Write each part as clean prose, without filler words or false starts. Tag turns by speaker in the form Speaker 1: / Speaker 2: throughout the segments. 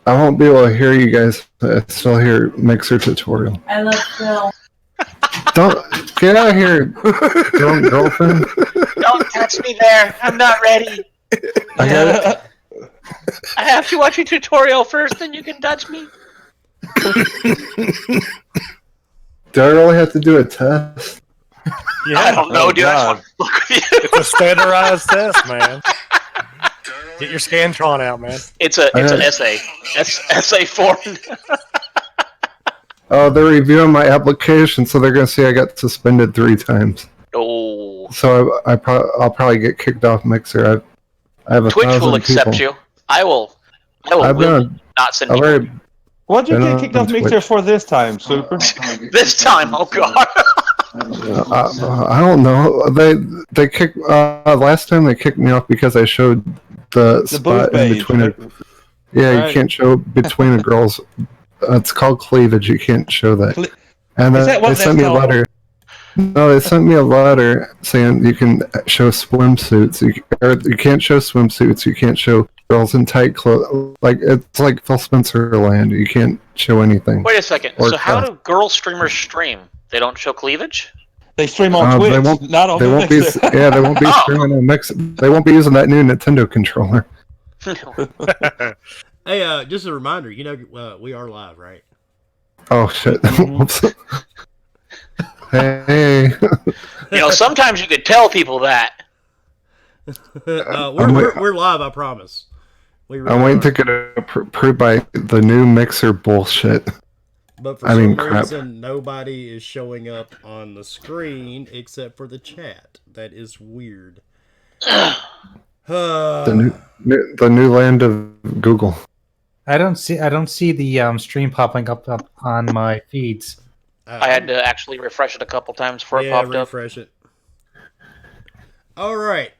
Speaker 1: I won't be able to hear you guys. I still hear mixer tutorial.
Speaker 2: I love Phil.
Speaker 1: Don't get out of here, drunk girlfriend.
Speaker 3: Don't touch me there. I'm not ready.
Speaker 1: I got
Speaker 3: I have to watch a tutorial first, then you can touch me.
Speaker 1: Do I really have to do a test?
Speaker 4: Yeah,
Speaker 3: I don't know, dude. I just want to fuck with you.
Speaker 4: It's a standardized test, man. Get your Scantron out, man.
Speaker 3: It's an essay. Essay form.
Speaker 1: Oh, they're reviewing my application, so they're gonna see I got suspended 3 times.
Speaker 3: Oh.
Speaker 1: So I'll probably get kicked off Mixer. I have
Speaker 3: Twitch
Speaker 1: 1,000
Speaker 3: will accept
Speaker 1: people.
Speaker 3: you. I will not send
Speaker 1: I've
Speaker 3: people.
Speaker 1: already
Speaker 5: What'd you
Speaker 1: been
Speaker 5: get kicked
Speaker 1: on
Speaker 5: off Mixer
Speaker 1: Twitch.
Speaker 5: for this time, Super?
Speaker 3: This time, oh god.
Speaker 1: I don't know. They kicked last time they kicked me off because I showed the spot in
Speaker 5: page,
Speaker 1: between.
Speaker 5: right?
Speaker 1: You can't show between a girl's. It's called cleavage. You can't show that. And
Speaker 5: Is
Speaker 1: then
Speaker 5: that what
Speaker 1: they sent me a
Speaker 5: that's called?
Speaker 1: letter. No, they sent me a letter saying you can show swimsuits. You can't show swimsuits. You can't show girls in tight clothes. Like it's like Phil Spencer land. You can't show anything.
Speaker 3: Wait a second.
Speaker 1: Or
Speaker 3: So how do girl streamers stream? They don't show cleavage?
Speaker 5: They stream on Twitch, not on
Speaker 1: They won't be.
Speaker 5: Mixer.
Speaker 1: Yeah, they won't be streaming on Mix. They won't be using that new Nintendo controller.
Speaker 6: Hey, just a reminder, we are live, right?
Speaker 1: Oh shit! Hey.
Speaker 3: Sometimes you could tell people that.
Speaker 6: We're live, I promise.
Speaker 1: I'm waiting to get approved by the new Mixer bullshit.
Speaker 6: But for some reason, nobody is showing up on the screen except for the chat. That is weird.
Speaker 1: The new land of Google.
Speaker 7: I don't see the stream popping up on my feeds.
Speaker 3: I had to actually refresh it a couple times before it popped up.
Speaker 6: Refresh it. All right,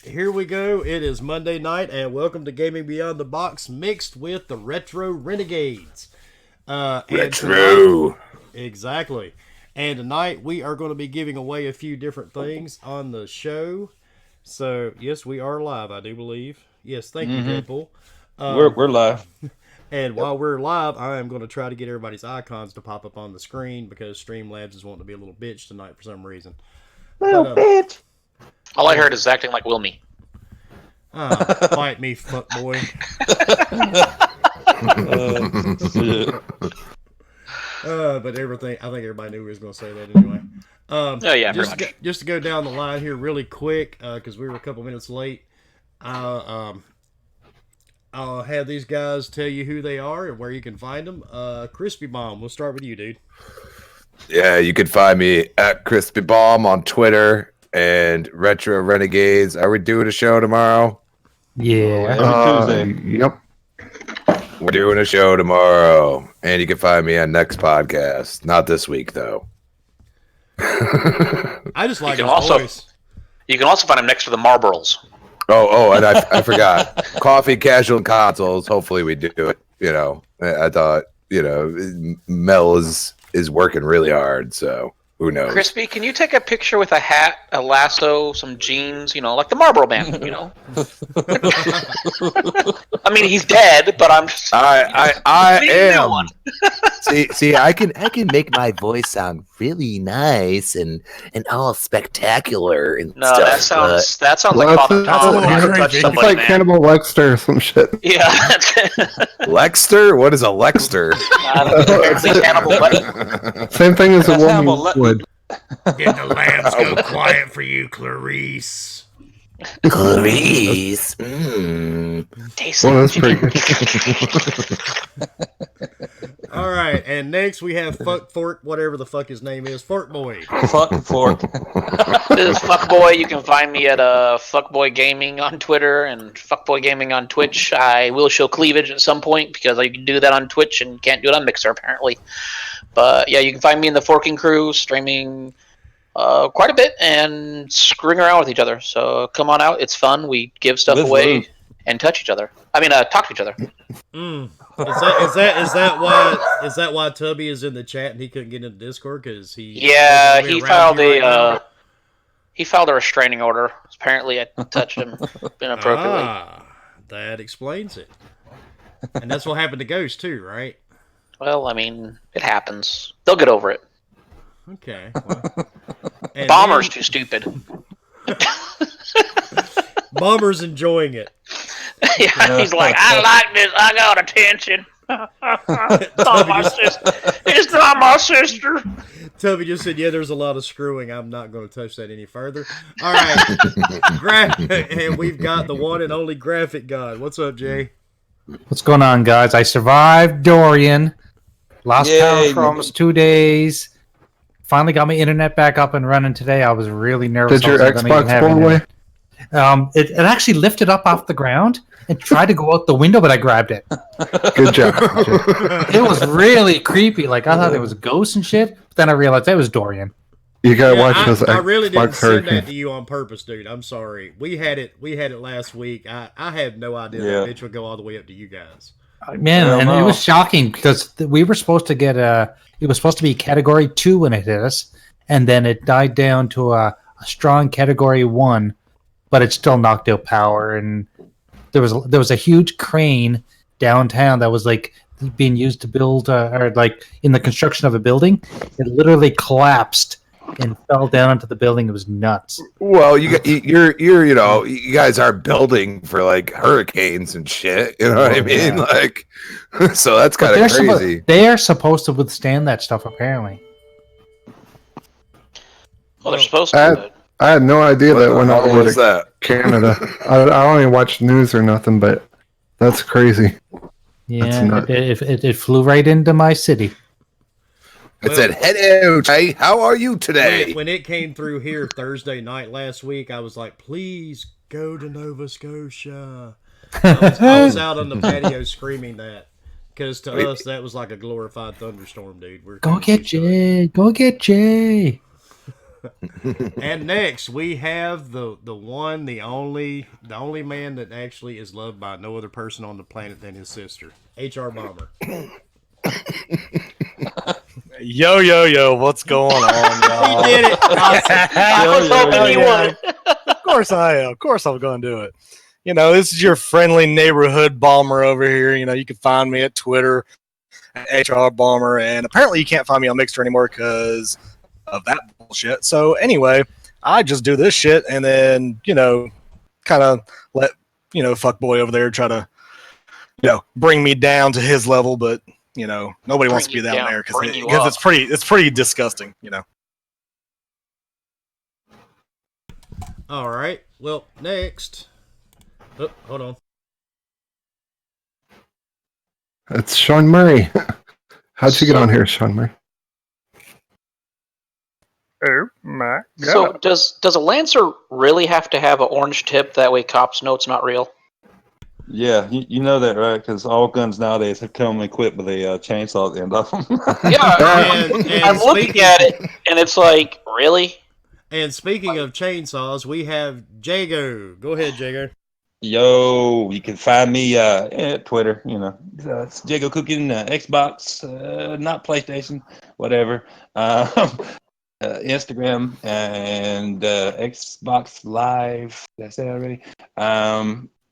Speaker 6: Here we go. It is Monday night, and welcome to Gaming Beyond the Box, mixed with the Retro Renegades.
Speaker 8: Retro.
Speaker 6: Exactly. And tonight we are going to be giving away a few different things on the show. So yes, we are live, I do believe. Yes, thank you, Deadpool.
Speaker 5: We're live.
Speaker 6: And while we're live, I am going to try to get everybody's icons to pop up on the screen because Streamlabs is wanting to be a little bitch tonight for some reason.
Speaker 5: Little bitch.
Speaker 3: All I heard is acting like Wilmy.
Speaker 6: Fight me, fuck boy. But everything, I think everybody knew we was going to say that anyway. Just to go down the line here really quick, because we were a couple minutes late. I'll have these guys tell you who they are and where you can find them. Crispy Bomb, we'll start with you, dude.
Speaker 8: Yeah, you can find me at Crispy Bomb on Twitter and Retro Renegades. Are we doing a show tomorrow?
Speaker 7: Yeah.
Speaker 5: Every Tuesday.
Speaker 1: Yep.
Speaker 8: We're doing a show tomorrow. And you can find me on next podcast. Not this week, though.
Speaker 6: I just like his voice.
Speaker 3: You can also find him next to the Marlboros.
Speaker 8: Oh, and I forgot. Coffee, Casual, and Consoles. Hopefully we do it. I thought, Mel is working really hard, so who knows?
Speaker 3: Crispy, can you take a picture with a hat, a lasso, some jeans, like the Marlboro Man, I mean, he's dead, but I'm just...
Speaker 8: I am. see, I can make my voice sound really nice and all spectacular and stuff.
Speaker 3: That sounds like Father Tom.
Speaker 1: It's like Cannibal Lexter or some shit.
Speaker 3: Yeah.
Speaker 8: Lexter? What is a Lexter?
Speaker 1: Same thing as a woman would.
Speaker 6: Get the lambs go quiet for you, Clarice.
Speaker 8: Clarice.
Speaker 1: Well, that's pretty good.
Speaker 6: All right, and next we have Fuck Fort, whatever the fuck his name is, Fort Boy.
Speaker 5: Fuck Fort.
Speaker 3: This is Fuckboy. You can find me at Fuckboy Gaming on Twitter and Fuckboy Gaming on Twitch. I will show cleavage at some point because you can do that on Twitch and can't do it on Mixer apparently. But yeah, you can find me in the Forking Crew streaming quite a bit and screwing around with each other. So come on out; it's fun. We give stuff away and touch each other. I mean, talk to each other.
Speaker 6: Is that why Tubby is in the chat and he couldn't get into Discord because he
Speaker 3: filed a restraining order. Apparently, I touched him inappropriately.
Speaker 6: That explains it. And that's what happened to Ghost too, right?
Speaker 3: Well, I mean, it happens. They'll get over it.
Speaker 6: Okay. Well.
Speaker 3: Bomber's too stupid.
Speaker 6: Bomber's enjoying it.
Speaker 3: Yeah, he's like, I like this. I got attention. It's not my sister.
Speaker 6: Tubby just said, yeah, there's a lot of screwing. I'm not going to touch that any further. All right. And we've got the one and only Graphic God. What's up, Jay?
Speaker 7: What's going on, guys? I survived Dorian. Lost power for almost 2 days. Finally got my internet back up and running today. I was really nervous.
Speaker 1: Did your Xbox blow away?
Speaker 7: It actually lifted up off the ground and tried to go out the window, but I grabbed it.
Speaker 1: Good job.
Speaker 7: It was really creepy. Like, I thought it was ghosts and shit, but then I realized it was Dorian.
Speaker 1: You gotta watch this.
Speaker 6: I really didn't
Speaker 1: Xbox
Speaker 6: send
Speaker 1: Hurricane.
Speaker 6: that to you on purpose, dude. I'm sorry. We had it last week. I had no idea that bitch would go all the way up to you guys.
Speaker 7: Man, and it was shocking because we were supposed to get it was supposed to be category 2 when it hit us, and then it died down to a strong category 1, but it still knocked out power. And there was a huge crane downtown that was like being used to build or like in the construction of a building. It literally collapsed and fell down into the building. It was nuts.
Speaker 8: Well, you're you know, you guys are building for like hurricanes and shit. You know what I mean?
Speaker 7: Yeah.
Speaker 8: Like, so that's kind of crazy.
Speaker 7: They are supposed to withstand that stuff, apparently.
Speaker 3: Well, they're supposed to.
Speaker 1: I had no idea that went all the way to
Speaker 8: that?
Speaker 1: Canada. I don't even watch news or nothing, but that's crazy.
Speaker 7: Yeah, it flew right into my city.
Speaker 8: It said, "Hello, Jay. How are you today?"
Speaker 6: When it came through here Thursday night last week, I was like, please go to Nova Scotia. I was out on the patio screaming that. Because to us, that was like a glorified thunderstorm, dude.
Speaker 7: Go get Jay. Go get Jay.
Speaker 6: And next, we have the one, the only man that actually is loved by no other person on the planet than his sister, HR Bomber.
Speaker 4: Yo, what's going on, y'all?
Speaker 6: He did it.
Speaker 3: I was hoping you would.
Speaker 4: Of course I am. Of course I'm going to do it. You know, this is your friendly neighborhood bomber over here. You know, you can find me at Twitter, at HR Bomber, and apparently you can't find me on Mixer anymore because of that bullshit. So anyway, I just do this shit and then, you know, kind of let, you know, fuckboy over there try to, you know, bring me down to his level, but you know, nobody wants to be down there because it's pretty disgusting, you know.
Speaker 6: All right. Well, next. Oh, hold on.
Speaker 1: It's Sean Murray. How'd you get on here, Sean Murray?
Speaker 4: Oh my god.
Speaker 3: So does a Lancer really have to have an orange tip? That way cops know it's not real?
Speaker 5: Yeah, you know that, right? Because all guns nowadays have come equipped with a chainsaw at the end of them.
Speaker 3: Yeah, I'm looking at it, and it's like, really?
Speaker 6: And speaking of chainsaws, we have Jago. Go ahead, Jago.
Speaker 5: Yo, you can find me at Twitter. You know, it's Jago Cooking, Xbox, not PlayStation, whatever. Instagram and Xbox Live. Did I say that already?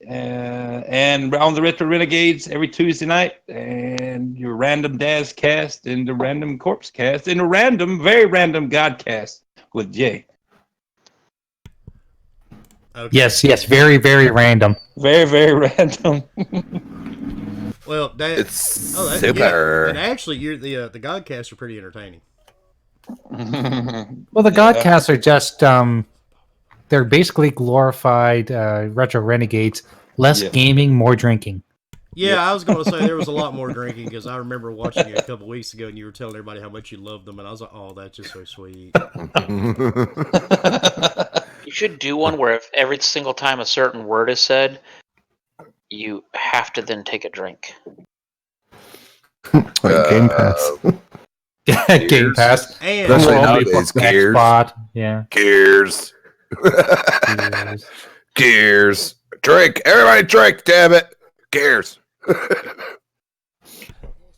Speaker 5: And on the Retro Renegades every Tuesday night, and your random Daz cast, and the random Corpse cast, and a random, very random Godcast with Jay.
Speaker 6: Okay.
Speaker 7: Yes, very, very random.
Speaker 5: Very, very random.
Speaker 6: Well,
Speaker 8: It's
Speaker 6: super. Yeah. And actually, you're the Godcasts are pretty entertaining.
Speaker 7: Well, the Godcasts are just they're basically glorified retro renegades. Less gaming, more drinking.
Speaker 6: Yeah, I was going to say there was a lot more drinking because I remember watching you a couple weeks ago and you were telling everybody how much you loved them, and I was like, oh, that's just so sweet.
Speaker 3: You should do one where if every single time a certain word is said, you have to then take a drink.
Speaker 1: Like Game Pass.
Speaker 7: Game Pass.
Speaker 6: And
Speaker 8: Especially nowadays, Gears.
Speaker 7: Yeah.
Speaker 8: Gears. Gears. Drink. Everybody drink, damn it. Gears.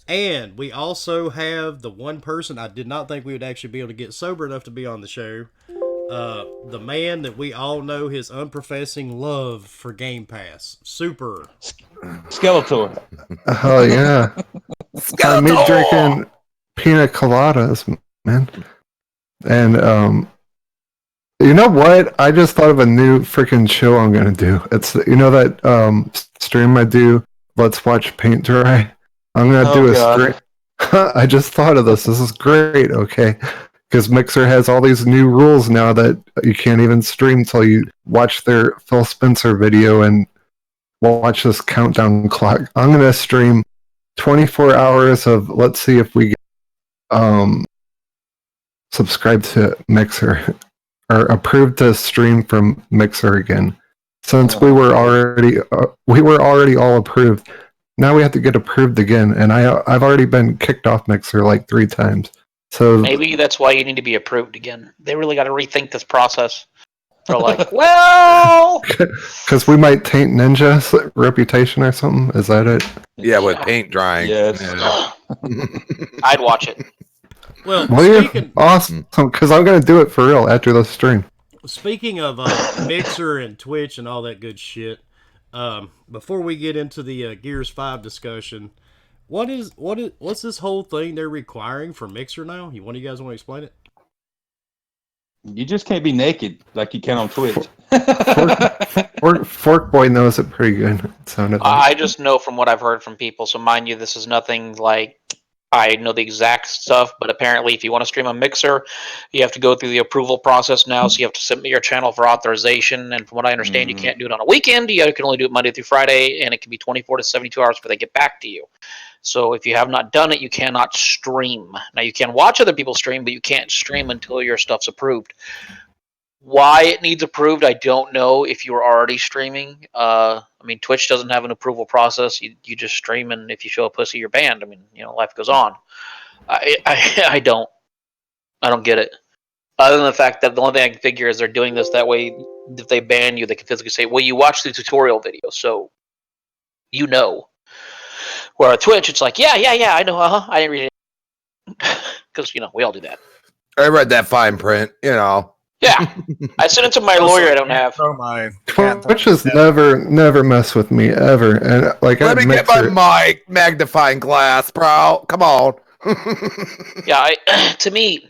Speaker 6: And we also have the one person I did not think we would actually be able to get sober enough to be on the show. the man that we all know his unprofessing love for Game Pass. Super.
Speaker 5: Skeletor.
Speaker 1: Oh yeah. Me drinking pina coladas, man. And you know what? I just thought of a new freaking show I'm gonna do. It's that stream I do. Let's watch paint dry. I'm gonna do a stream. I just thought of this. This is great. Okay, because Mixer has all these new rules now that you can't even stream until you watch their Phil Spencer video and watch this countdown clock. I'm gonna stream 24 hours of. Let's see if we get, subscribe to Mixer or approved to stream from Mixer again. Since we were already all approved, now we have to get approved again, and I've already been kicked off Mixer like 3 times. So
Speaker 3: maybe that's why you need to be approved again. They really got to rethink this process. They're like, well,
Speaker 1: because we might taint Ninja's reputation or something. Is that it?
Speaker 8: Yeah, with paint drying.
Speaker 5: Yes.
Speaker 8: Yeah.
Speaker 3: I'd watch it.
Speaker 6: Well,
Speaker 1: awesome, because I'm gonna do it for real after the stream.
Speaker 6: Speaking of Mixer and Twitch and all that good shit, before we get into the Gears 5 discussion, what's this whole thing they're requiring for Mixer now? One of you guys want to explain it?
Speaker 5: You just can't be naked like you can on Twitch.
Speaker 1: Fork Boy knows it pretty good. It sounded like.
Speaker 3: I just know from what I've heard from people. So mind you, this is nothing like I know the exact stuff, but apparently if you want to stream on Mixer, you have to go through the approval process now. So you have to submit your channel for authorization. And from what I understand, you can't do it on a weekend. You can only do it Monday through Friday, and it can be 24 to 72 hours before they get back to you. So if you have not done it, you cannot stream. Now you can watch other people stream, but you can't stream until your stuff's approved. Why it needs approved, I don't know. If you were already streaming, I mean, Twitch doesn't have an approval process. You just stream, and if you show a pussy, you're banned. I mean, life goes on. I don't get it. Other than the fact that the only thing I can figure is they're doing this that way. If they ban you, they can physically say, "Well, you watched the tutorial video, so you know." Where at Twitch, it's like, yeah, I know, I didn't read it. Because, we all do that.
Speaker 8: I read that fine print,
Speaker 3: Yeah. I sent it to my lawyer I don't have.
Speaker 1: Twitch has never messed with me, ever. And
Speaker 8: let me get my mic magnifying glass, bro. Come on.
Speaker 3: Yeah, to me,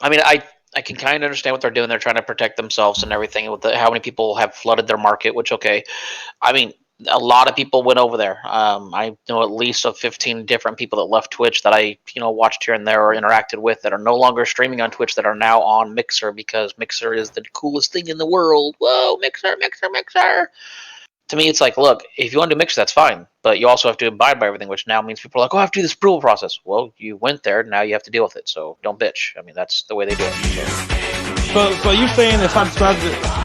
Speaker 3: I mean, I can kind of understand what they're doing. They're trying to protect themselves and everything with how many people have flooded their market, which, okay. I mean, a lot of people went over there. I know at least of 15 different people that left Twitch that I, watched here and there or interacted with that are no longer streaming on Twitch that are now on Mixer because Mixer is the coolest thing in the world. Whoa, Mixer. To me, it's like, look, if you want to do Mixer, that's fine. But you also have to abide by everything, which now means people are like, I have to do this approval process. Well, you went there. Now you have to deal with it. So don't bitch. I mean, that's the way they do it.
Speaker 5: So you're saying if I subscribe to,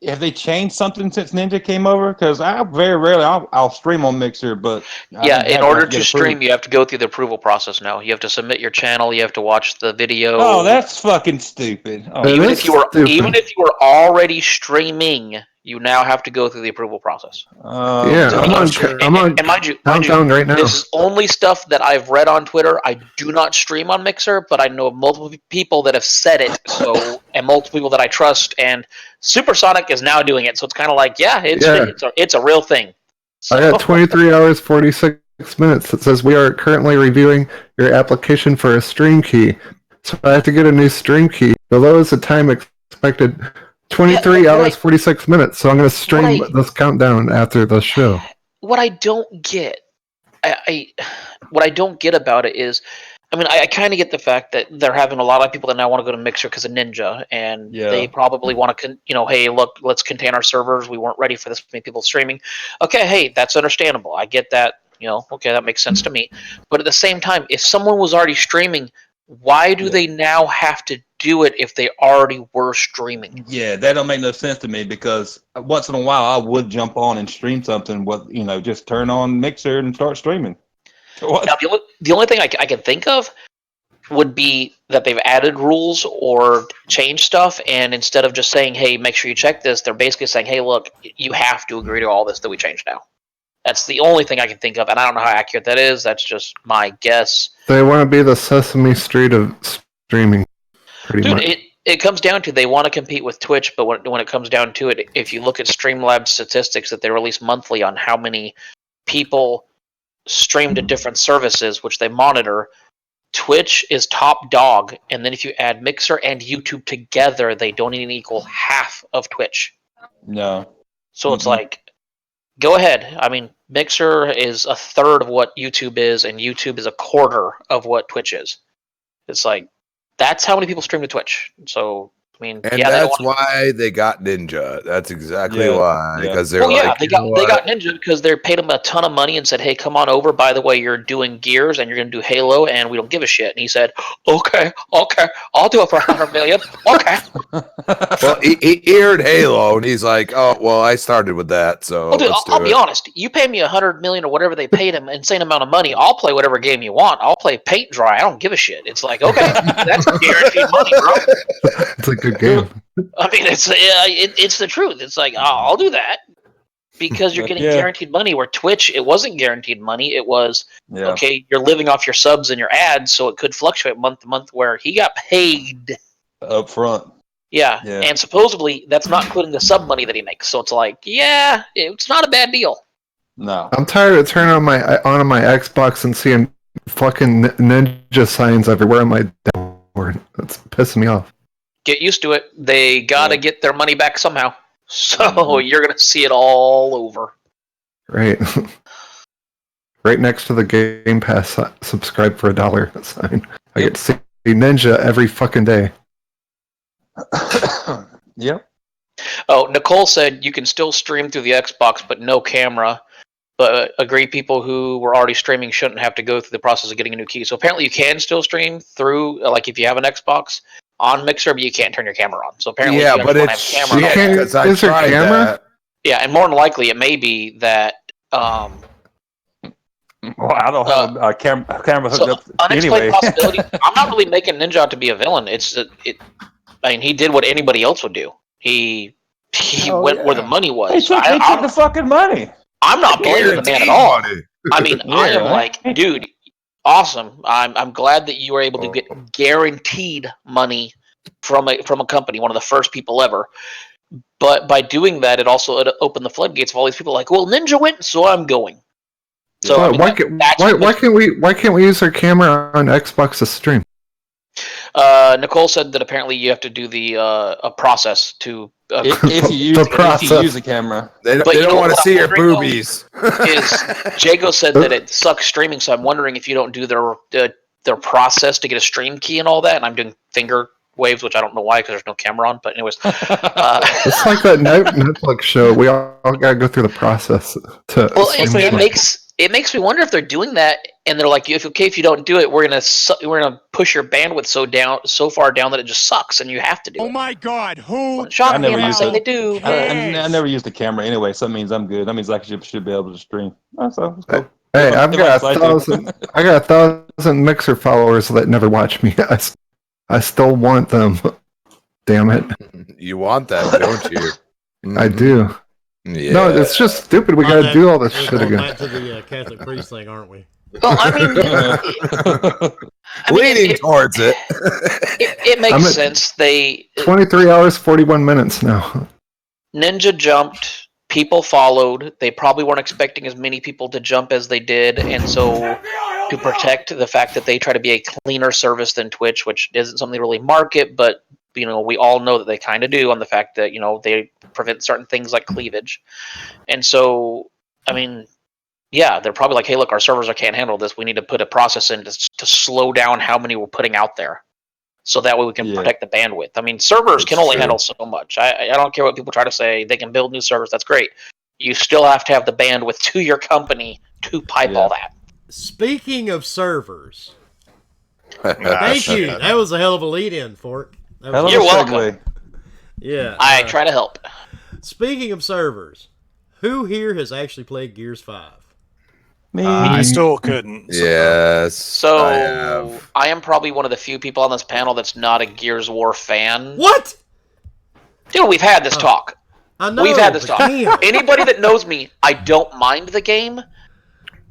Speaker 5: have they changed something since Ninja came over? Because I very rarely I'll stream on Mixer, but
Speaker 3: yeah, in order to stream, you have to go through the approval process now. You have to submit your channel. You have to watch the video.
Speaker 5: Oh, that's fucking stupid. Oh,
Speaker 3: even if you were already streaming, you now have to go through the approval process.
Speaker 1: I'm on countdown right now.
Speaker 3: This is only stuff that I've read on Twitter. I do not stream on Mixer, but I know of multiple people that have said it. And multiple people that I trust. And Supersonic is now doing it, so it's kind of like, it's a real thing. So.
Speaker 1: I got 23 hours 46 minutes. It says we are currently reviewing your application for a stream key. So I have to get a new stream key. Below is the time expected. 23 hours, 46 minutes. So I'm going to stream this countdown after the show.
Speaker 3: What I don't get, what I don't get about it is, I mean, I kind of get the fact that they're having a lot of people that now want to go to Mixer because of Ninja, and they probably want to, hey, look, let's contain our servers. We weren't ready for this many people streaming. Okay, hey, that's understandable. I get that. Okay, that makes sense to me. But at the same time, if someone was already streaming, why do they now have to do it if they already were streaming?
Speaker 5: Yeah, that don't make no sense to me because once in a while I would jump on and stream something with, just turn on Mixer and start streaming. What?
Speaker 3: Now, the only thing I can think of would be that they've added rules or changed stuff, and instead of just saying, hey, make sure you check this, they're basically saying, hey, look, you have to agree to all this that we changed now. That's the only thing I can think of, and I don't know how accurate that is. That's just my guess.
Speaker 1: They want to be the Sesame Street of streaming, pretty much.
Speaker 3: it comes down to they want to compete with Twitch, but when it comes down to it, if you look at Streamlabs statistics that they release monthly on how many people stream to different services, which they monitor, Twitch is top dog, and then if you add Mixer and YouTube together, they don't even equal half of Twitch.
Speaker 5: No.
Speaker 3: So it's like, go ahead. I mean, Mixer is a third of what YouTube is, and YouTube is a quarter of what Twitch is. It's like, that's how many people stream to Twitch. So, I mean,
Speaker 8: And that's why they got Ninja. That's exactly why. Because they're
Speaker 3: they got Ninja because they paid them a ton of money and said, "Hey, come on over. By the way, you're doing Gears and you're going to do Halo, and we don't give a shit." And he said, "Okay, I'll do it for $100 million. Okay."
Speaker 8: Well, he aired Halo, and he's like, "Oh, well, I started with that, so
Speaker 3: well, dude, I'll be honest. You pay me $100 million or whatever they paid him, insane amount of money. I'll play whatever game you want. I'll play paint dry. I don't give a shit. It's like, okay, that's guaranteed money, bro.
Speaker 1: It's a good game.
Speaker 3: I mean, it's the truth. It's like, I'll do that because you're getting guaranteed money. Where Twitch, it wasn't guaranteed money. It was okay. You're living off your subs and your ads, so it could fluctuate month to month. Where he got paid
Speaker 5: up front.
Speaker 3: Yeah, and supposedly that's not including the sub money that he makes. So it's like, it's not a bad deal.
Speaker 5: No,
Speaker 1: I'm tired of turning on my Xbox and seeing fucking ninja signs everywhere on my dashboard. That's pissing me off.
Speaker 3: Get used to it. They gotta get their money back somehow. So you're gonna see it all over.
Speaker 1: Right. Right next to the Game Pass subscribe for $1 sign. I get to see Ninja every fucking day.
Speaker 5: Yep.
Speaker 3: Oh, Nicole said you can still stream through the Xbox, but no camera. But agree, people who were already streaming shouldn't have to go through the process of getting a new key. So apparently, you can still stream through, like if you have an Xbox on Mixer, but you can't turn your camera on. So apparently, you
Speaker 8: but
Speaker 3: have
Speaker 8: it's
Speaker 3: camera.
Speaker 8: because I tried that.
Speaker 3: Yeah, and more than likely, it may be that.
Speaker 5: Well, I don't have a camera hooked up
Speaker 3: unexplained
Speaker 5: anyway.
Speaker 3: possibility. I'm not really making Ninja out to be a villain. I mean, he did what anybody else would do. He went where the money was.
Speaker 5: He took the fucking money.
Speaker 3: I'm not blaming the man at all. I mean, I am like, dude, awesome. I'm glad that you were able to get guaranteed money from a company, one of the first people ever. But by doing that, it opened the floodgates of all these people. Like, well, Ninja went, so I'm going. So I mean,
Speaker 1: why can't we use our camera on Xbox to stream?
Speaker 3: Nicole said that apparently you have to do the a process to
Speaker 5: if you use a camera.
Speaker 8: They don't want to see your boobies.
Speaker 3: Jago said that it sucks streaming, so I'm wondering if you don't do their process to get a stream key and all that. And I'm doing finger waves, which I don't know why because there's no camera on. But anyways,
Speaker 1: it's like that Netflix show. We all gotta go through the process.
Speaker 3: It makes me wonder if they're doing that, and they're like, if you don't do it, we're gonna push your bandwidth so far down that it just sucks, and you have to do it.
Speaker 2: Oh my God! Who?
Speaker 3: Shock me! I'm saying they do.
Speaker 5: I never used the camera anyway, so that means I'm good. That means I should be able to stream. So it's cool.
Speaker 1: Hey, I got 1,000 Mixer followers that never watch me. I still want them. Damn it!
Speaker 8: You want that, don't you?
Speaker 1: I do.
Speaker 8: Yeah.
Speaker 1: No, it's just stupid. We gotta do all this shit again.
Speaker 6: Back to the Catholic priest thing, aren't we?
Speaker 3: Well, I mean,
Speaker 8: leaning towards it.
Speaker 3: It makes sense.
Speaker 1: 23 hours, 41 minutes now.
Speaker 3: Ninja jumped. People followed. They probably weren't expecting as many people to jump as they did, and so to protect the fact that they try to be a cleaner service than Twitch, which isn't something they really market, but we all know that they kind of do on the fact that they prevent certain things like cleavage, and so I mean, they're probably like, hey, look, our servers can't handle this. We need to put a process in to slow down how many we're putting out there, so that way we can protect the bandwidth. I mean, servers can only handle so much. I don't care what people try to say. They can build new servers. That's great. You still have to have the bandwidth to your company to pipe all that.
Speaker 6: Speaking of servers, thank you. That was a hell of a lead-in, Fork.
Speaker 3: You're welcome.
Speaker 6: Yeah.
Speaker 3: I try to help.
Speaker 6: Speaking of servers, who here has actually played Gears 5?
Speaker 4: Me. I still couldn't.
Speaker 8: Yes.
Speaker 3: So I am probably one of the few people on this panel that's not a Gears of War fan.
Speaker 6: What?
Speaker 3: Dude, we've had this talk.
Speaker 6: I know.
Speaker 3: We've had this talk. Anybody that knows me, I don't mind the game.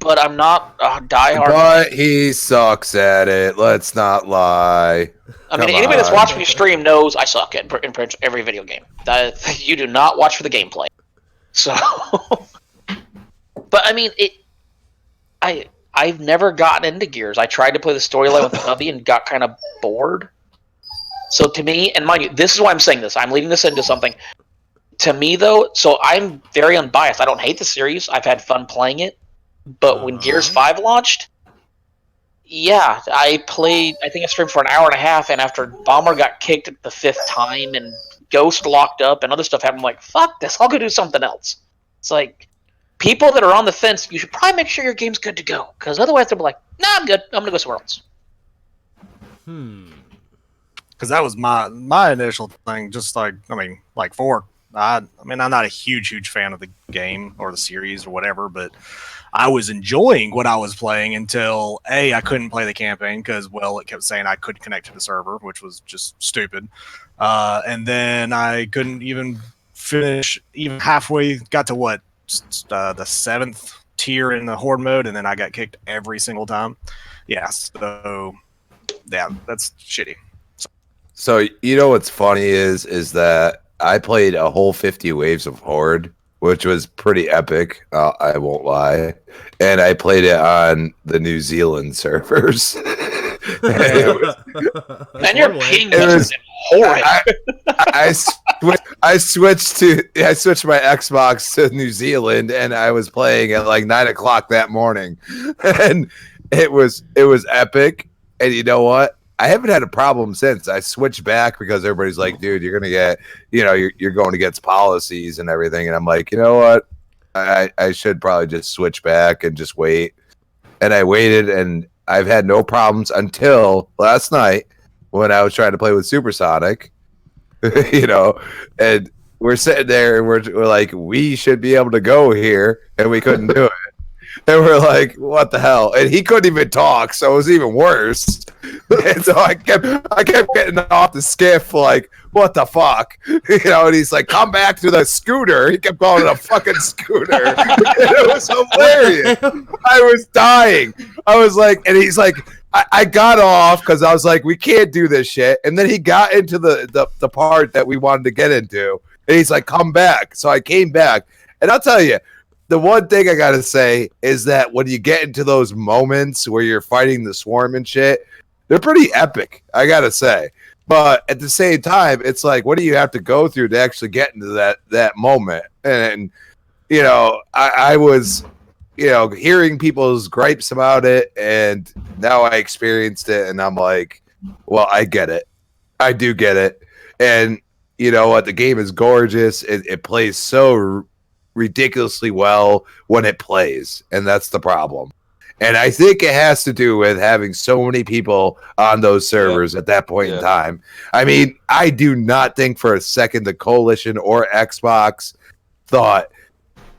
Speaker 3: but I'm not a diehard.
Speaker 8: But he sucks at it. Let's not lie.
Speaker 3: I mean, anybody that's watched me stream knows I suck at pretty much every video game. You do not watch for the gameplay. So, but I mean, I've never gotten into Gears. I tried to play the storyline with Hubby and got kind of bored. So to me, and mind you, this is why I'm saying this. I'm leading this into something. To me, though, so I'm very unbiased. I don't hate the series. I've had fun playing it. But when Gears 5 launched, yeah, I played, I think I streamed for an hour and a half, and after Bomber got kicked the 5th time, and Ghost locked up, and other stuff happened, I'm like, fuck this, I'll go do something else. It's like, people that are on the fence, you should probably make sure your game's good to go, because otherwise they'll be like, nah, I'm good, I'm gonna go somewhere else.
Speaker 4: Because that was my initial thing, just like, I mean, like 4. I mean, I'm not a huge fan of the game or the series or whatever, but I was enjoying what I was playing until I couldn't play the campaign because, well, it kept saying I couldn't connect to the server, which was just stupid. And then I couldn't even finish even halfway. Got to what, the 7th tier in the horde mode, and then I got kicked every single time. Yeah, so yeah, that's shitty.
Speaker 8: So you know what's funny is that I played a whole 50 waves of horde, which was pretty epic. I won't lie, and I played it on the New Zealand servers.
Speaker 3: And your ping was horrid.
Speaker 8: I switched my Xbox to New Zealand, and I was playing at like 9 o'clock that morning, and it was epic. And you know what? I haven't had a problem since. I switched back because everybody's like, dude, you're gonna get, you're going against policies and everything. And I'm like, you know what? I should probably just switch back and just wait. And I waited, and I've had no problems until last night when I was trying to play with Supersonic. And we're sitting there and we're like, we should be able to go here, and we couldn't do it. And we're like, what the hell? And he couldn't even talk, so it was even worse. And so I kept getting off the skiff, like, what the fuck? And he's like, come back to the scooter. He kept calling it a fucking scooter. And it was hilarious. I was dying. I was like, and he's like, I got off because I was like, we can't do this shit. And then he got into the part that we wanted to get into. And he's like, come back. So I came back. And I'll tell you, the one thing I gotta say is that when you get into those moments where you're fighting the swarm and shit, they're pretty epic, I gotta say. But at the same time, it's like, what do you have to go through to actually get into that moment? And I was, hearing people's gripes about it, and now I experienced it, and I'm like, well, I get it. I do get it. And you know what? The game is gorgeous. It plays so ridiculously well when it plays, and that's the problem. And I think it has to do with having so many people on those servers at that point in time. I mean, I do not think for a second the Coalition or Xbox thought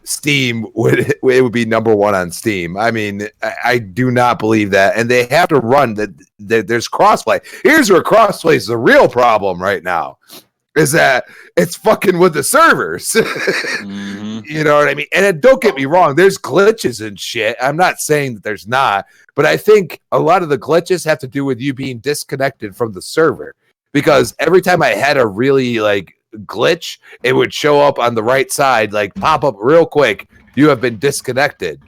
Speaker 8: Steam would be number one on Steam. I mean, I do not believe that. And they have to run there's crossplay. Here's where crossplay is the real problem right now. Is that it's fucking with the servers. Mm-hmm. You know what I mean? And don't get me wrong, there's glitches and shit. I'm not saying that there's not, but I think a lot of the glitches have to do with you being disconnected from the server. Because every time I had a really glitch, it would show up on the right side, pop up real quick. You have been disconnected.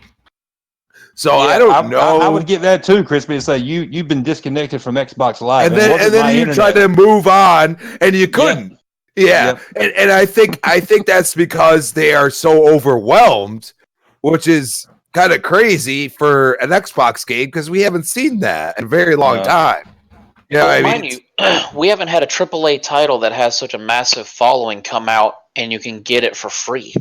Speaker 8: So I don't know.
Speaker 5: I would get that too, Crispy. It's like you've been disconnected from Xbox Live,
Speaker 8: and then you tried to move on, and you couldn't. Yeah. And I think that's because they are so overwhelmed, which is kind of crazy for an Xbox game because we haven't seen that in a very long time.
Speaker 3: Mind you, we haven't had a AAA title that has such a massive following come out, and you can get it for free.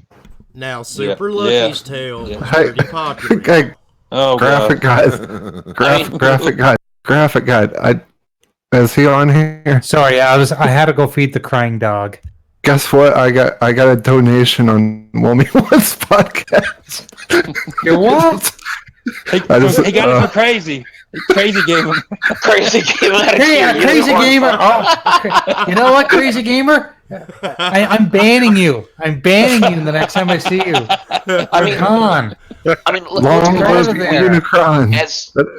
Speaker 6: Now, Super Lucky's Tale is pretty popular.
Speaker 1: Okay.
Speaker 5: Oh,
Speaker 1: graphic guide. Graphic guide. Is he on here?
Speaker 7: Sorry, I had to go feed the crying dog.
Speaker 1: Guess what? I got a donation on Wilmy One's podcast.
Speaker 7: You what?
Speaker 5: He got it for Crazy. Crazy Gamer.
Speaker 3: Crazy Gamer.
Speaker 7: Hey, Crazy Gamer. Oh, you know what, Crazy Gamer? I'm banning you. I'm banning you the next time I see you.
Speaker 3: I mean,
Speaker 7: Gone.
Speaker 3: I mean,
Speaker 1: Long
Speaker 7: get
Speaker 1: live
Speaker 7: out of there.
Speaker 1: Unicron.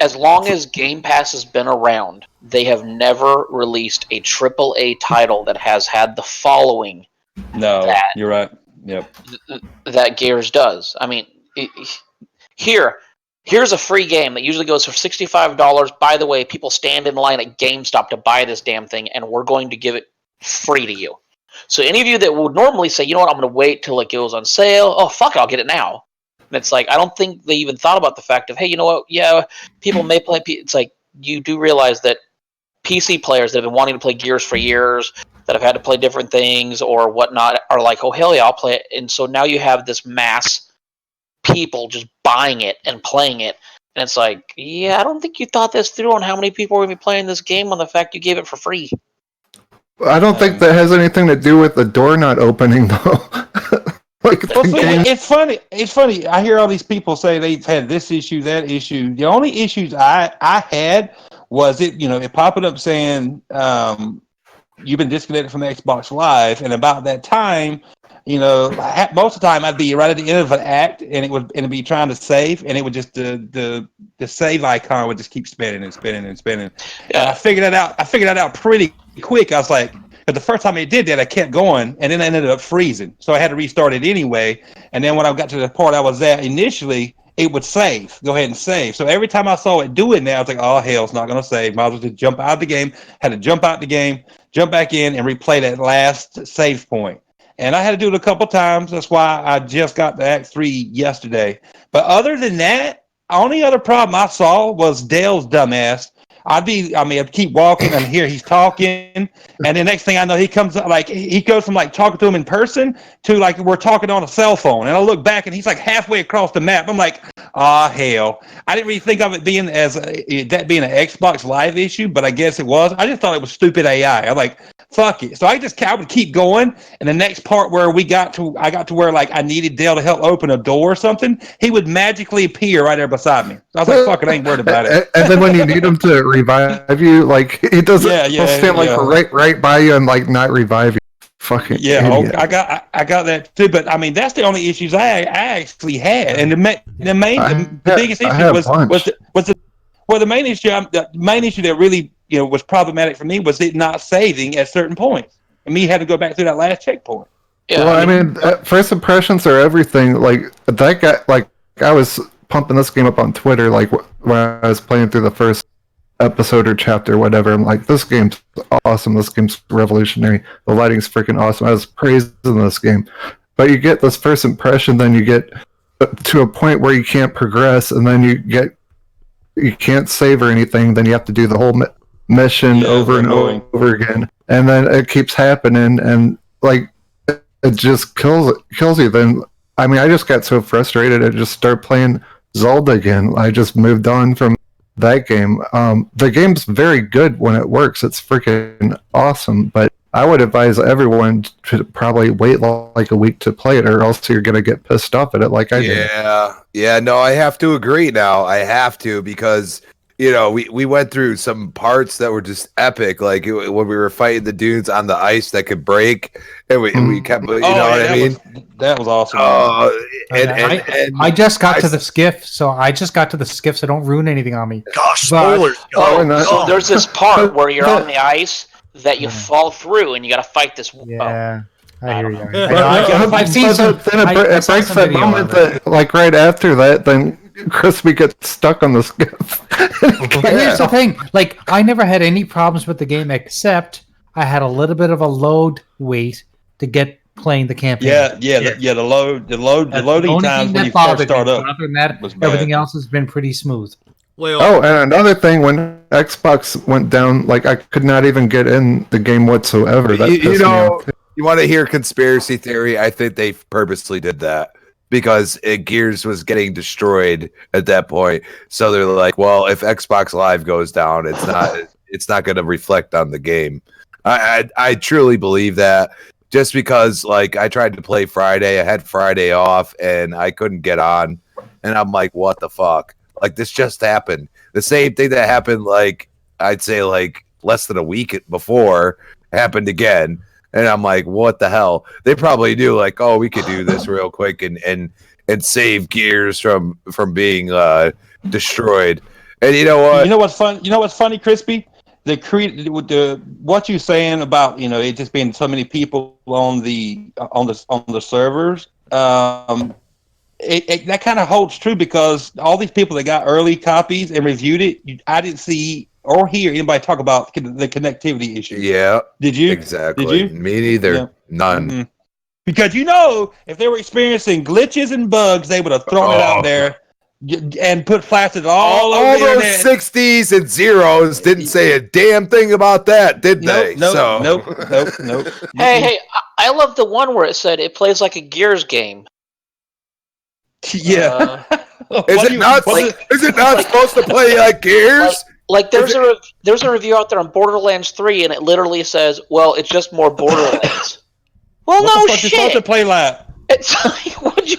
Speaker 3: as long as Game Pass has been around, they have never released a AAA title that has had the following
Speaker 5: No,
Speaker 3: that
Speaker 5: you're right. Yep.
Speaker 3: that Gears does. I mean, here's a free game that usually goes for $65. By the way, people stand in line at GameStop to buy this damn thing, and we're going to give it free to you. So any of you that would normally say, you know what, I'm going to wait till it goes on sale. Oh, fuck it, I'll get it now. And it's like, I don't think they even thought about the fact of, hey, you know what? Yeah, people may play. It's like, you do realize that PC players that have been wanting to play Gears for years, that have had to play different things or whatnot, are like, oh, hell yeah, I'll play it. And so now you have this mass people just buying it and playing it. And it's like, yeah, I don't think you thought this through on how many people are going to be playing this game on the fact you gave it for free.
Speaker 1: I don't think that has anything to do with the door not opening, though.
Speaker 5: Well, it's funny. It's funny. I hear all these people say they've had this issue, that issue. The only issues I had was it popping up saying you've been disconnected from the Xbox Live, and about that time, most of the time I'd be right at the end of an act, and it'd be trying to save, and it would just the save icon would just keep spinning and spinning and spinning.
Speaker 3: Yeah.
Speaker 5: And I figured that out pretty quick. I was like, but the first time it did that, I kept going, and then I ended up freezing. So I had to restart it anyway. And then when I got to the part I was at initially, it would save. Go ahead and save. So every time I saw it do it now, I was like, oh, hell, it's not going to save. Might as well just jump out of the game. Had to jump out the game, jump back in, and replay that last save point. And I had to do it a couple times. That's why I just got to Act 3 yesterday. But other than that, only other problem I saw was Dale's dumbass. I'd keep walking and hear he's talking, and the next thing I know, he comes he goes from talking to him in person to we're talking on a cell phone, and I look back and he's halfway across the map. I'm like, hell! I didn't really think of it being that being an Xbox Live issue, but I guess it was. I just thought it was stupid AI. I'm like, fuck it. So I would keep going, and the next part where I got to where I needed Dale to help open a door or something, he would magically appear right there beside me. I was like, fuck it, I ain't worried about it.
Speaker 1: And then when you need him to revive you, he doesn't he'll stand right by you and not revive you. Fucking idiot.
Speaker 5: I got that too, but I mean that's the only issues I actually had, and the biggest issue the main issue that really was problematic for me was it not saving at certain points, and me had to go back through that last checkpoint.
Speaker 1: Yeah, well, I mean, first impressions are everything. That guy, I was pumping this game up on Twitter, when I was playing through the first episode or chapter, whatever. I'm like, this game's awesome. This game's revolutionary. The lighting's freaking awesome. I was praising this game. But you get this first impression, then you get to a point where you can't progress, and then you can't save or anything. Then you have to do the whole mission over and over again. And then it keeps happening, and it just kills you. Then, I mean, I just got so frustrated. I just started playing Zelda again. I just moved on from that game. The game's very good when it works. It's freaking awesome. But I would advise everyone to probably wait a week to play it, or else you're gonna get pissed off at it like I did.
Speaker 8: Yeah. No, I have to agree now. I have to, because we went through some parts that were just epic, like when we were fighting the dudes on the ice that could break, and we kept, I mean?
Speaker 5: That was awesome.
Speaker 7: I just got to the skiff, so don't ruin anything on me.
Speaker 4: Gosh, spoilers.
Speaker 3: So there's this part where you're on the ice that you fall through, and you got to fight this.
Speaker 7: Yeah. I hear you.
Speaker 1: I've seen some. Then it breaks that moment that, right after that, then Crispy gets stuck on the skiff.
Speaker 7: But here's the thing: I never had any problems with the game, except I had a little bit of a load wait to get playing the campaign.
Speaker 5: The loading times when you first start up.
Speaker 7: Other than that, everything else has been pretty smooth.
Speaker 1: Well, and another thing, when Xbox went down, I could not even get in the game whatsoever. That pissed me off.
Speaker 8: You want to hear conspiracy theory? I think they purposely did that because Gears was getting destroyed at that point. So they're like, well, if Xbox Live goes down, it's not going to reflect on the game. I truly believe that, just because I tried to play Friday, I had Friday off, and I couldn't get on, and I'm like, what the fuck? This just happened. The same thing that happened, I'd say less than a week before happened again. And I'm like, what the hell? They probably knew, like, oh, we could do this real quick and save Gears from being destroyed. And you know what?
Speaker 5: You know what's fun? You know what's funny, Crispy? What you saying about it just being so many people on the servers. That kind of holds true because all these people that got early copies and reviewed it, I didn't see or hear anybody talk about the connectivity issue.
Speaker 8: Yeah.
Speaker 5: Did you?
Speaker 8: Exactly.
Speaker 5: Did you?
Speaker 8: Me neither.
Speaker 5: Yeah.
Speaker 8: None.
Speaker 5: Mm-hmm. Because if they were experiencing glitches and bugs, they would have thrown it out there and put plastered all over the
Speaker 8: those
Speaker 5: internet.
Speaker 8: 60s and zeros didn't say a damn thing about that, did they?
Speaker 5: Nope.
Speaker 3: Hey, I love the one where it said it plays like a Gears game.
Speaker 5: Yeah.
Speaker 8: Is it not supposed to play like Gears?
Speaker 3: Like there's a review out there on Borderlands 3, and it literally says, "Well, it's just more Borderlands." Well,
Speaker 5: what
Speaker 3: no
Speaker 5: shit.
Speaker 3: shit.
Speaker 5: Supposed to play like?
Speaker 3: It's like, what'd you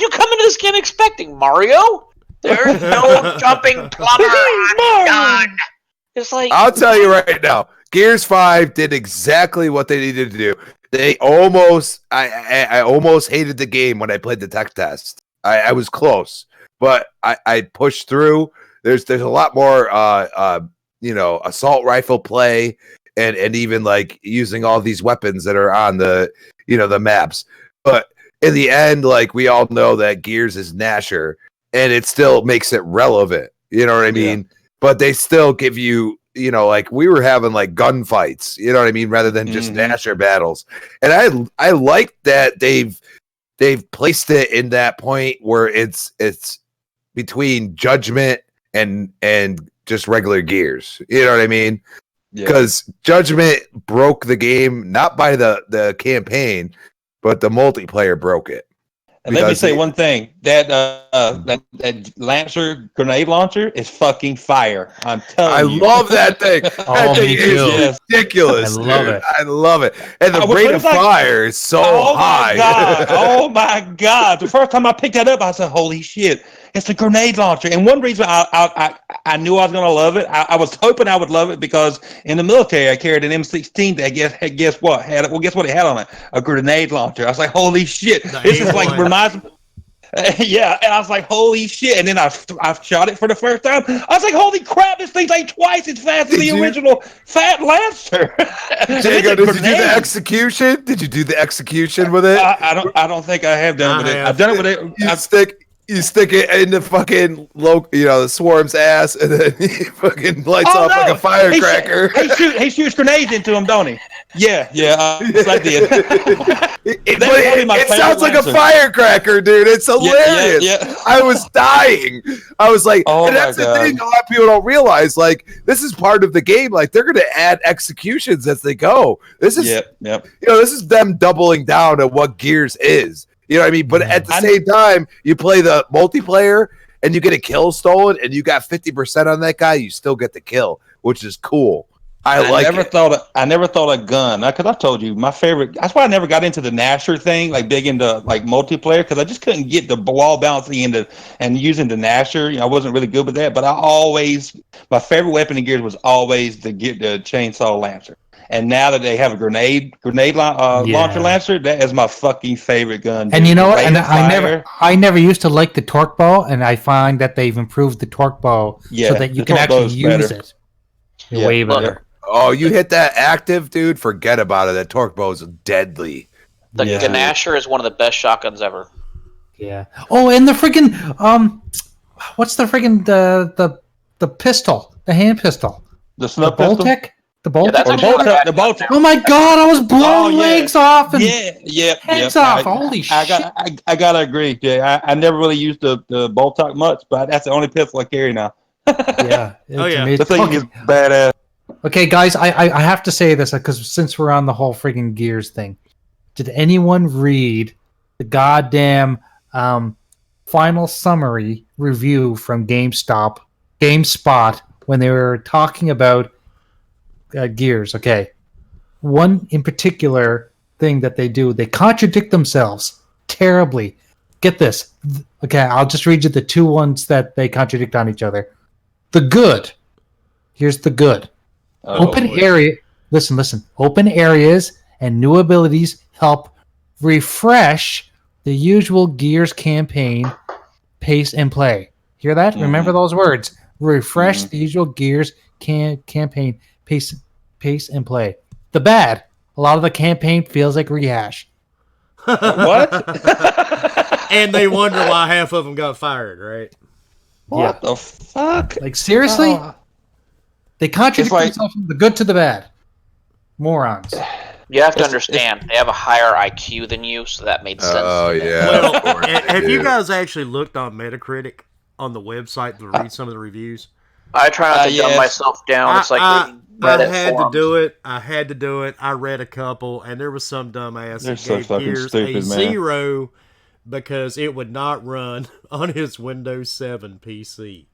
Speaker 3: come into this game expecting, Mario? There's no jumping plumber on gun. It's like,
Speaker 8: I'll tell you right now, Gears 5 did exactly what they needed to do. They almost, I almost hated the game when I played the tech test. I was close, but I pushed through. There's a lot more, assault rifle play and even like using all these weapons that are on the maps. But in the end, like we all know that Gears is Nasher, and it still makes it relevant. You know what I mean? Yeah. But they still give you, like we were having like gunfights. You know what I mean? Rather than just Nasher battles. And I like that they've placed it in that point where it's between Judgment and just regular Gears. You know what I mean? Because Judgment broke the game not by the campaign, but the multiplayer broke it.
Speaker 5: And let me say one thing: that Lancer grenade launcher is fucking fire. I'm telling you.
Speaker 8: I love that thing. That thing is ridiculous.
Speaker 7: I love it.
Speaker 8: I love it. And the rate of fire is so high.
Speaker 5: Oh my god! The first time I picked that up, I said, "Holy shit!" It's a grenade launcher. And one reason I knew I was gonna love it, I was hoping I would love it because in the military I carried an M16 that guess what it had on it? A grenade launcher. I was like, "Holy shit!" This is like reminds me. Yeah, and I was like, "Holy shit!" And then I've shot it for the first time. I was like, "Holy crap! This thing's like twice as fast as the original Fat Lancer."
Speaker 8: Did you do the execution? Did you do the execution with it?
Speaker 5: I don't think I have done with it. I've done it with it.
Speaker 8: You stick it in the fucking the swarm's ass, and then he fucking lights off like a firecracker.
Speaker 5: He shoots grenades into him, don't he? Yeah. Yes, I did.
Speaker 8: It sounds like a firecracker, dude. It's hilarious.
Speaker 5: Yeah.
Speaker 8: I was dying. I was like, and that's the thing. A lot of people don't realize. Like, this is part of the game. Like, they're going to add executions as they go. This is, this is them doubling down on what Gears is. You know what I mean? But at the same time, you play the multiplayer and you get a kill stolen and you got 50% on that guy, you still get the kill, which is cool. I never thought a gun, because I told you my favorite. That's why I never got into the Nasher thing, like big into like multiplayer, because I just couldn't get the wall balancing and using the Nasher. I wasn't really good with that. But my favorite weapon in Gears was always the chainsaw Lancer. And now that they have a grenade launcher Lancer, that is my fucking favorite gun. Dude.
Speaker 7: And you know what? And I never used to like the torque bow, and I find that they've improved the torque bow so that you can actually use it. Way better.
Speaker 8: Oh, you hit that active, dude? Forget about it. That torque bow is deadly.
Speaker 3: The Ganasher is one of the best shotguns ever.
Speaker 7: Yeah. Oh, and the freaking what's the freaking the pistol, the hand pistol,
Speaker 5: the snub pistol.
Speaker 7: Boltec? The Boltec?
Speaker 3: Yeah,
Speaker 5: the Boltec.
Speaker 7: Oh my god, I was blowing legs off and heads off. Holy shit.
Speaker 5: I gotta agree, Jay. I never really used the Boltec much, but that's the only pistol I carry now.
Speaker 7: Yeah.
Speaker 5: The thing is badass.
Speaker 7: Okay, guys, I have to say this because since we're on the whole freaking Gears thing, did anyone read the goddamn final summary review from GameSpot when they were talking about Gears? Okay, one in particular thing that they do, they contradict themselves terribly. Get this. Okay, I'll just read you the two ones that they contradict on each other. The good. Here's the good. Open area. Listen. Open areas and new abilities help refresh the usual Gears campaign pace and play. Hear that? Remember those words. Refresh the usual Gears campaign pace and play. The bad. A lot of the campaign feels like rehash.
Speaker 5: What?
Speaker 6: And they wonder why half of them got fired, right?
Speaker 5: What the fuck?
Speaker 7: Like, seriously? They contradict
Speaker 5: like-
Speaker 7: themselves from the good to the bad. Morons.
Speaker 3: You have to understand, they have a higher IQ than you, so that made sense.
Speaker 8: Oh,
Speaker 3: to me.
Speaker 8: yeah.
Speaker 6: Well,
Speaker 8: of course
Speaker 6: have
Speaker 8: they
Speaker 6: you
Speaker 8: do.
Speaker 6: guys actually looked on Metacritic on the website to read some of the reviews?
Speaker 3: I try not to dumb
Speaker 5: yes.
Speaker 3: myself down. It's like reading
Speaker 6: I
Speaker 3: Reddit
Speaker 6: had
Speaker 3: forums.
Speaker 6: to do it. I read a couple, and there was some dumbass
Speaker 5: They're
Speaker 6: that
Speaker 5: so
Speaker 6: gave
Speaker 5: fucking
Speaker 6: Gears
Speaker 5: stupid,
Speaker 6: a
Speaker 5: man.
Speaker 6: 0 because it would not run on his Windows 7 PC.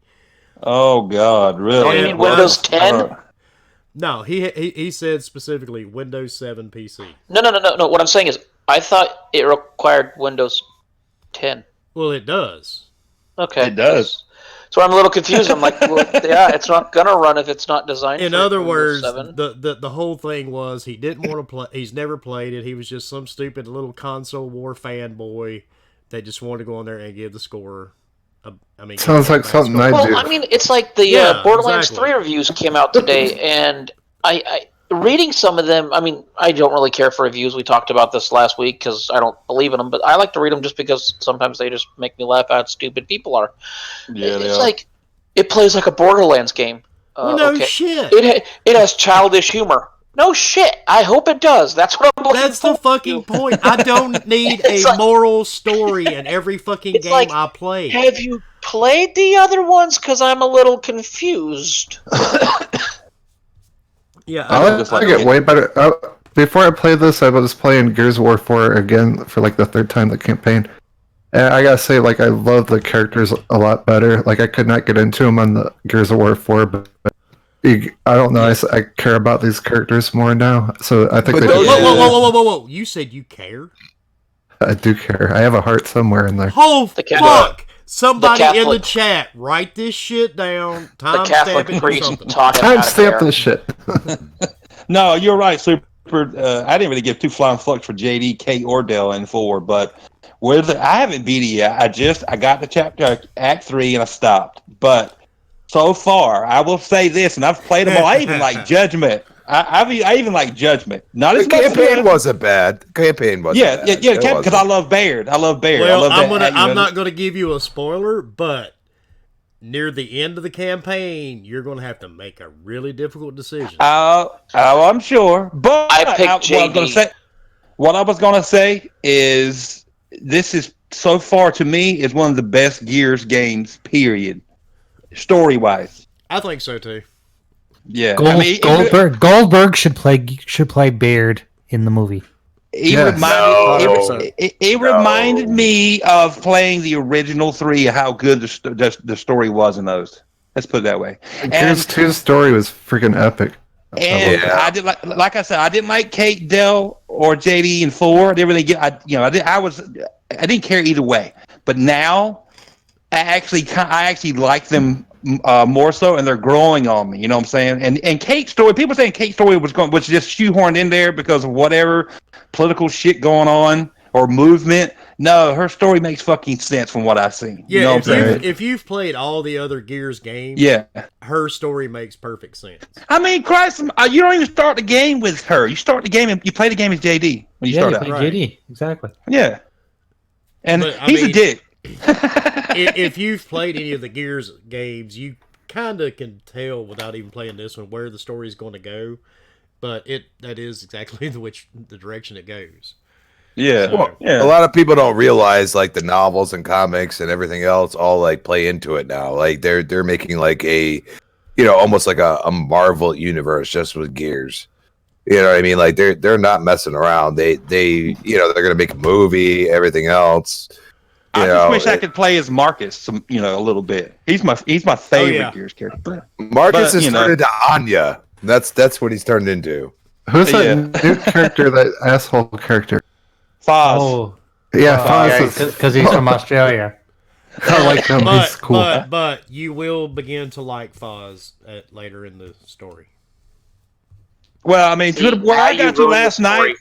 Speaker 5: Oh God, really?
Speaker 3: Oh, you mean Windows 10?
Speaker 6: No, he said specifically Windows 7 PC.
Speaker 3: No. What I'm saying is, I thought it required Windows 10.
Speaker 6: Well, it does.
Speaker 3: Okay.
Speaker 5: It does.
Speaker 3: So I'm a little confused. I'm like, well, yeah, it's not gonna run if it's not designed.
Speaker 6: In
Speaker 3: for
Speaker 6: other
Speaker 3: Windows
Speaker 6: words,
Speaker 3: 7.
Speaker 6: the whole thing was he didn't want to play. He's never played it. He was just some stupid little console war fanboy that just wanted to go on there and give the score.
Speaker 1: Sounds like something I
Speaker 3: Well,
Speaker 1: do.
Speaker 3: I mean, it's like the
Speaker 6: Yeah,
Speaker 3: Borderlands
Speaker 6: exactly.
Speaker 3: 3 reviews came out today, and I reading some of them. I mean, I don't really care for reviews. We talked about this last week because I don't believe in them, but I like to read them just because sometimes they just make me laugh how stupid people are.
Speaker 5: Yeah, they
Speaker 3: It's
Speaker 5: are.
Speaker 3: like it plays like a Borderlands game.
Speaker 6: Well, no
Speaker 3: okay.
Speaker 6: shit.
Speaker 3: It has childish humor. No shit. I hope it does. That's what I'm looking
Speaker 6: That's
Speaker 3: for.
Speaker 6: the fucking point. I don't need a
Speaker 3: It's like-
Speaker 6: moral story in every fucking
Speaker 3: It's
Speaker 6: game
Speaker 3: like,
Speaker 6: I play.
Speaker 3: Have you played the other ones? Because I'm a little confused.
Speaker 6: Yeah,
Speaker 1: I
Speaker 5: just
Speaker 1: like
Speaker 5: like
Speaker 1: it
Speaker 5: it.
Speaker 1: way better. Before I played this, I was playing Gears of War 4 again for like the third time the campaign. And I gotta say, like, I love the characters a lot better. Like, I could not get into them on the Gears of War 4, but I don't know. I care about these characters more now. So I think
Speaker 8: But
Speaker 1: they
Speaker 8: those-
Speaker 1: did-
Speaker 6: Whoa! You said you care?
Speaker 1: I do care. I have a heart somewhere in there.
Speaker 6: Oh,
Speaker 3: The
Speaker 6: fuck! Somebody
Speaker 3: the
Speaker 6: in the
Speaker 3: Catholic-
Speaker 6: chat, write this shit down.
Speaker 3: The
Speaker 6: Timestamp
Speaker 3: Catholic
Speaker 6: it or
Speaker 3: priest
Speaker 6: something.
Speaker 3: taught him how to
Speaker 1: Timestamp
Speaker 3: care.
Speaker 1: this shit.
Speaker 5: No, you're right, Super. I didn't really give two flying fucks for JD, Kate, or Dell in 4, but I haven't beat it yet. I got to chapter Act 3 and I stopped. But so far, I will say this, and I've played them all. I even like Judgment. I even like Judgment. Not
Speaker 8: The
Speaker 5: as much
Speaker 8: campaign
Speaker 5: as
Speaker 8: wasn't bad. Campaign wasn't bad.
Speaker 5: yeah,
Speaker 8: It
Speaker 5: because I
Speaker 8: wasn't.
Speaker 5: love Baird. I love Baird. I
Speaker 6: Well,
Speaker 5: love
Speaker 6: I'm
Speaker 5: that,
Speaker 6: not gonna give you a spoiler, but near the end of the campaign, you're gonna have to make a really difficult decision.
Speaker 5: I'm sure. But
Speaker 3: I picked JD.
Speaker 5: What I was gonna say is this is so far to me is one of the best Gears games. Period. Story wise.
Speaker 6: I think so too.
Speaker 5: Yeah.
Speaker 7: Goldberg should play Baird in the movie.
Speaker 5: It
Speaker 1: Yes.
Speaker 5: reminded me of playing the original 3, how good the story was in those. Let's put it that way.
Speaker 1: Gears 2's story was freaking epic.
Speaker 5: And
Speaker 8: Yeah.
Speaker 5: I did like I said, I didn't like Kate, Dell, or JD in 4. I didn't really get. I didn't care either way. But now, I actually like them more so, and they're growing on me. You know what I'm saying? And Kate's story, people saying Kate's story was just shoehorned in there because of whatever political shit going on or movement. No, her story makes fucking sense from what I've seen.
Speaker 6: Yeah,
Speaker 5: You know what I'm saying?
Speaker 6: if you've played all the other Gears games,
Speaker 5: Yeah.
Speaker 6: her story makes perfect sense.
Speaker 5: I mean, Christ, you don't even start the game with her. You start the game and you play the game as JD when you
Speaker 7: Yeah,
Speaker 5: start
Speaker 7: you
Speaker 5: out.
Speaker 7: play
Speaker 6: Right.
Speaker 7: JD. Exactly.
Speaker 5: Yeah. And
Speaker 6: But, I
Speaker 5: he's a
Speaker 6: mean-
Speaker 5: dick.
Speaker 6: If you've played any of the Gears games, you kind of can tell without even playing this one where the story's going to go. But that is exactly the direction it goes.
Speaker 5: Yeah.
Speaker 6: So-
Speaker 5: Yeah.
Speaker 8: A lot of people don't realize like the novels and comics and everything else all like play into it now. Like they're making like a, almost like a Marvel universe just with Gears. You know what I mean? Like they're not messing around. They're gonna make a movie, everything else.
Speaker 5: I just wish I could play as Marcus, a little bit. He's my favorite
Speaker 6: yeah.
Speaker 5: Gears character.
Speaker 8: Marcus
Speaker 5: But,
Speaker 8: has turned into Anya. That's what he's turned into.
Speaker 1: Who's that
Speaker 5: Yeah.
Speaker 1: new character, that asshole character?
Speaker 5: Foz.
Speaker 7: Oh,
Speaker 1: Yeah, Foz is-
Speaker 7: because he's from Australia.
Speaker 1: I like him. He's cool.
Speaker 6: But you will begin to like Foz later in the story.
Speaker 5: Well, I mean, where I got to last night.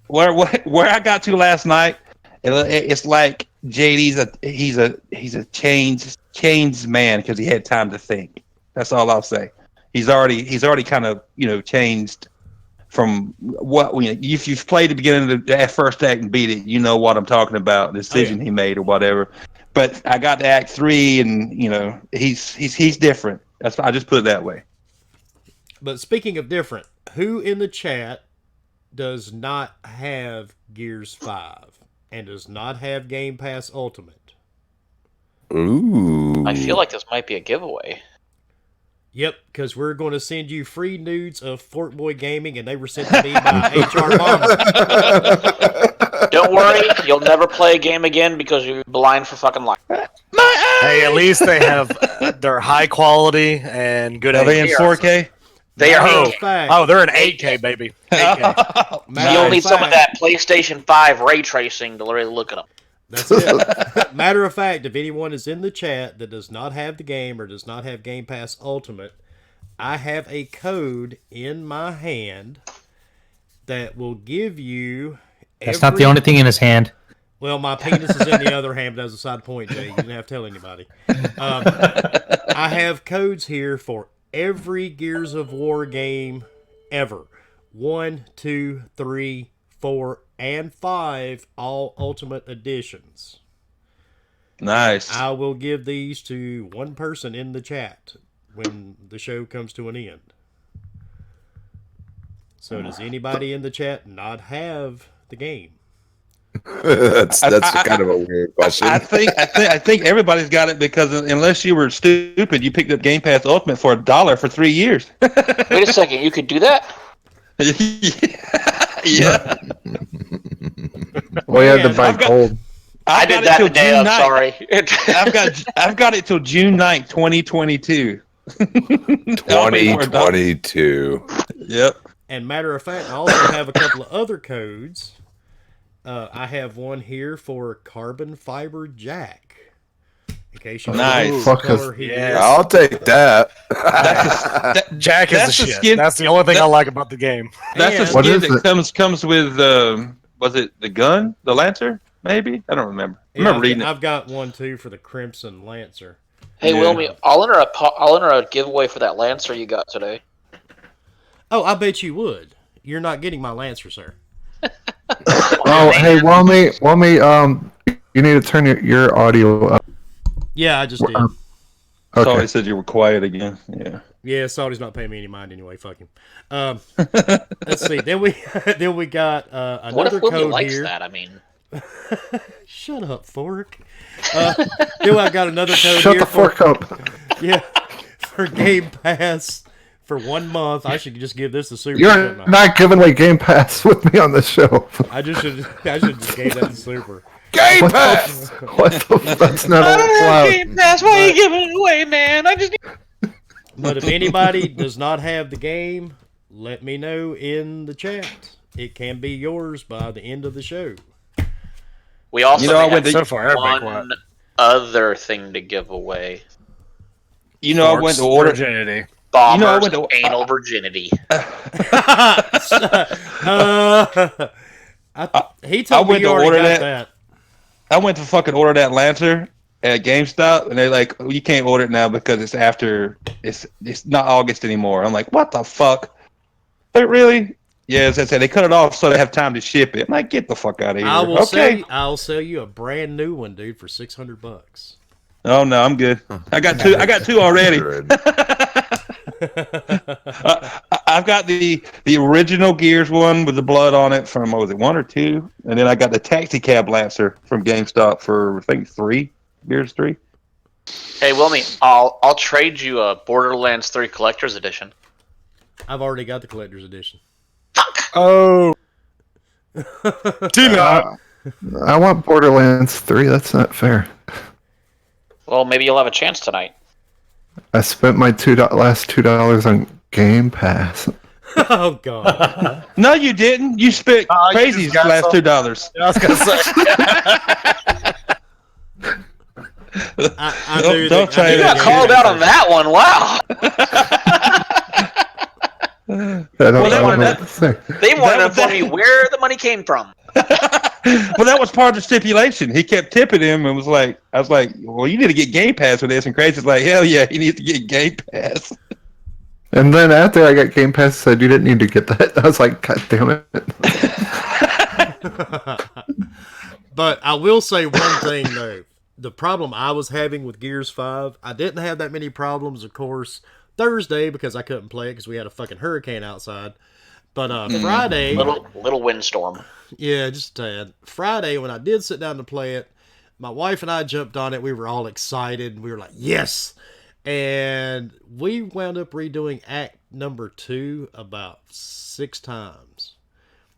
Speaker 5: Where I got to last night, it's like JD's he's a changed man because he had time to think. That's all I'll say. He's already kind of changed from what if you've played the beginning of that first act and beat it, you know what I'm talking about, the decision he made or whatever. But I got to Act 3 and he's different. I just put it that way.
Speaker 6: But speaking of different, who in the chat does not have Gears 5 and does not have Game Pass Ultimate?
Speaker 8: Ooh.
Speaker 3: I feel like this might be a giveaway.
Speaker 6: Yep, because we're going to send you free nudes of Forkboy Gaming, and they were sent to me by HR Bomber.
Speaker 3: Don't worry, you'll never play a game again because you're blind for fucking life.
Speaker 4: Hey, at least they have they're high quality and good.
Speaker 5: Are they in 4K?
Speaker 3: They are.
Speaker 4: Oh, they're in 8K, baby. 8K.
Speaker 3: You'll need some of that PlayStation 5 ray tracing to really look at them.
Speaker 6: That's it. Matter of fact, if anyone is in the chat that does not have the game or does not have Game Pass Ultimate, I have a code in my hand that will give you...
Speaker 7: That's not the only thing in his hand.
Speaker 6: Well, my penis is in the other hand, but as a side point, Jay. You didn't have to tell anybody. I have codes here for every Gears of War game ever. 1, 2, 3, 4, and 5, all Ultimate Editions.
Speaker 5: Nice.
Speaker 6: I will give these to one person in the chat when the show comes to an end. So does anybody in the chat not have the game?
Speaker 8: that's kind of a weird question.
Speaker 5: I think everybody's got it because unless you were stupid, you picked up Game Pass Ultimate for $1 for 3 years.
Speaker 3: Wait a second, you could do that?
Speaker 5: Yeah.
Speaker 1: Well, you had to buy gold.
Speaker 3: I did that today. I'm sorry.
Speaker 5: I've got it till June 9th, 2022.
Speaker 8: 2022.
Speaker 5: Yep.
Speaker 6: And matter of fact, I also have a couple of other codes. I have one here for Carbon Fiber Jack. In case you
Speaker 5: nice.
Speaker 8: I'll take that.
Speaker 4: Jack is the shit. Skin. That's the only thing I like about the game.
Speaker 5: That's the skin that comes with. Was it the gun, the Lancer? Maybe I don't remember. I remember reading it.
Speaker 6: I've got one too for the Crimson Lancer.
Speaker 3: Hey, Wilmy, I'll enter a giveaway for that Lancer you got today.
Speaker 6: Oh, I bet you would. You're not getting my Lancer, sir.
Speaker 1: Oh, hey, Wilmy, you need to turn your audio up.
Speaker 6: Yeah, I just did.
Speaker 1: Okay.
Speaker 5: Salty said you were quiet again. Yeah.
Speaker 6: Yeah, Salty's not paying me any mind anyway. Fuck him. Let's see. Then we got another
Speaker 3: what if
Speaker 6: code
Speaker 3: Wilmy likes
Speaker 6: here.
Speaker 3: that? I mean,
Speaker 6: shut up, Fork. Then I got another code
Speaker 1: Shut
Speaker 6: here.
Speaker 1: the fork up.
Speaker 6: Yeah, for Game Pass for 1 month. I should just give this the Super.
Speaker 1: You're not giving away Game Pass with me on the show.
Speaker 6: I should just give that to Super.
Speaker 8: Game Pass.
Speaker 1: That's not allowed.
Speaker 3: Game Pass. Why are you giving it away, man?
Speaker 6: But if anybody does not have the game, let me know in the chat. It can be yours by the end of the show.
Speaker 3: We also have
Speaker 4: so far
Speaker 3: one other thing to give away.
Speaker 5: I went to order
Speaker 4: virginity.
Speaker 3: Bomber's I went to anal virginity.
Speaker 6: He told me you already got that.
Speaker 5: I went to fucking order that Lancer at GameStop, and they're like, "You can't order it now because it's after it's not August anymore." I'm like, "What the fuck?" But really? Yeah, as I said, they cut it off so they have time to ship it. I'm like, "Get the fuck out of here!"
Speaker 6: I'll sell you a brand new one, dude, for $600.
Speaker 5: Oh no, I'm good. I got two. I got two already. I've got the original Gears one with the blood on it from, what was it, 1 or 2? And then I got the Taxi Cab Lancer from GameStop for, I think, 3. Gears 3.
Speaker 3: Hey, Wilmy, I'll trade you a Borderlands 3 Collector's Edition.
Speaker 6: I've already got the Collector's Edition.
Speaker 3: Fuck!
Speaker 4: Oh!
Speaker 1: I want Borderlands 3. That's not fair.
Speaker 3: Well, maybe you'll have a chance tonight.
Speaker 1: I spent my last $2 on Game Pass.
Speaker 6: Oh God!
Speaker 5: No, you didn't. You spent crazy's last $2.
Speaker 4: I was gonna say.
Speaker 5: Don't try
Speaker 3: you got called out on that one. Wow.
Speaker 1: I don't
Speaker 3: They
Speaker 1: know
Speaker 3: wanted
Speaker 1: what to say.
Speaker 3: They wanted to
Speaker 5: was
Speaker 3: inform
Speaker 5: that-
Speaker 3: you where the money came from.
Speaker 5: Well, that was part of the stipulation. He kept tipping him and was like, I was like, well, you need to get Game Pass for this. And Crazy's like, hell yeah, he needs to get Game Pass.
Speaker 1: And then after I got Game Pass, said you didn't need to get that. I was like, God damn it.
Speaker 6: But I will say one thing though. The problem I was having with Gears 5, I didn't have that many problems, of course, Thursday because I couldn't play it because we had a fucking hurricane outside. But Friday,
Speaker 3: Little windstorm.
Speaker 6: yeah, just a tad. Friday, when I did sit down to play it, my wife and I jumped on it. We were all excited. We were like, yes! And we wound up redoing Act number 2 about 6 times.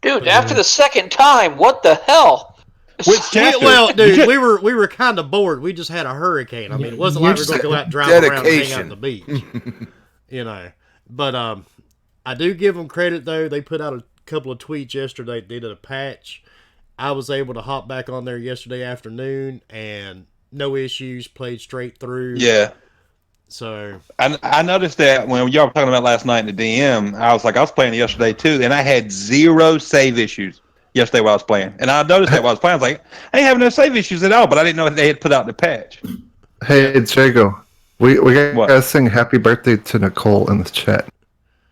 Speaker 3: Dude, after the second time, what the hell?
Speaker 5: Which chapter?
Speaker 6: Well, dude, we were kind of bored. We just had a hurricane. I mean, it wasn't like we were going to go out and drive around and hang out on the beach. You know. But I do give them credit, though. They put out a couple of tweets yesterday. They did a patch. I was able to hop back on there yesterday afternoon, and no issues. Played straight through.
Speaker 5: Yeah.
Speaker 6: So
Speaker 5: I noticed that when y'all were talking about last night in the DM, I was playing it yesterday too, and I had 0 save issues yesterday while I was playing. And I noticed that while I was playing, I was like, I ain't having no save issues at all, but I didn't know if they had put out the patch.
Speaker 1: Hey, Jago, we
Speaker 5: What?
Speaker 1: gotta sing happy birthday to Nicole in the chat.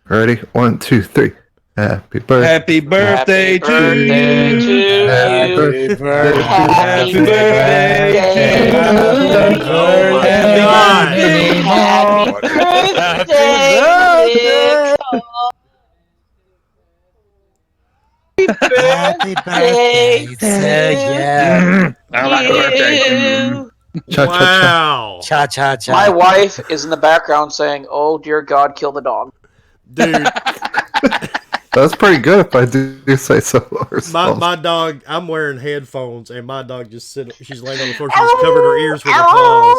Speaker 1: Ready? 1, 2, 3. Happy birthday.
Speaker 5: Happy birthday to
Speaker 3: birthday
Speaker 5: you.
Speaker 3: to
Speaker 1: Happy
Speaker 3: you.
Speaker 1: birthday.
Speaker 5: Happy birthday.
Speaker 6: Oh my
Speaker 3: Happy birthday,
Speaker 7: Happy birthday to you.
Speaker 5: I like birthday.
Speaker 1: Cha cha cha.
Speaker 6: wow,
Speaker 7: Cha cha cha.
Speaker 3: My wife is in the background saying, "Oh dear God, kill the dog."
Speaker 6: dude!
Speaker 1: That's pretty good if I do say so myself.
Speaker 6: My dog. I'm wearing headphones, and my dog just she's laying on the floor. She just covered her ears with her paws.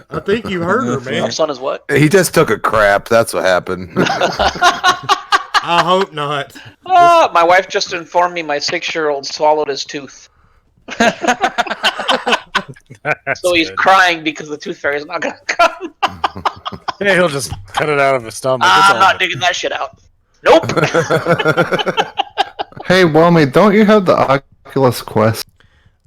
Speaker 6: I think you heard her, man.
Speaker 3: Our son is what?
Speaker 8: He just took a crap. That's what happened.
Speaker 6: I hope not.
Speaker 3: My wife just informed me my 6-year-old swallowed his tooth. So he's crying because the tooth fairy's not gonna come.
Speaker 4: Yeah, he'll just cut it out of his stomach. It's
Speaker 3: I'm
Speaker 4: all
Speaker 3: not
Speaker 4: good.
Speaker 3: digging that shit out. Nope.
Speaker 1: Hey, Whelmy, don't you have the Oculus Quest?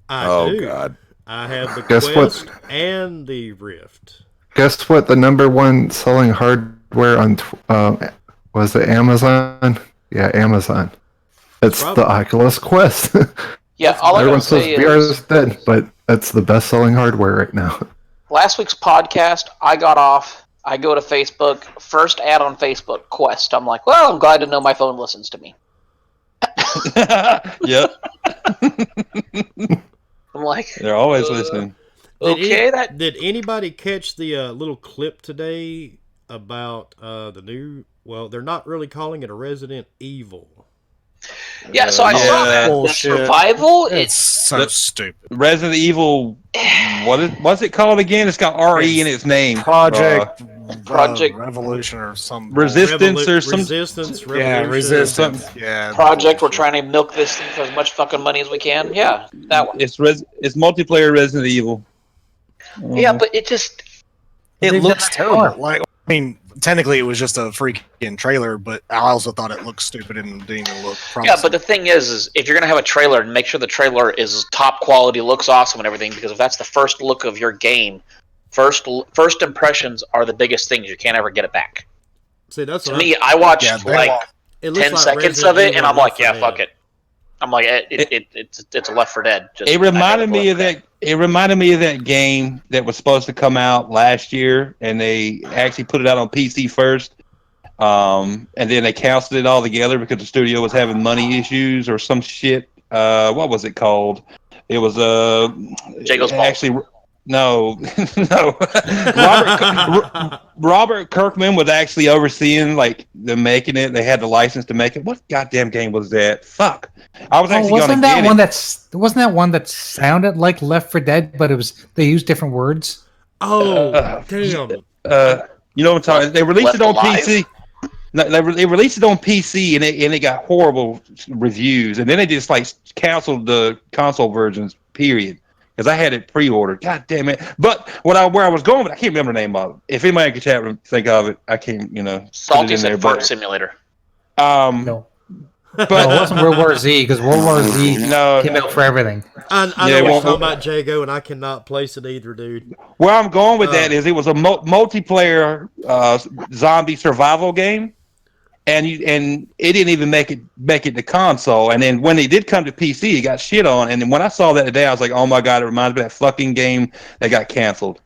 Speaker 6: I
Speaker 8: Oh
Speaker 6: do.
Speaker 8: God.
Speaker 6: I have the
Speaker 1: Guess
Speaker 6: Quest
Speaker 1: what?
Speaker 6: and the Rift.
Speaker 1: Guess what? The #1 selling hardware on was it Amazon? Yeah, Amazon. It's
Speaker 6: Probably.
Speaker 1: the Oculus Quest.
Speaker 3: Yeah, all I
Speaker 1: Everyone
Speaker 3: gotta
Speaker 1: says
Speaker 3: say
Speaker 1: VR
Speaker 3: is,
Speaker 1: is dead, but it's the best selling hardware right now.
Speaker 3: last week's podcast, I got off. I go to Facebook. First ad on Facebook, Quest. I'm like, well, I'm glad to know my phone listens to me.
Speaker 5: Yep,
Speaker 3: I'm like,
Speaker 5: they're always listening.
Speaker 3: okay,
Speaker 6: Did anybody catch the little clip today about the new? Well, they're not really calling it a Resident Evil.
Speaker 3: Yeah, so I saw that. The
Speaker 4: Bullshit.
Speaker 3: survival.
Speaker 4: It's so stupid.
Speaker 5: Resident Evil, what's it called again? It's got RE in its name.
Speaker 4: Project
Speaker 3: Revolution
Speaker 4: or some
Speaker 5: Resistance or some.
Speaker 6: Resistance.
Speaker 4: Yeah,
Speaker 6: Revolution.
Speaker 4: resistance. Yeah.
Speaker 3: Project. We're trying to milk this thing for as much fucking money as we can. Yeah, that one.
Speaker 5: It's multiplayer Resident Evil.
Speaker 3: Yeah, but it just.
Speaker 4: It
Speaker 7: They've
Speaker 4: looks
Speaker 7: done that before.
Speaker 4: terrible. Like, I mean, technically it was just a freaking trailer, but I also thought it looked stupid and didn't even look promising.
Speaker 3: Yeah, but the thing is if you're gonna have a trailer, make sure the trailer is top quality, looks awesome, and everything. Because if that's the first look of your game, first impressions are the biggest things. You can't ever get it back.
Speaker 6: See, that's
Speaker 3: To
Speaker 6: what
Speaker 3: me, I watched
Speaker 4: Yeah, they
Speaker 3: like
Speaker 4: want-
Speaker 6: it looks
Speaker 3: 10
Speaker 6: like
Speaker 3: seconds
Speaker 6: Resident
Speaker 3: of it,
Speaker 6: Evil
Speaker 3: and I'm
Speaker 6: Left
Speaker 3: like,
Speaker 6: 4
Speaker 3: yeah,
Speaker 6: Dead.
Speaker 3: fuck it. I'm like, it's a Left 4 Dead. Just,
Speaker 5: It reminded me of that. It reminded me of that game that was supposed to come out last year, and they actually put it out on PC first, and then they canceled it all together because the studio was having money issues or some shit. What was it called? It was
Speaker 3: Jago's Balls.
Speaker 5: actually no, no. Robert Kirkman was actually overseeing like the making it. They had the license to make it. What goddamn game was that? Fuck! I was actually
Speaker 7: wasn't
Speaker 5: gonna
Speaker 7: that
Speaker 5: get
Speaker 7: one
Speaker 5: it.
Speaker 7: wasn't that one that sounded like Left 4 Dead, but it was they used different words?
Speaker 6: Oh, damn.
Speaker 5: You know what I'm talking? They released it on
Speaker 3: Left Alive?
Speaker 5: PC. No, they released it on PC and it got horrible reviews, and then they just like canceled the console versions. Period. because I had it pre-ordered. God damn it! But where I was going, but I can't remember the name of it. If anybody in the chat room think of it, I can't.
Speaker 3: Salty said Fart Simulator.
Speaker 7: No. But no, it wasn't World War Z because World War Z came out for everything.
Speaker 6: I know what you're talking about, Jago, and I cannot place it either, dude.
Speaker 5: Where I'm going with that is it was a multiplayer zombie survival game. And it didn't even make it to console. And then when it did come to PC, it got shit on. And then when I saw that today, I was like, oh my god, it reminds me of that fucking game that got canceled.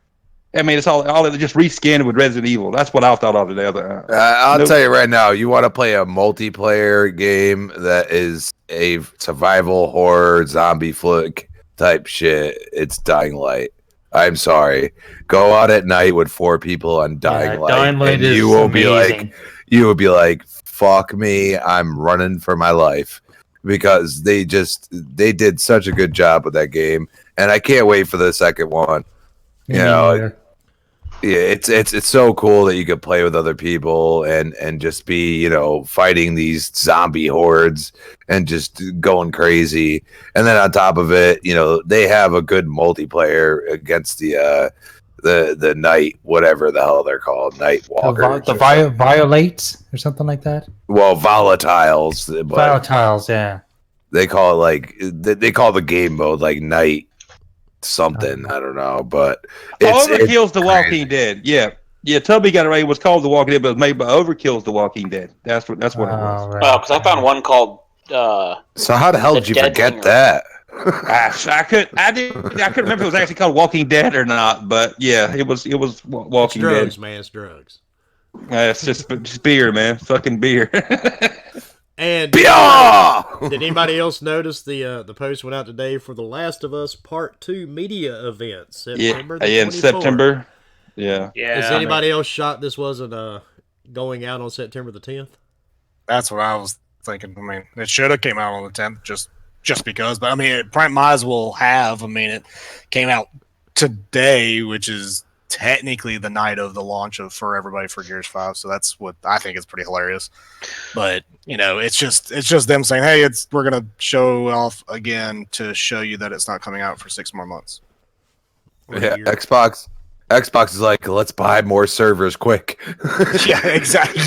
Speaker 5: I mean, it's all just reskinned with Resident Evil. That's what I thought of today.
Speaker 8: I'll tell you right now, you want to play a multiplayer game that is a survival horror zombie flick type shit. It's Dying Light. I'm sorry. Go out at night with 4 people on Dying Light, and you will be like, fuck me, I'm running for my life, because they did such a good job with that game, and I can't wait for the second one. Yeah, it's so cool that you could play with other people and just be, fighting these zombie hordes and just going crazy. And then on top of it, they have a good multiplayer against the night, whatever the hell they're called, night walkers.
Speaker 7: The violates or something like that.
Speaker 8: Well, volatiles.
Speaker 7: Volatiles, yeah.
Speaker 8: They call it they call the game mode like night something. I don't know, but
Speaker 5: Overkill's The Walking Dead. Yeah. Toby got it right. It was called The Walking Dead, but it was made by Overkill's The Walking Dead. That's what it was.
Speaker 3: Right. Well, because I found one called.
Speaker 8: So how the hell did you forget that?
Speaker 5: I couldn't remember if it was actually called Walking Dead or not, but yeah, it was Walking
Speaker 6: Dead. Drugs,
Speaker 5: Dead.
Speaker 6: man, it's drugs.
Speaker 5: It's just beer, man, fucking beer.
Speaker 6: And did anybody else notice the post went out today for The Last of Us Part 2 media event, September the 24th?
Speaker 5: In September. Yeah.
Speaker 6: Is anybody else shocked this wasn't going out on September the 10th?
Speaker 4: That's what I was thinking. I mean, it should have came out on the 10th, just because. But I mean, it probably might as well have. I mean, it came out today, which is technically the night of the launch for everybody for Gears 5. So that's what I think is pretty hilarious. But it's just them saying, hey, we're gonna show off again to show you that it's not coming out for 6 more months.
Speaker 8: Yeah, Xbox is like, let's buy more servers quick.
Speaker 4: Yeah, exactly.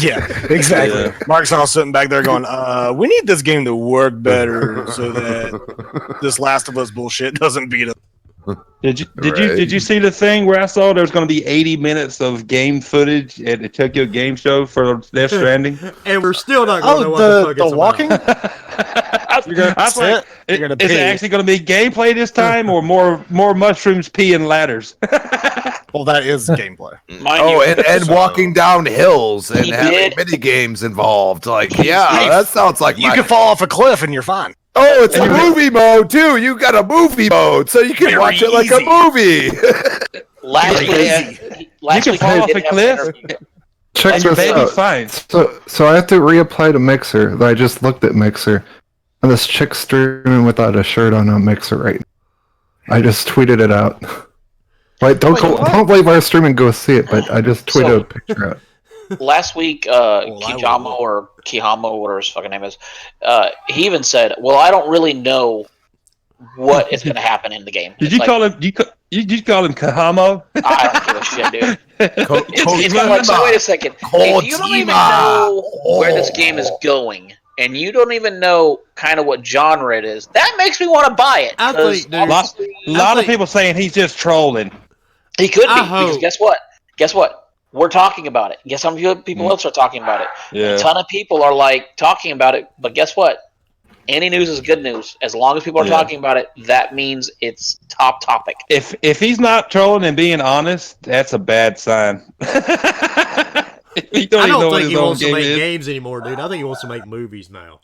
Speaker 4: Microsoft's sitting back there going, we need this game to work better so that this Last of Us bullshit doesn't beat us.
Speaker 5: Did you see the thing where I saw there was going to be 80 minutes of game footage at the Tokyo Game Show for Death Stranding?
Speaker 6: And we're still not going to know what the fuck it's
Speaker 4: walking?
Speaker 5: Is it actually going to be gameplay this time, or more mushrooms, pee, and ladders?
Speaker 4: Well, that is gameplay.
Speaker 8: And walking down hills and having mini games involved. That sounds like
Speaker 4: you can fall off a cliff and you're fine.
Speaker 8: Oh, it's a movie mode too. You got a movie mode, so you can watch it like a movie.
Speaker 3: Last
Speaker 5: you
Speaker 3: week
Speaker 5: can fall off a cliff.
Speaker 1: Check this out.
Speaker 5: Fine.
Speaker 1: So I have to reapply to Mixer. I just looked at Mixer, and this chick's streaming without a shirt on Mixer right now. I just tweeted it out. Don't leave our stream and go see it. But I just tweeted a picture out.
Speaker 3: Last week, Kihamo, whatever his fucking name is, he even said, "Well, I don't really know what is going to happen in the game."
Speaker 5: Did you call him? Did you call him Kahamo?
Speaker 3: I don't give a shit, dude. It's like, so wait a second. If you don't even know where this game is going, and you don't even know kind of what genre it is, that makes me want to buy it.
Speaker 6: I think, dude,
Speaker 5: a lot of people saying he's just trolling.
Speaker 3: He could be, because guess what? We're talking about it. Guess how many people else are talking about it?
Speaker 5: Yeah.
Speaker 3: A ton of people are talking about it, but guess what? Any news is good news. As long as people are talking about it, that means it's top topic.
Speaker 5: If he's not trolling and being honest, that's a bad sign.
Speaker 6: I don't think he wants to make games anymore, dude. I think he wants to make movies now.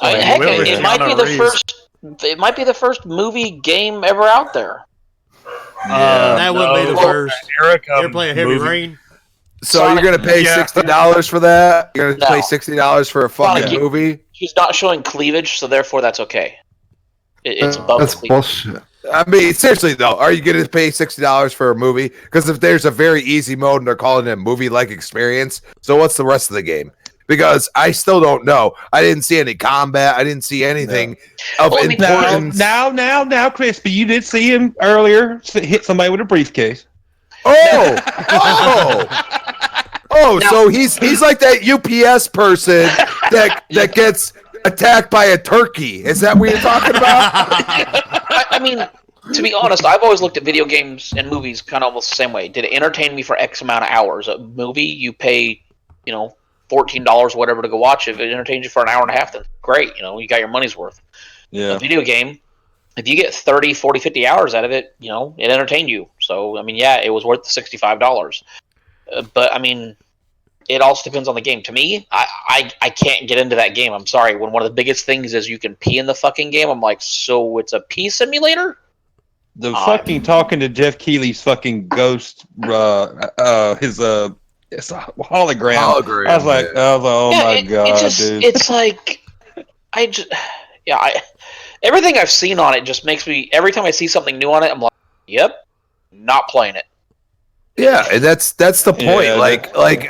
Speaker 3: It might be the first. It might be the first movie game ever out there.
Speaker 6: That would be the first. You ever play a Heavy Rain?
Speaker 8: So you're gonna pay $60 for that? You're gonna pay $60 for a fucking movie?
Speaker 3: He's not showing cleavage, so therefore that's okay. It's above
Speaker 1: that's
Speaker 3: cleavage.
Speaker 1: Bullshit.
Speaker 8: I mean, seriously though, are you gonna pay $60 for a movie? Because if there's a very easy mode and they're calling it a movie-like experience, so what's the rest of the game? because I still don't know. I didn't see any combat. I didn't see anything of importance.
Speaker 5: Now, Crispy, you did see him earlier hit somebody with a briefcase.
Speaker 8: So he's like that UPS person that gets attacked by a turkey. Is that what you're talking about?
Speaker 3: I mean, to be honest, I've always looked at video games and movies kind of almost the same way. Did it entertain me for X amount of hours? A movie, you pay, $14 or whatever to go watch it. If it entertains you for an hour and a half, then great. You got your money's worth.
Speaker 5: Yeah.
Speaker 3: A video game, if you get 30, 40, 50 hours out of it, it entertained you. So, I mean, yeah, it was worth the $65. But, I mean, it also depends on the game. To me, I can't get into that game. I'm sorry. When one of the biggest things is you can pee in the fucking game, I'm like, so it's a pee simulator?
Speaker 5: The fucking talking to Jeff Keighley's fucking ghost, it's a hologram. I was like, oh my god, dude.
Speaker 3: It's like, everything I've seen on it just makes me, every time I see something new on it, I'm like, yep, not playing it.
Speaker 8: Yeah, and that's the point. Yeah,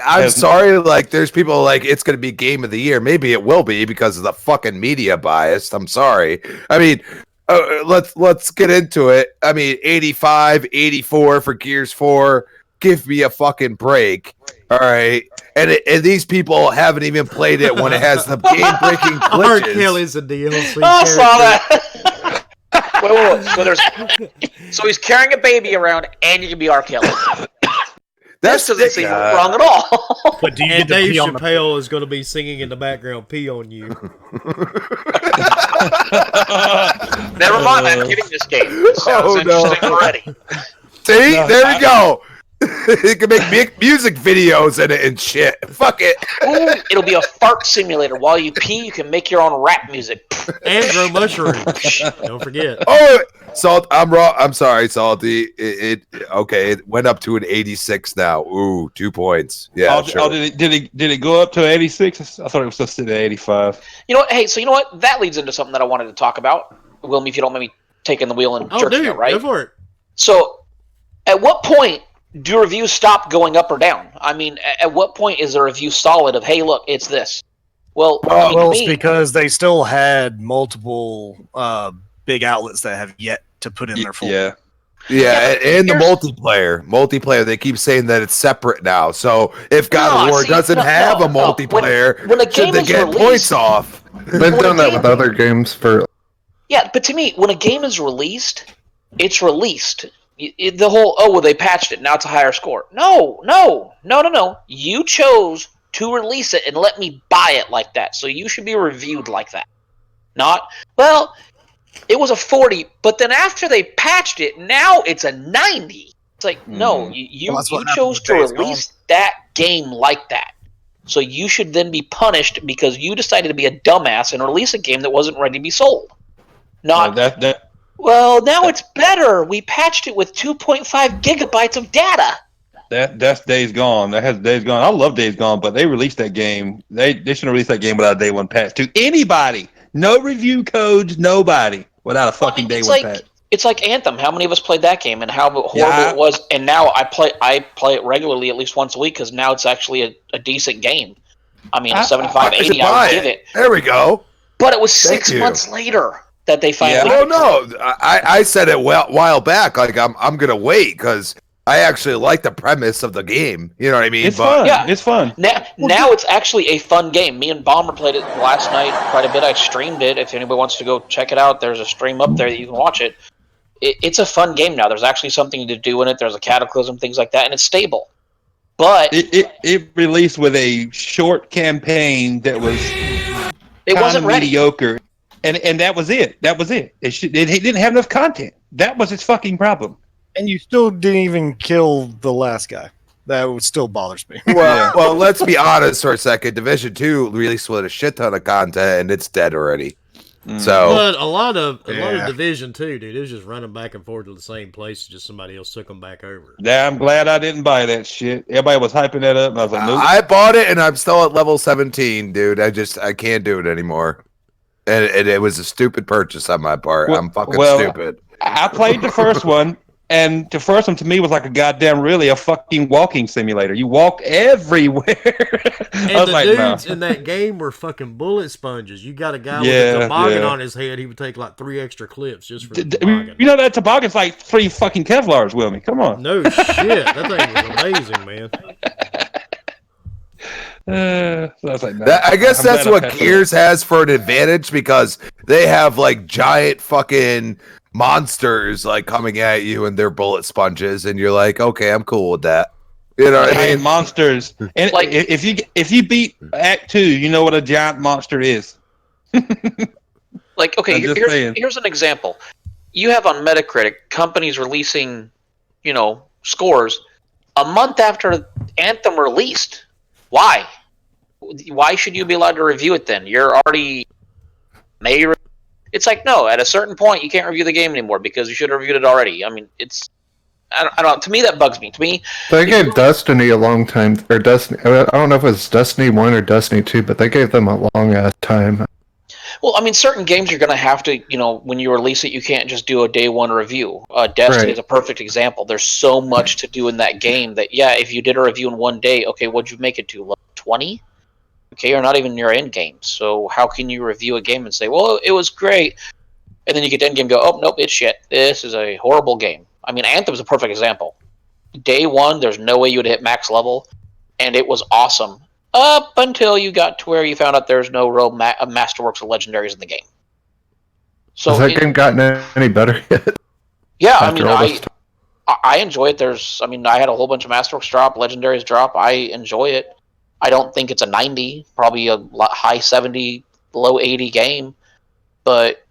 Speaker 8: I'm sorry, there's people like it's going to be game of the year. Maybe it will be because of the fucking media bias. I'm sorry. I mean, let's get into it. I mean, 85, 84 for Gears 4. Give me a fucking break. All right. And these people haven't even played it when it has the game-breaking glitches.
Speaker 6: R. Kelly's a DLC
Speaker 3: I saw that. Wait. So he's carrying a baby around, and you can be R. Kelly. That doesn't seem wrong at all.
Speaker 4: But do you
Speaker 6: and Dave Chappelle is going to be singing in the background, "Pee on You."
Speaker 3: Never mind, I'm getting this game. It sounds interesting already.
Speaker 8: See, there we go. He can make music videos in it and shit. Fuck it.
Speaker 3: Ooh, it'll be a fart simulator. While you pee, you can make your own rap music.
Speaker 6: And grow mushrooms. Don't forget.
Speaker 8: Oh, Salt. I'm wrong. I'm sorry, Salty. It went up to an 86 now. Ooh, 2 points. Yeah. Sure.
Speaker 5: Did it go up to 86? I thought it was supposed to stay at 85.
Speaker 3: You know what? Hey, so you know what? That leads into something that I wanted to talk about. Wilmy, if you don't mind me taking the wheel and jerking it, right?
Speaker 6: Go for it.
Speaker 3: So, at what point do reviews stop going up or down? I mean, at what point is a review solid of, hey, look, it's this? Well,
Speaker 4: it's because they still had multiple big outlets that have yet to put in their full.
Speaker 8: Yeah, and the multiplayer, they keep saying that it's separate now. So if God of War doesn't have a multiplayer,
Speaker 3: when a game
Speaker 8: should they get points off?
Speaker 1: They've done that with other games for...
Speaker 3: Yeah, but to me, when a game is released, it's released. The whole, they patched it, now it's a higher score. No. You chose to release it and let me buy it like that, so you should be reviewed like that. Not, it was a 40, but then after they patched it, now it's a 90. It's like, no, you chose to release that game like that. So you should then be punished because you decided to be a dumbass and release a game that wasn't ready to be sold. Not well, now it's better. We patched it with 2.5 gigabytes of data.
Speaker 5: That's Days Gone. That has Days Gone. I love Days Gone, but they released that game. They shouldn't release that game without a day one patch to anybody. No review codes, nobody without a fucking day one patch.
Speaker 3: It's like Anthem. How many of us played that game and how horrible it was? And now I play it regularly at least once a week because now it's actually a decent game. I mean, a 75, 80, I would give it.
Speaker 8: There we go.
Speaker 3: But it was 6 months later that they finally.
Speaker 8: Yeah. Oh no! I said it a while back. Like I'm gonna wait because I actually like the premise of the game. You know what I mean?
Speaker 5: It's fun. Yeah, it's fun.
Speaker 3: Now it's actually a fun game. Me and Bomber played it last night quite a bit. I streamed it. If anybody wants to go check it out, there's a stream up there that you can watch it. It's a fun game now. There's actually something to do in it. There's a cataclysm, things like that, and it's stable. But
Speaker 5: it released with a short campaign that was
Speaker 3: wasn't
Speaker 5: mediocre. And that was it. That was it. It didn't have enough content. That was its fucking problem.
Speaker 4: And you still didn't even kill the last guy. That still bothers me.
Speaker 8: Well, let's be honest for a second. Division 2 released with a shit ton of content, and it's dead already. So,
Speaker 6: but a lot of Division 2, dude, it was just running back and forth to the same place. Just somebody else took them back over.
Speaker 5: Yeah, I'm glad I didn't buy that shit. Everybody was hyping that up, and I was like, nope.
Speaker 8: I bought it, and I'm still at level 17, dude. I can't do it anymore. And it was a stupid purchase on my part. I'm fucking stupid.
Speaker 5: I played the first one, And the first one to me was like a fucking walking simulator. You walk everywhere.
Speaker 6: And the dudes in that game were fucking bullet sponges. You got a guy with a toboggan on his head. He would take like 3 extra clips just for the toboggan.
Speaker 5: You know that toboggan's like 3 fucking Kevlars, Wilmy. Come on.
Speaker 6: No shit. That thing was amazing, man.
Speaker 5: So I was like,
Speaker 8: I guess that's what Gears has for an advantage because they have like giant fucking monsters like coming at you and they're bullet sponges, and you're like, okay, I'm cool with that. You know what I mean?
Speaker 5: Monsters. And like, if you beat Act 2, you know what a giant monster is.
Speaker 3: Like, okay, here's an example. You have on Metacritic companies releasing, scores a month after Anthem released. Why? Why should you be allowed to review it then? You're already It's like, no, at a certain point you can't review the game anymore because you should have reviewed it already. I mean, I don't know. To me, that bugs me. To me,
Speaker 1: they gave Destiny a long time, or Destiny. I don't know if it was Destiny 1 or Destiny 2, but they gave them a long ass time.
Speaker 3: Well, I mean, certain games you're going to have to, when you release it, you can't just do a day one review. Destiny is a perfect example. There's so much to do in that game that, if you did a review in one day, okay, what'd you make it to? Level 20? Okay, you're not even near end game. So how can you review a game and say, well, it was great, and then you get to end game and go, oh, nope, it's shit. This is a horrible game. I mean, Anthem's a perfect example. Day one, there's no way you would hit max level, and it was awesome. Up until you got to where you found out there's no real masterworks or legendaries in the game. So
Speaker 1: has that game gotten any better yet?
Speaker 3: Yeah, I mean, I enjoy it. I had a whole bunch of masterworks drop, legendaries drop. I enjoy it. I don't think it's a 90, probably a high 70, low 80 game. But,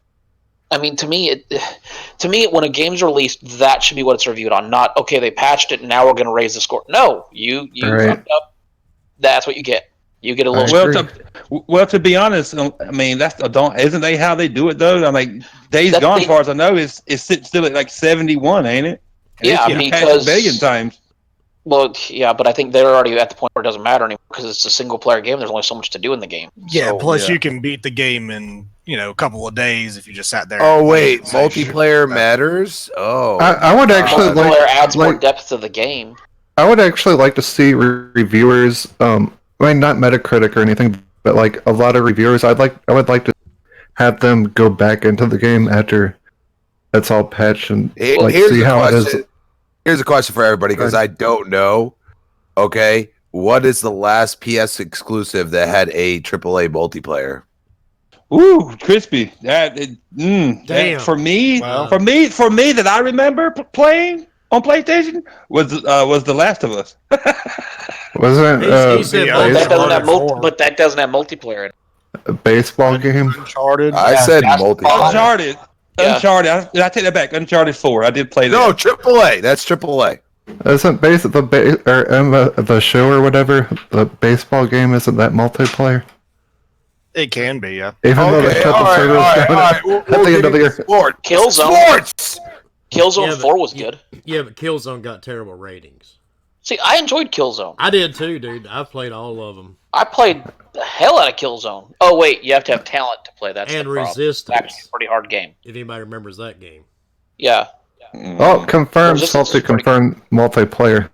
Speaker 3: I mean, to me, when a game's released, that should be what it's reviewed on. Not, okay, they patched it, and now we're going to raise the score. No, you fucked up. That's what you get. You get a little.
Speaker 5: Well, to be honest, I mean isn't that how they do it though? I'm like Days Gone, as far as I know, is still at like 71, ain't it? And
Speaker 3: because
Speaker 5: a billion times.
Speaker 3: Well, yeah, but I think they're already at the point where it doesn't matter anymore because it's a single player game. There's only so much to do in the game.
Speaker 4: Yeah, plus you can beat the game in a couple of days if you just sat there.
Speaker 8: Oh wait, multiplayer matters. Oh,
Speaker 1: I would actually
Speaker 3: multiplayer adds more depth to the game.
Speaker 1: I would actually like to see reviewers. I mean, not Metacritic or anything, but like a lot of reviewers. I would like to have them go back into the game after it's all patched and see how it is.
Speaker 8: Here's a question for everybody because I don't know. Okay, what is the last PS exclusive that had a AAA multiplayer?
Speaker 5: Ooh, crispy. Damn.
Speaker 4: That,
Speaker 5: for me, that I remember playing on PlayStation was The Last of Us.
Speaker 1: Wasn't
Speaker 3: but that doesn't have multiplayer in it.
Speaker 1: A baseball game?
Speaker 4: Uncharted.
Speaker 8: I said multiplayer.
Speaker 5: Uncharted. Yeah. Uncharted. I take that back. Uncharted 4. I did play that.
Speaker 8: No, AAA. That's AAA.
Speaker 1: Isn't the show or whatever, the baseball game, isn't that multiplayer?
Speaker 4: It can be, yeah.
Speaker 1: Even though they cut the servers down at the end of the year.
Speaker 3: Killzone. Killzone 4 was good.
Speaker 6: Yeah, but Killzone got terrible ratings.
Speaker 3: See, I enjoyed Killzone.
Speaker 6: I did too, dude. I've played all of them.
Speaker 3: I played the hell out of Killzone. Oh, wait, you have to have talent to play that.
Speaker 6: And Resistance.
Speaker 3: That's a pretty hard game.
Speaker 6: If anybody remembers that game.
Speaker 3: Yeah.
Speaker 1: Oh, confirmed. Salty confirmed multiplayer.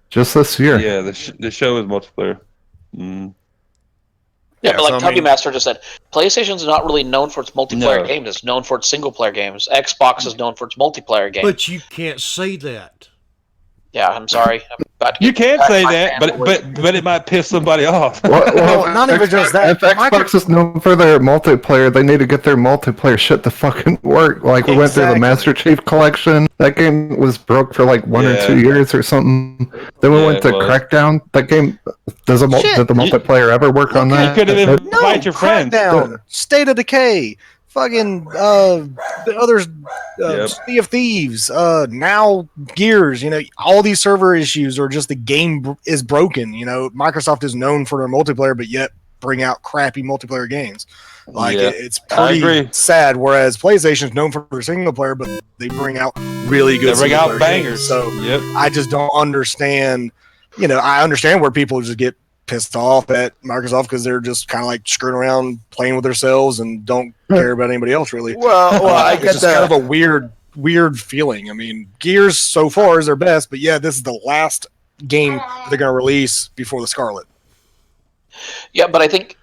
Speaker 1: Just this year.
Speaker 5: Yeah, the show is multiplayer. Mm.
Speaker 3: Yeah, but like Tubby Master just said, PlayStation's not really known for its multiplayer games. It's known for its single-player games. Xbox is known for its multiplayer games.
Speaker 6: But you can't say that.
Speaker 3: Yeah, I'm sorry.
Speaker 5: You can say that, but it might piss somebody off.
Speaker 1: Well, not even just that. If Xbox is known for their multiplayer, they need to get their multiplayer shit to fucking work. Like, we went through the Master Chief Collection. That game was broke for like 1 or 2 years or something. Then we went to Crackdown. That game, did the multiplayer ever work on that?
Speaker 5: You could have invited your friends.
Speaker 4: Crackdown, State of Decay, fucking the others, Sea of Thieves, now Gears. All these server issues or just the game is broken. Microsoft is known for their multiplayer, but yet bring out crappy multiplayer games. It's pretty sad. Whereas PlayStation is known for their single player, but they bring out really good.
Speaker 5: They bring out bangers.
Speaker 4: Games. So I just don't understand. I understand where people just get pissed off at Microsoft because they're just kind of like screwing around, playing with themselves, and don't care about anybody else really.
Speaker 8: Well, I guess
Speaker 4: it's kind of a weird weird feeling. I mean, Gears so far is their best, but yeah, this is the last game they're going to release before the Scarlet.
Speaker 3: Yeah, but I think,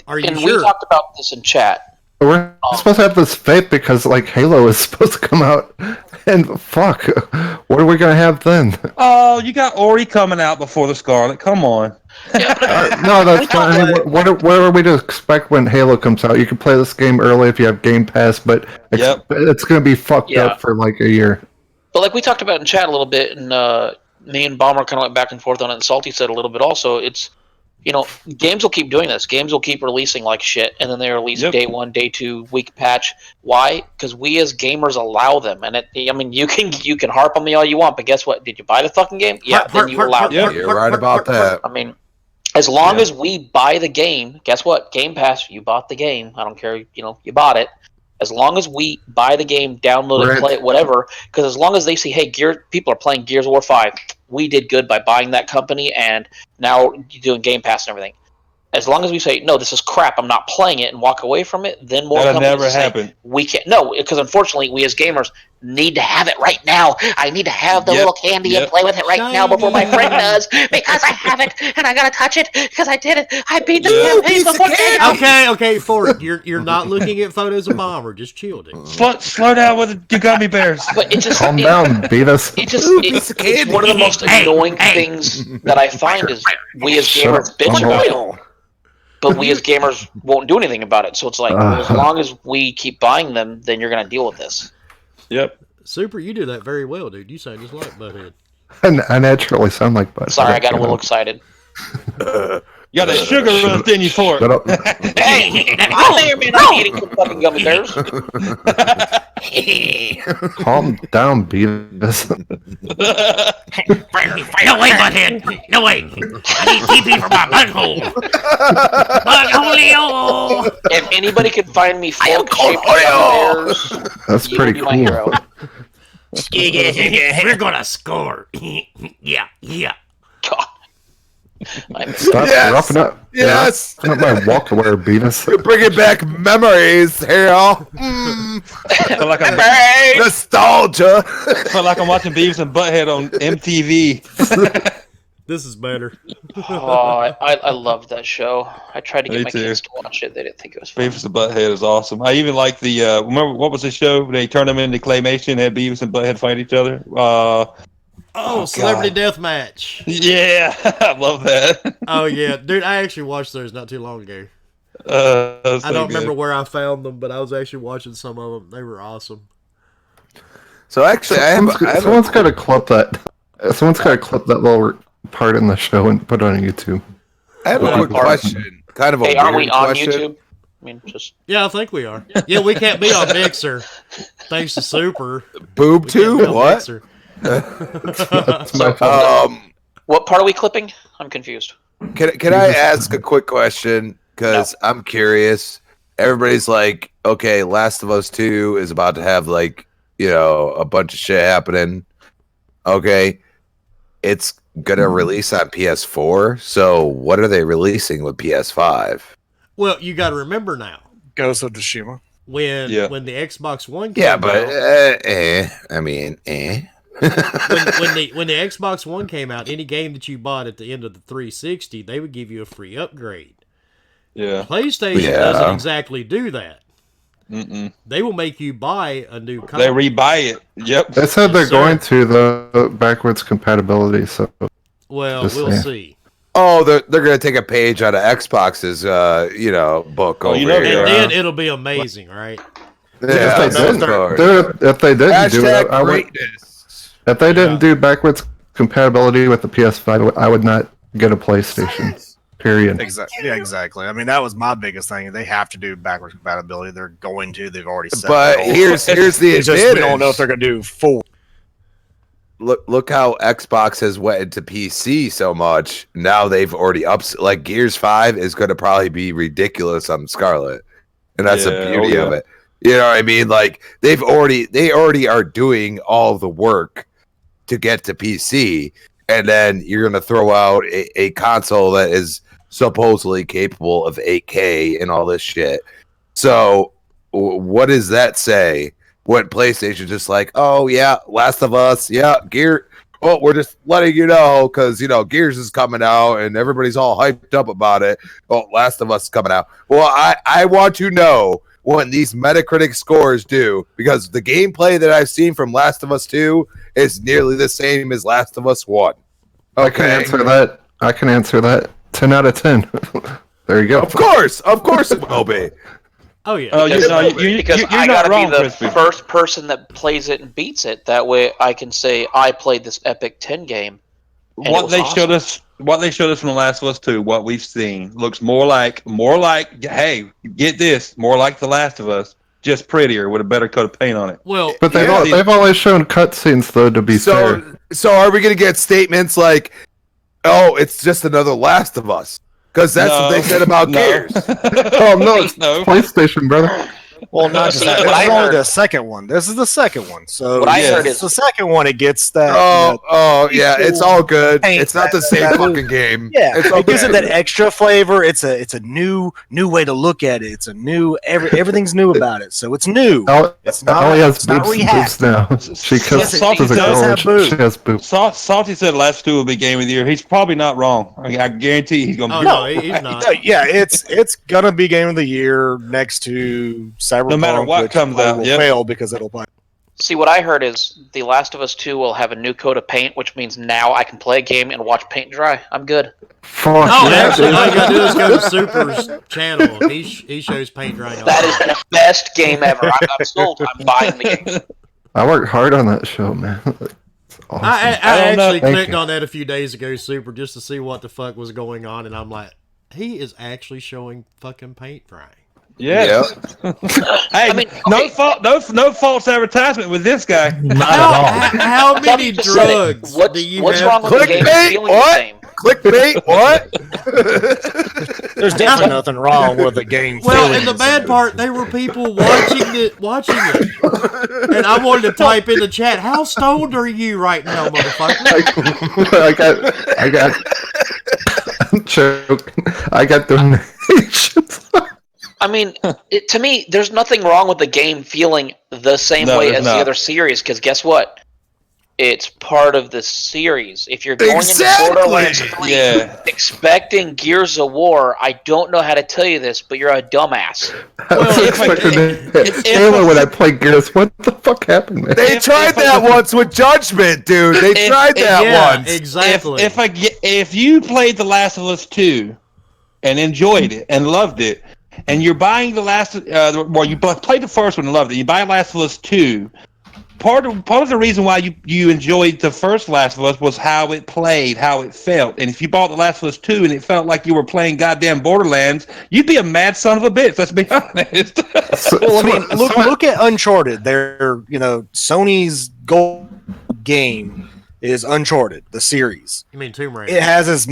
Speaker 6: We
Speaker 3: talked about this in chat.
Speaker 1: We're supposed to have this faith because, like, Halo is supposed to come out, and fuck, what are we gonna have then?
Speaker 5: Oh, you got Ori coming out before the Scarlet. Come on.
Speaker 1: No, that's fine. What are we to expect when Halo comes out? You can play this game early if you have Game Pass, but it's gonna be fucked up for like a year.
Speaker 3: But like we talked about in chat a little bit, and me and Bomber kind of went back and forth on it, and Salty said a little bit also, it's, games will keep doing this. Games will keep releasing like shit, and then they release day 1, day 2, week patch. Why? Because we as gamers allow them. And you can harp on me all you want, but guess what? Did you buy the fucking game? Yeah, then you allow it.
Speaker 8: You're right about that.
Speaker 3: I mean, as long as we buy the game, guess what? Game Pass, you bought the game. I don't care, you bought it. As long as we buy the game, download it, play it, whatever, because as long as they see, hey, people are playing Gears of War 5, we did good by buying that company, and now you're doing Game Pass and everything. As long as we say, no, this is crap, I'm not playing it, and walk away from it, then more
Speaker 5: That'll
Speaker 3: companies
Speaker 5: never
Speaker 3: say,
Speaker 5: happen.
Speaker 3: we can't. No, because unfortunately, we as gamers need to have it right now. I need to have the little candy and play with it right now before my friend does, because I have it, and I gotta touch it, because I did it. I beat the campaign before.
Speaker 6: Okay, Ford, you're not looking at photos of Bomber. Just chill, dude.
Speaker 5: Slow down with the gummy bears.
Speaker 3: But it just
Speaker 1: Calm down, Beavis.
Speaker 3: It's one of the most annoying things that I find is we as gamers bitch about it. But we as gamers won't do anything about it. So it's like, as long as we keep buying them, then you're going to deal with this.
Speaker 5: Yep.
Speaker 6: Super, you do that very well, dude. You sound just like Butthead.
Speaker 1: I naturally sound like Butthead.
Speaker 3: Sorry, I got a little excited.
Speaker 5: You got that sugar running in you for it.
Speaker 3: Hey, I may or may not be eating some fucking gummy bears.
Speaker 1: Calm down, Beavis.
Speaker 2: No way, Butthead. No way. I need TP for my butthole. Butthole.
Speaker 3: If anybody could find me fork-shaped gummy bears,
Speaker 1: That's pretty
Speaker 3: my hero.
Speaker 2: cool. We're gonna score. Yeah.
Speaker 3: God.
Speaker 1: Stop roughing up.
Speaker 8: Yes.
Speaker 1: Not my walk-away, Beavis.
Speaker 8: You're bringing back memories here.
Speaker 5: Feel like
Speaker 8: Nostalgia.
Speaker 5: Feel like I'm watching Beavis and Butthead on MTV.
Speaker 6: This is better.
Speaker 3: I loved that show. I tried to get
Speaker 5: Me
Speaker 3: my
Speaker 5: too.
Speaker 3: kids to watch it. They didn't think it was fun.
Speaker 5: Beavis and Butthead is awesome. I even like the remember what was the show? They turned them into claymation and had Beavis and Butthead fight each other.
Speaker 6: Celebrity Deathmatch.
Speaker 5: Yeah, I love that.
Speaker 6: Oh, yeah. Dude, I actually watched those not too long ago. I don't remember where I found them, but I was actually watching some of them. They were awesome.
Speaker 8: So actually,
Speaker 1: Someone's got to clip that. Someone's got to clip that little part in the show and put it on YouTube.
Speaker 8: I have a quick question. Kind of a
Speaker 3: Hey, are we
Speaker 8: weird
Speaker 3: on
Speaker 8: question.
Speaker 3: YouTube? I mean, just
Speaker 6: Yeah, I think we are. Yeah, we can't be on Mixer. Thanks to Super.
Speaker 8: Boob
Speaker 6: We can't
Speaker 8: tube?
Speaker 6: be on
Speaker 8: What?
Speaker 6: Mixer.
Speaker 1: That's my fault.
Speaker 3: what part are we clipping? I'm confused.
Speaker 8: Can I ask a quick question? Because I'm curious. Everybody's like, okay, Last of Us 2 is about to have like, a bunch of shit happening. Okay. It's gonna release on PS4. So what are they releasing with PS5?
Speaker 6: Well, you got to remember now.
Speaker 4: Ghost of Tsushima.
Speaker 6: When the Xbox One came
Speaker 8: Yeah, but
Speaker 6: out,
Speaker 8: when
Speaker 6: when the Xbox One came out, any game that you bought at the end of the 360, they would give you a free upgrade.
Speaker 5: Yeah.
Speaker 6: PlayStation doesn't exactly do that.
Speaker 5: Mm-mm.
Speaker 6: They will make you buy a new
Speaker 5: They
Speaker 6: console.
Speaker 5: rebuy it. Yep.
Speaker 1: They said they're going to the backwards compatibility, so
Speaker 6: Well,
Speaker 1: Just
Speaker 6: we'll
Speaker 1: saying.
Speaker 6: see.
Speaker 8: Oh, they're gonna take a page out of Xbox's book over
Speaker 5: you know
Speaker 8: here.
Speaker 6: And
Speaker 5: Yeah.
Speaker 6: then it'll be amazing, right?
Speaker 8: Yeah,
Speaker 1: if they didn't,
Speaker 8: Hashtag
Speaker 1: if they didn't do it, I would.
Speaker 8: greatness.
Speaker 1: If they didn't do backwards compatibility with the PS5, I would not get a PlayStation. Period.
Speaker 4: Exactly. Yeah, exactly. I mean, that was my biggest thing. They have to do backwards compatibility. They're going to. They've already said.
Speaker 8: But
Speaker 4: that.
Speaker 8: here's the
Speaker 4: It's just
Speaker 8: advantage.
Speaker 4: we don't know if they're going to do full.
Speaker 8: Look how Xbox has went into PC so much. Now they've already like Gears 5 is going to probably be ridiculous on Scarlet, and that's the beauty of it. You know what I mean? Like they already are doing all the work to get to PC, and then you're going to throw out a console that is supposedly capable of 8K and all this shit. So what does that say when PlayStation just like, oh yeah, Last of Us, yeah, Gear. Oh, we're just letting you know because Gears is coming out and everybody's all hyped up about it. Oh, Last of Us is coming out. Well, I want to know what these Metacritic scores do because the gameplay that I've seen from Last of Us 2 is nearly the same as Last of Us 1.
Speaker 1: I can answer that. 10 out of 10. There you go.
Speaker 8: Of course it will be.
Speaker 6: Oh yeah.
Speaker 5: Oh,
Speaker 3: Because,
Speaker 5: you're
Speaker 3: I
Speaker 5: not
Speaker 3: gotta
Speaker 5: wrong,
Speaker 3: be the
Speaker 5: Crispy.
Speaker 3: first person that plays it and beats it. That way, I can say I played this epic 10 game. And it
Speaker 5: What
Speaker 3: was
Speaker 5: they
Speaker 3: awesome.
Speaker 5: showed us from The Last of Us 2, what we've seen, looks more like, hey, get this, more like The Last of Us, just prettier with a better coat of paint on it.
Speaker 6: Well,
Speaker 1: But they've always shown cutscenes, though, to be fair.
Speaker 8: So are we going to get statements like, oh, it's just another Last of Us? Because that's what they said about Gears.
Speaker 1: Oh, no, it's PlayStation, brother.
Speaker 4: Well, not just
Speaker 3: See,
Speaker 4: that.
Speaker 3: what
Speaker 4: This
Speaker 3: I
Speaker 4: is only
Speaker 3: heard-
Speaker 4: the second one. This is the second one. So
Speaker 3: What I heard
Speaker 4: it's
Speaker 3: is-
Speaker 4: the second one. It gets that.
Speaker 8: Yeah, it's all good.
Speaker 4: Paint
Speaker 8: It's not the same
Speaker 4: that-
Speaker 8: fucking game.
Speaker 4: Yeah,
Speaker 8: it's
Speaker 4: it gives it
Speaker 8: okay.
Speaker 4: that extra flavor. It's a new way to look at it. It's a new everything's new about it. So it's new. It's not.
Speaker 1: Ellie has
Speaker 4: It's not
Speaker 1: boobs
Speaker 4: rehacked.
Speaker 1: now. She
Speaker 5: Yes,
Speaker 1: comes
Speaker 5: it
Speaker 1: as a
Speaker 5: does
Speaker 1: girl
Speaker 4: have
Speaker 1: and she
Speaker 4: boobs.
Speaker 1: has boobs.
Speaker 5: Salty said Last 2 will be Game of the Year. He's probably not wrong. I guarantee he's going to
Speaker 6: oh
Speaker 5: be
Speaker 6: no,
Speaker 5: wrong.
Speaker 6: he's not.
Speaker 4: No, yeah, it's gonna be game of the year next to Cyberpunk.
Speaker 5: No matter what
Speaker 4: which
Speaker 5: comes
Speaker 4: probably
Speaker 5: out,
Speaker 4: will
Speaker 5: yep.
Speaker 4: fail because it'll play.
Speaker 3: See, what I heard is The Last of Us 2 will have a new coat of paint, which means now I can play a game and watch paint dry. I'm good.
Speaker 1: Fuck
Speaker 6: Oh,
Speaker 1: yeah,
Speaker 6: actually,
Speaker 1: dude.
Speaker 6: all you gotta do is go to Super's channel. He shows paint drying. all
Speaker 3: That
Speaker 6: the
Speaker 3: is
Speaker 6: time.
Speaker 3: the best game ever. I'm sold. I'm buying the game.
Speaker 1: I worked hard on that show, man. It's awesome.
Speaker 6: I
Speaker 5: I don't know.
Speaker 6: actually
Speaker 1: Thank
Speaker 6: clicked
Speaker 1: you.
Speaker 6: on that a few days ago, Super, just to see what the fuck was going on, and I'm like, he is actually showing fucking paint drying.
Speaker 5: Yeah. Hey,
Speaker 3: I mean,
Speaker 5: no
Speaker 3: okay.
Speaker 5: no false advertisement with this guy.
Speaker 7: Not at all.
Speaker 6: How many
Speaker 3: Somebody just said it.
Speaker 6: drugs
Speaker 3: What's,
Speaker 6: do you
Speaker 3: what's
Speaker 6: have?
Speaker 3: wrong with the game
Speaker 8: Clickbait?
Speaker 3: feeling
Speaker 8: What?
Speaker 3: the same?
Speaker 8: Clickbait? What?
Speaker 4: There's definitely nothing wrong with the game.
Speaker 6: Well,
Speaker 4: feeling
Speaker 6: and the
Speaker 4: the
Speaker 6: bad
Speaker 4: same.
Speaker 6: part, they were people watching it, and I wanted to type in the chat, "How stoned are you right now, motherfucker?"
Speaker 1: I got I'm joking. I got donations.
Speaker 3: I mean, to me, there's nothing wrong with the game feeling the same
Speaker 5: No,
Speaker 3: way
Speaker 5: there's
Speaker 3: as
Speaker 5: not.
Speaker 3: the other series, because guess what? It's part of the series. If you're going
Speaker 8: Exactly.
Speaker 3: into Borderlands 3
Speaker 5: Yeah.
Speaker 3: expecting Gears of War, I don't know how to tell you this, but you're a dumbass.
Speaker 1: I was
Speaker 5: if I-
Speaker 1: expecting
Speaker 5: if-
Speaker 1: Halo when I played Gears. What the fuck happened, man?
Speaker 8: They tried that once with Judgment, dude. They tried that
Speaker 6: Yeah,
Speaker 8: once.
Speaker 6: exactly.
Speaker 5: If you played The Last of Us 2 and enjoyed it and loved it, and you're buying the last, you played the first one and loved it, you buy Last of Us 2. Part of the reason why you enjoyed the first Last of Us was how it played, how it felt. And if you bought The Last of Us 2 and it felt like you were playing goddamn Borderlands, you'd be a mad son of a bitch. Let's be honest.
Speaker 4: Well, I mean, look at Uncharted. They're Sony's gold game is Uncharted, the series.
Speaker 6: You mean Tomb Raider?
Speaker 4: It has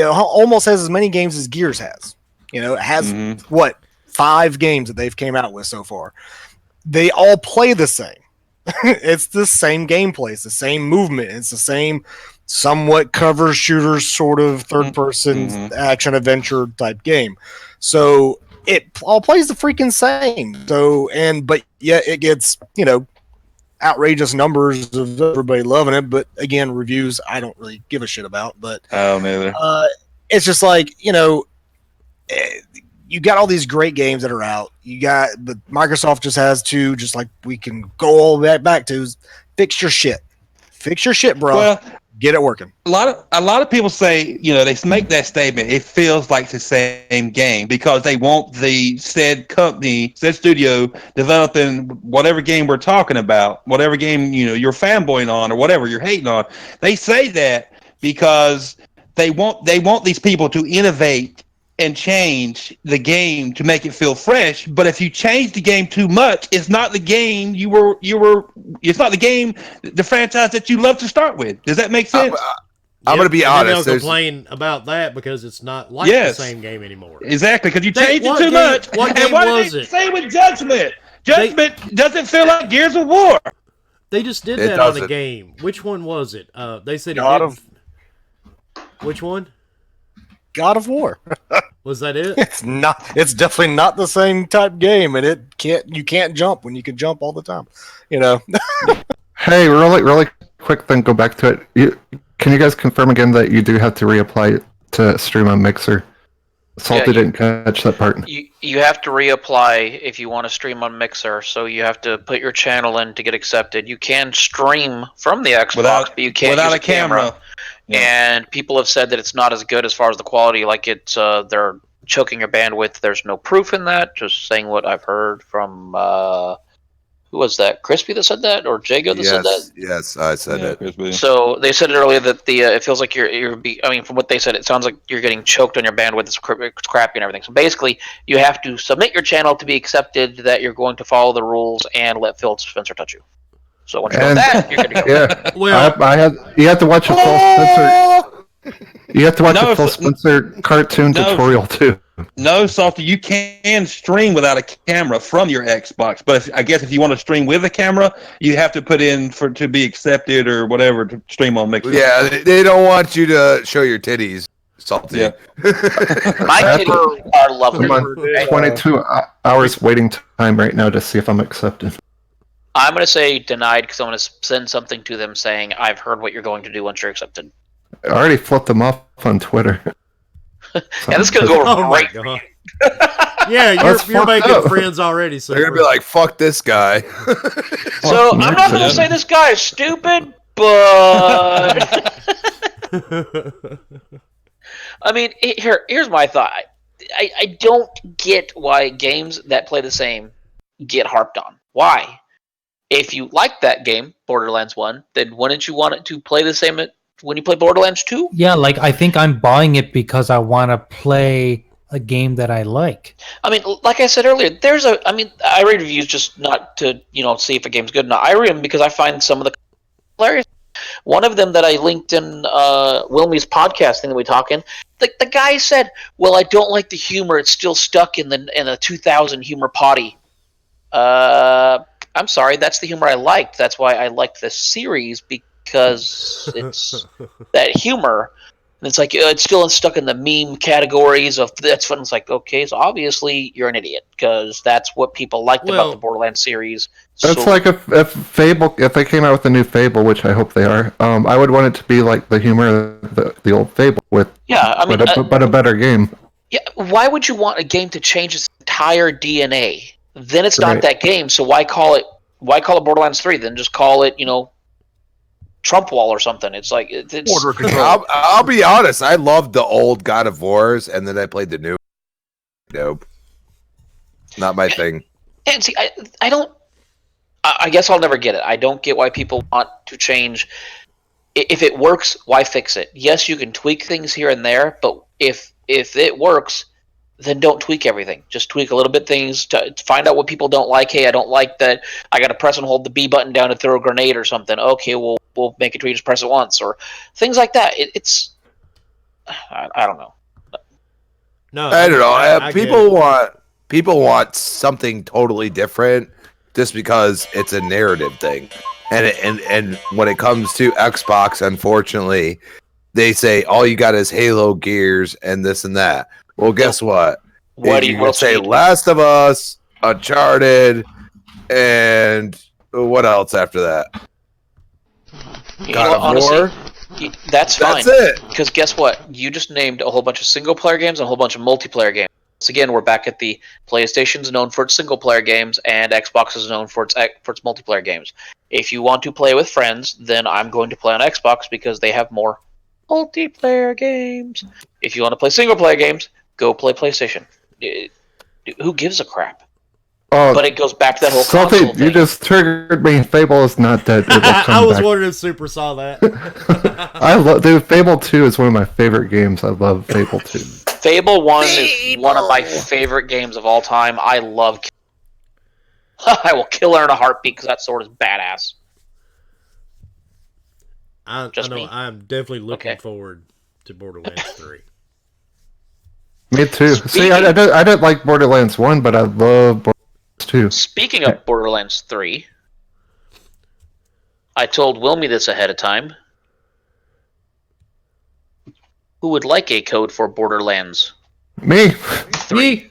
Speaker 4: almost has as many games as Gears has. It has what 5 games that they've came out with so far. They all play the same. It's the same gameplay. It's the same movement. It's the same somewhat cover shooter sort of third person action adventure type game. So it all plays the freaking same. But yet it gets, outrageous numbers of everybody loving it. But again, reviews I don't really give a shit about. But
Speaker 5: Oh, neither.
Speaker 4: it's just like, you got all these great games that are out. But Microsoft just has to, just like we can go all the way back to, fix your shit. Fix your shit, bro.
Speaker 5: Well,
Speaker 4: Get it working.
Speaker 5: a lot of people say, they make that statement. It feels like the same game because they want the said company, said studio developing whatever game we're talking about, whatever game you're fanboying on or whatever you're hating on. They say that because they want these people to innovate and change the game to make it feel fresh. But if you change the game too much, it's not the game it's not the game, the franchise that you love to start with. Does that make sense?
Speaker 8: I'm going to be
Speaker 6: and then
Speaker 8: honest.
Speaker 6: they'll
Speaker 8: there's-
Speaker 6: complain about that because it's not like
Speaker 5: Yes.
Speaker 6: the same game anymore.
Speaker 5: Exactly, because you
Speaker 6: They-
Speaker 5: changed it
Speaker 6: what
Speaker 5: too
Speaker 6: game-
Speaker 5: much.
Speaker 6: what game
Speaker 5: And what
Speaker 6: was
Speaker 5: did they
Speaker 6: it?
Speaker 5: say with Judgment? Judgment doesn't feel like Gears of War.
Speaker 6: They just did
Speaker 8: It
Speaker 6: that on a
Speaker 8: doesn't.
Speaker 6: game. Which one was it? They said
Speaker 4: God
Speaker 6: it
Speaker 4: of-
Speaker 6: Which one?
Speaker 4: God of War.
Speaker 6: Was that it?
Speaker 4: It's not. It's definitely not the same type game, and you can't jump when you can jump all the time. You know.
Speaker 1: Hey, really quick, then go back to it. Can you guys confirm again that you do have to reapply to stream on Mixer? Salty didn't catch that part.
Speaker 3: You have to reapply if you want to stream on Mixer, so you have to put your channel in to get accepted. You can stream from the Xbox, but you can't use a camera. Yeah. And people have said that it's not as good as far as the quality. Like they're choking your bandwidth. There's no proof in that. Just saying what I've heard from who was that? Crispy that said that, or Jago that said that?
Speaker 8: Yes, I said it.
Speaker 5: Crispy.
Speaker 3: So they said it earlier that it feels like I mean, from what they said, it sounds like you're getting choked on your bandwidth. It's crappy and everything. So basically, you have to submit your channel to be accepted that you're going to follow the rules and let Phil Spencer touch you. So once you do that, you're good to go.
Speaker 1: Yeah,
Speaker 6: Well,
Speaker 1: you have to watch a Phil Spencer. You have to watch a Phil Spencer cartoon tutorial too.
Speaker 5: No, Salty, you can stream without a camera from your Xbox, but I guess if you want to stream with a camera, you have to put in to be accepted or whatever to stream on Mixer.
Speaker 8: Yeah, they don't want you to show your titties, Salty.
Speaker 5: Yeah.
Speaker 3: My titties are lovely.
Speaker 1: I'm on 22 hours waiting time right now to see if I'm accepted.
Speaker 3: I'm going to say denied because I'm going to send something to them saying, I've heard what you're going to do once you're accepted.
Speaker 1: I already flipped them off on Twitter.
Speaker 3: Yeah, this is going to go
Speaker 6: oh
Speaker 3: great.
Speaker 6: my God. Yeah, you're making friends already. So
Speaker 8: they're gonna be like, "Fuck this guy."
Speaker 3: So I'm not going to say this guy is stupid, but I mean, here's my thought. I don't get why games that play the same get harped on. Why? If you like that game, Borderlands 1, then wouldn't you want it to play the same when you play Borderlands 2?
Speaker 7: Yeah, like I think I'm buying it because I want to play a game that I like.
Speaker 3: I mean, like I said earlier, I read reviews just not to, see if a game's good or not. I read them because I find some of the hilarious. One of them that I linked in Wilmy's podcast thing that we talk in, the guy said, "Well, I don't like the humor. It's still stuck in the 2000 humor potty." I'm sorry, that's the humor I liked. That's why I liked this series, because it's that humor. And it's like, it's still stuck in the meme categories of that's fun. It's like, okay, so obviously you're an idiot, because that's what people liked about the Borderlands series.
Speaker 1: That's like if Fable, if they came out with a new Fable, which I hope they are, I would want it to be like the humor of the old Fable with, but a better game.
Speaker 3: Yeah, why would you want a game to change its entire DNA? Then it's not that game. So why call it Borderlands 3? Then just call it, Trump Wall or something. It's like it's
Speaker 8: Border Control. I'll be honest. I loved the old God of Wars, and then I played the new. Nope, not my thing.
Speaker 3: And see, I don't. I guess I'll never get it. I don't get why people want to change. If it works, why fix it? Yes, you can tweak things here and there, but if it works, then don't tweak everything. Just tweak a little bit things to find out what people don't like. Hey, I don't like that. I got to press and hold the B button down to throw a grenade or something. Okay, we'll make it to you just press it once, or things like that. It's I don't know.
Speaker 6: No,
Speaker 8: I don't know. People want something totally different just because it's a narrative thing, and when it comes to Xbox, unfortunately, they say all you got is Halo, Gears, and this and that. Well, guess what?
Speaker 3: What do you
Speaker 8: say? Last of Us, Uncharted, and what else after that? God of War.
Speaker 3: That's fine.
Speaker 8: That's it.
Speaker 3: Because guess what? You just named a whole bunch of single-player games and a whole bunch of multiplayer games. So again, we're back at the PlayStation's known for its single-player games, and Xbox is known for its multiplayer games. If you want to play with friends, then I'm going to play on Xbox because they have more multiplayer games. If you want to play single-player games, go play PlayStation. Who gives a crap? But it goes back to that whole console thing.
Speaker 1: You just triggered me. Fable is not dead.
Speaker 6: I was wondering if Super saw that.
Speaker 1: Fable 2 is one of my favorite games. I love Fable 2.
Speaker 3: Fable 1 is one of my favorite games of all time. I love. I will kill her in a heartbeat because that sword is badass.
Speaker 6: I know. I'm definitely looking forward to Borderlands 3.
Speaker 1: Me too. See, I didn't like Borderlands 1, but I love Borderlands 2.
Speaker 3: Speaking of Borderlands 3, I told Wilmy this ahead of time. Who would like a code for Borderlands
Speaker 1: Me.
Speaker 7: Me.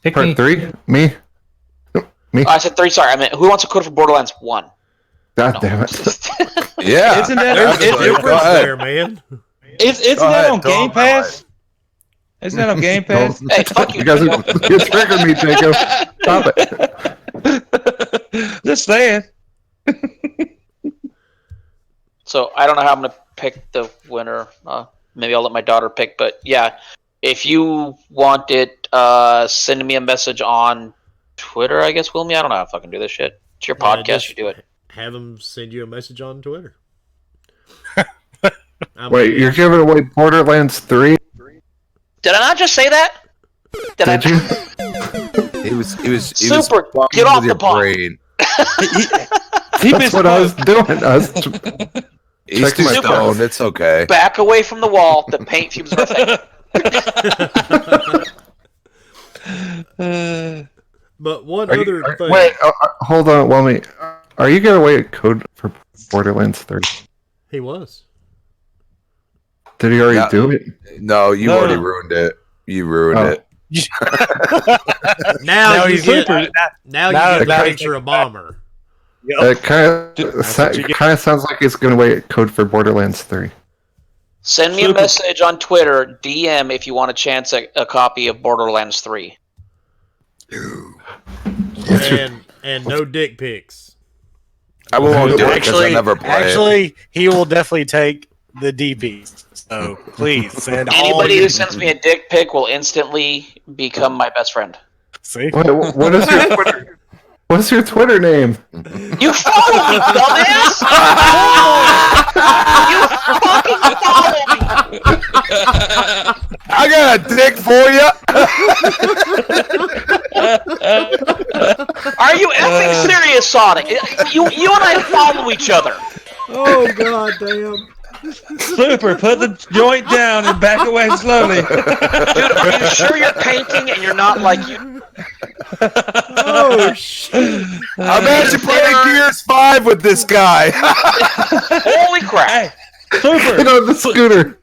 Speaker 7: Pick
Speaker 1: Part
Speaker 7: me.
Speaker 1: 3. Me.
Speaker 3: I said 3. Sorry, I mean, who wants a code for Borderlands 1?
Speaker 1: God
Speaker 3: No.
Speaker 1: damn it.
Speaker 8: Yeah.
Speaker 5: Isn't that
Speaker 6: There's a
Speaker 5: it,
Speaker 8: Go
Speaker 6: difference
Speaker 8: ahead.
Speaker 6: there, man.
Speaker 5: isn't
Speaker 8: Go
Speaker 5: that
Speaker 8: ahead,
Speaker 5: on
Speaker 8: throw
Speaker 5: Game
Speaker 8: him my way.
Speaker 5: Pass? Isn't that on Game Pass?
Speaker 3: Hey, fuck you.
Speaker 1: You guys are you triggered me, Jacob. Stop it.
Speaker 5: Just saying.
Speaker 3: So I don't know how I'm gonna pick the winner. Maybe I'll let my daughter pick. But yeah, if you want it, send me a message on Twitter. I guess, Wilmy. I don't know how to fucking do this shit. It's your podcast.
Speaker 6: just
Speaker 3: You do it.
Speaker 6: Have them send you a message on Twitter.
Speaker 1: Wait, you're giving away Borderlands 3?
Speaker 3: Did I not just say that?
Speaker 1: Did you?
Speaker 8: He was
Speaker 3: Super,
Speaker 8: fucking
Speaker 3: get off
Speaker 8: with your
Speaker 3: the ball.
Speaker 8: brain.
Speaker 1: That's what I was doing.
Speaker 8: He's
Speaker 1: Check
Speaker 8: too
Speaker 1: my
Speaker 8: stoned. It's okay.
Speaker 3: Back away from the wall. The paint fumes are fake.
Speaker 6: But one
Speaker 1: Are
Speaker 6: other
Speaker 1: you,
Speaker 6: thing.
Speaker 1: wait, hold on, Whelmy. Are you giving away a code for Borderlands 3?
Speaker 6: He was.
Speaker 1: Did he already
Speaker 8: Yeah.
Speaker 1: do it?
Speaker 8: No, you
Speaker 5: No.
Speaker 8: already ruined it. You ruined
Speaker 1: Oh.
Speaker 8: it.
Speaker 6: Now you
Speaker 4: he's
Speaker 6: get
Speaker 4: super.
Speaker 6: now
Speaker 4: now-
Speaker 6: you get
Speaker 4: now
Speaker 6: a
Speaker 4: he
Speaker 6: picture
Speaker 4: takes
Speaker 6: of Bomber.
Speaker 1: It kind
Speaker 4: That's what you get.
Speaker 1: of sounds like he's going to wait a code for Borderlands 3.
Speaker 3: Send me a message on Twitter, DM, if you want a chance at a copy of Borderlands 3.
Speaker 6: And no dick pics.
Speaker 8: I won't do it because I
Speaker 4: Actually,
Speaker 8: never play it.
Speaker 4: actually, he will definitely take the DP. So please send all
Speaker 3: Anybody
Speaker 4: your
Speaker 3: who sends me a dick pic will instantly become my best friend.
Speaker 4: See?
Speaker 1: Wait, what is your Twitter? What's your Twitter name?
Speaker 3: You follow me, dumbass! You fucking follow me!
Speaker 8: I got a dick for you.
Speaker 3: Are you effing serious, Sonic? You and I follow each other.
Speaker 6: Oh god damn.
Speaker 5: Super, put the joint down and back away slowly.
Speaker 3: Dude, are you sure you're painting and you're not like you?
Speaker 6: Oh shit.
Speaker 8: I'm actually playing Gears 5 with this guy.
Speaker 3: Holy crap.
Speaker 5: Hey, Super,
Speaker 1: Get on the scooter.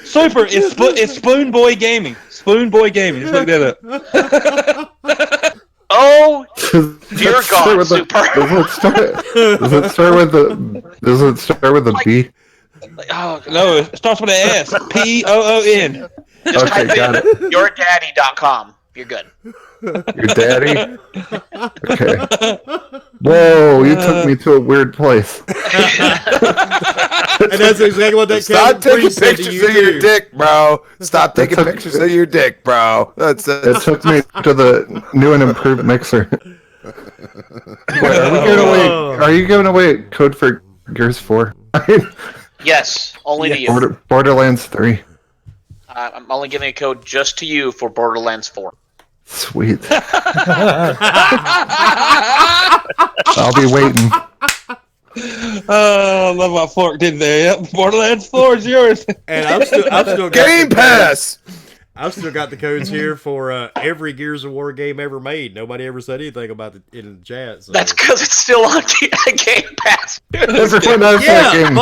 Speaker 5: Super, it's Spoon Boy Gaming. Spoon Boy Gaming. Just look that up.
Speaker 3: Oh, dear
Speaker 1: Does it
Speaker 3: God,
Speaker 1: start with
Speaker 3: Super.
Speaker 1: Does it start with a B?
Speaker 3: Oh,
Speaker 5: No, it starts with an S. POON.
Speaker 3: just
Speaker 1: Okay,
Speaker 3: type
Speaker 1: got
Speaker 3: in yourdaddy.com. You're good.
Speaker 1: Your daddy? Okay. Whoa, you took me to a weird place.
Speaker 6: And that's exactly what that
Speaker 8: Stop
Speaker 6: Kevin
Speaker 8: taking
Speaker 6: Priest said to
Speaker 8: pictures
Speaker 6: you
Speaker 8: of your
Speaker 6: too.
Speaker 8: dick, bro. Stop taking
Speaker 1: took-
Speaker 8: pictures of your dick, bro. That's
Speaker 1: It took me to the new and improved mixer. Wait, are you giving away a code for Gears 4?
Speaker 3: Yes, only to you.
Speaker 1: Borderlands 3.
Speaker 3: I'm only giving a code just to you for Borderlands 4.
Speaker 1: Sweet. I'll be waiting.
Speaker 5: Oh, I love my fork in there. Yep, Borderlands 4 is yours.
Speaker 6: And I've still got
Speaker 8: Game Pass.
Speaker 6: I've still got the codes here for every Gears of War game ever made. Nobody ever said anything about it in the chat. So.
Speaker 3: That's because it's still on Game Pass.
Speaker 1: Everyone knows that
Speaker 6: yeah,
Speaker 1: game.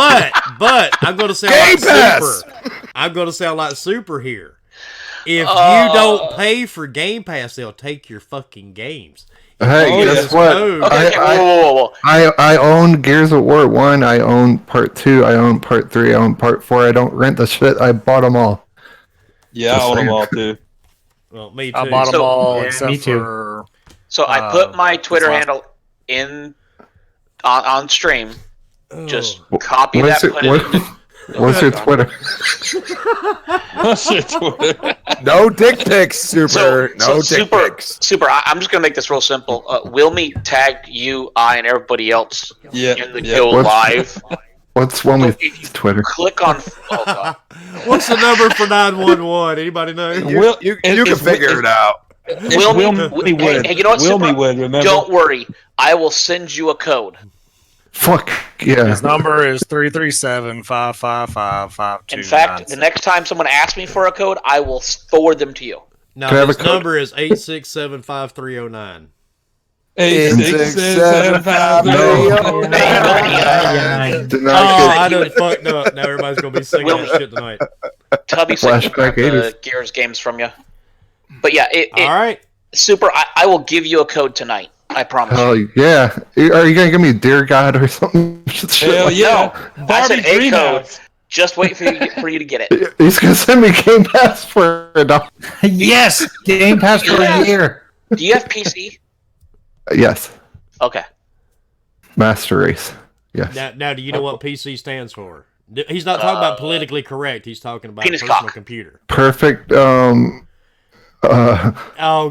Speaker 6: but I'm going to sound
Speaker 8: Game
Speaker 6: like
Speaker 8: Pass!
Speaker 6: Super. I'm going to sound like Super here. If you don't pay for Game Pass, they'll take your fucking games.
Speaker 1: Hey,
Speaker 5: Oh,
Speaker 1: guess
Speaker 5: yeah.
Speaker 1: what?
Speaker 3: Okay, whoa.
Speaker 1: I own Gears of War 1, I own Part 2, I own Part 3, I own Part 4. I don't rent the shit, I bought them all.
Speaker 5: Yeah, I own them all too.
Speaker 6: Well, me too.
Speaker 4: I bought them
Speaker 3: So-
Speaker 4: all
Speaker 7: Yeah,
Speaker 4: except
Speaker 7: me too.
Speaker 4: for.
Speaker 3: So I put my Twitter
Speaker 4: last-
Speaker 3: handle in on stream.
Speaker 6: Oh.
Speaker 3: Just copy that.
Speaker 1: What's,
Speaker 3: Put
Speaker 1: your,
Speaker 3: it.
Speaker 1: what's your Twitter?
Speaker 5: What's your Twitter?
Speaker 8: No dick pics, Super. No dick
Speaker 3: Super.
Speaker 8: pics.
Speaker 3: Super. I'm just gonna make this real simple. Wilmy tagged you, I, and everybody else
Speaker 5: Yeah,
Speaker 3: in the
Speaker 5: yeah.
Speaker 3: guild
Speaker 1: What's-
Speaker 3: live.
Speaker 1: What's Wilmy's Twitter?
Speaker 3: Click on. Oh God.
Speaker 6: What's the number for 911? Anybody know?
Speaker 8: You can figure it out.
Speaker 5: Wilmy Wood.
Speaker 3: Hey, you know what,
Speaker 5: Wilmy
Speaker 3: Super?
Speaker 5: Wood, remember?
Speaker 3: Don't worry. I will send you a code.
Speaker 1: Fuck yeah.
Speaker 4: His number is 337-555-5297.
Speaker 3: In fact, the next time someone asks me for a code, I will forward them to you.
Speaker 6: No,
Speaker 1: Can I have
Speaker 6: his
Speaker 1: a code?
Speaker 6: number is 8675309.
Speaker 5: 86755.
Speaker 1: Did
Speaker 6: Oh,
Speaker 1: not
Speaker 6: I done fucked up. Now everybody's gonna be singing that shit tonight.
Speaker 3: Tubby said he
Speaker 1: Flashback
Speaker 3: got the
Speaker 1: 80s.
Speaker 3: Gears games from you. But yeah,
Speaker 9: All right.
Speaker 3: Super. I will give you a code tonight. I promise.
Speaker 1: Oh yeah. Are you gonna give me Dear God or something?
Speaker 5: Hell yeah.
Speaker 3: No, I said
Speaker 5: Barbie
Speaker 3: a code.
Speaker 5: Dreamhouse.
Speaker 3: Just wait for you to get it.
Speaker 1: He's gonna send me Game Pass for a dollar.
Speaker 7: Yes, Game Pass for a year.
Speaker 3: Do you have PC?
Speaker 1: Yes.
Speaker 3: Okay.
Speaker 1: Master Race. Yes.
Speaker 9: Now, do you know what PC stands for? He's not talking about politically correct. He's talking about
Speaker 3: penis
Speaker 9: personal
Speaker 3: cock.
Speaker 9: computer.
Speaker 1: Perfect.
Speaker 9: Oh,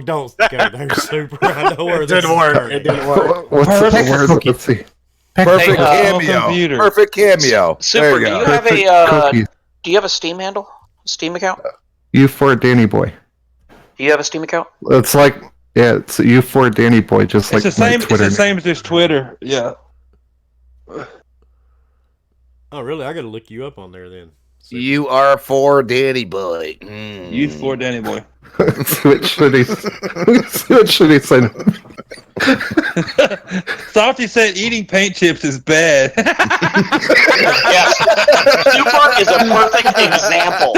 Speaker 9: don't go there, Super. I know where
Speaker 4: It didn't work.
Speaker 9: going.
Speaker 4: It didn't work.
Speaker 1: What's the
Speaker 7: Perfect
Speaker 1: word?
Speaker 7: cookie.
Speaker 1: Let's see.
Speaker 8: Perfect
Speaker 5: Personal
Speaker 8: cameo.
Speaker 5: computer.
Speaker 8: Perfect cameo.
Speaker 3: Super.
Speaker 8: There
Speaker 3: Do
Speaker 8: you
Speaker 3: you
Speaker 8: go.
Speaker 3: have
Speaker 1: Perfect
Speaker 3: a
Speaker 1: cookie.
Speaker 3: Do you have a Steam handle? Steam account?
Speaker 1: U4 Danny Boy.
Speaker 3: Do you have a Steam account?
Speaker 1: It's like it's U4 Danny Boy, just like
Speaker 5: It's the
Speaker 1: my
Speaker 5: same. It's
Speaker 1: Twitter
Speaker 5: the
Speaker 1: name.
Speaker 5: same as this Twitter. Yeah.
Speaker 9: Oh, really? I got to look you up on there then.
Speaker 8: You are for Danny Boy. Mm.
Speaker 5: Youth for Danny Boy.
Speaker 1: What should he say?
Speaker 5: Salty said eating paint chips is bad.
Speaker 3: Yes. Super is a perfect example.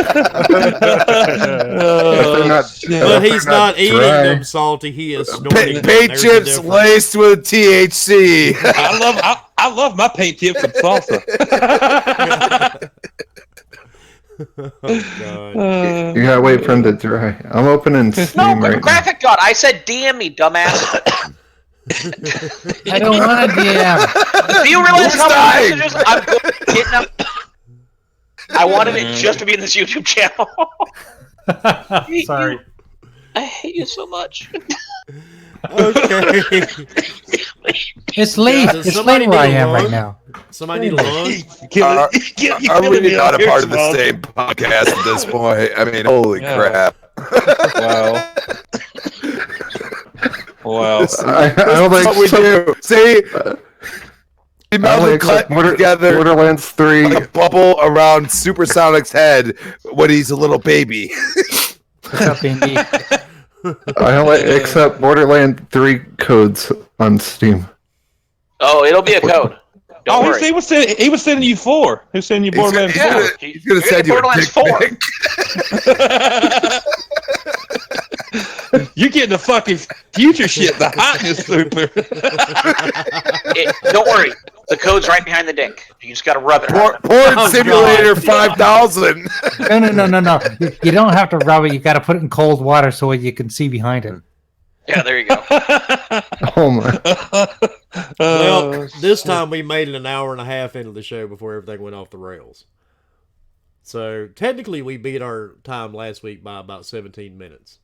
Speaker 5: Oh,
Speaker 1: not-
Speaker 5: shit.
Speaker 9: But he's not eating
Speaker 1: dry.
Speaker 9: them, Salty. He is snorting them.
Speaker 8: Paint
Speaker 9: There's the
Speaker 8: chips
Speaker 9: difference.
Speaker 8: laced with THC.
Speaker 5: I love my paint chips with salsa.
Speaker 9: Oh, God.
Speaker 1: You gotta wait for him to dry. I'm opening Steam
Speaker 3: No,
Speaker 1: right now.
Speaker 3: graphic god. I said DM me, dumbass.
Speaker 7: I don't want to DM.
Speaker 3: Do you realize
Speaker 8: Who's
Speaker 3: how
Speaker 8: dying?
Speaker 3: many messages I'm getting up? I wanted it just to be in this YouTube channel.
Speaker 7: Sorry.
Speaker 3: I hate you so much.
Speaker 9: Okay.
Speaker 7: It's late.
Speaker 9: Does
Speaker 7: It's
Speaker 9: somebody
Speaker 7: late where I
Speaker 9: need a
Speaker 7: am right
Speaker 9: lung?
Speaker 7: now.
Speaker 9: Somebody need a lung?
Speaker 8: Are we not a part of the same podcast at this point? I mean, holy
Speaker 5: Yeah.
Speaker 8: crap.
Speaker 5: Wow. Wow.
Speaker 1: I don't think
Speaker 8: What we do. See? We
Speaker 1: I only
Speaker 8: melded
Speaker 1: accept
Speaker 8: together
Speaker 1: Borderlands 3.
Speaker 8: like a bubble around Supersonic's head when he's a little baby.
Speaker 7: What's up, Indy?
Speaker 1: I only accept Borderlands 3 codes on Steam.
Speaker 3: Oh, it'll be a code. Don't
Speaker 5: Oh,
Speaker 3: worry.
Speaker 5: he was sending you 4. He was sending you Borderlands 4.
Speaker 8: He's gonna
Speaker 3: You're
Speaker 8: send you a
Speaker 3: Borderlands
Speaker 8: dick
Speaker 3: 4.
Speaker 8: pic.
Speaker 5: You get the fucking future shit, the hotness super.
Speaker 3: Don't worry. The code's right behind the dick. You just gotta rub it.
Speaker 8: Porn
Speaker 9: Oh,
Speaker 8: Simulator
Speaker 9: God.
Speaker 8: 5000.
Speaker 7: No. You don't have to rub it. You got to put it in cold water so you can see behind it.
Speaker 3: Yeah, there you go.
Speaker 1: Oh my.
Speaker 9: Well, this time we made it an hour and a half into the show before everything went off the rails. So technically we beat our time last week by about 17 minutes.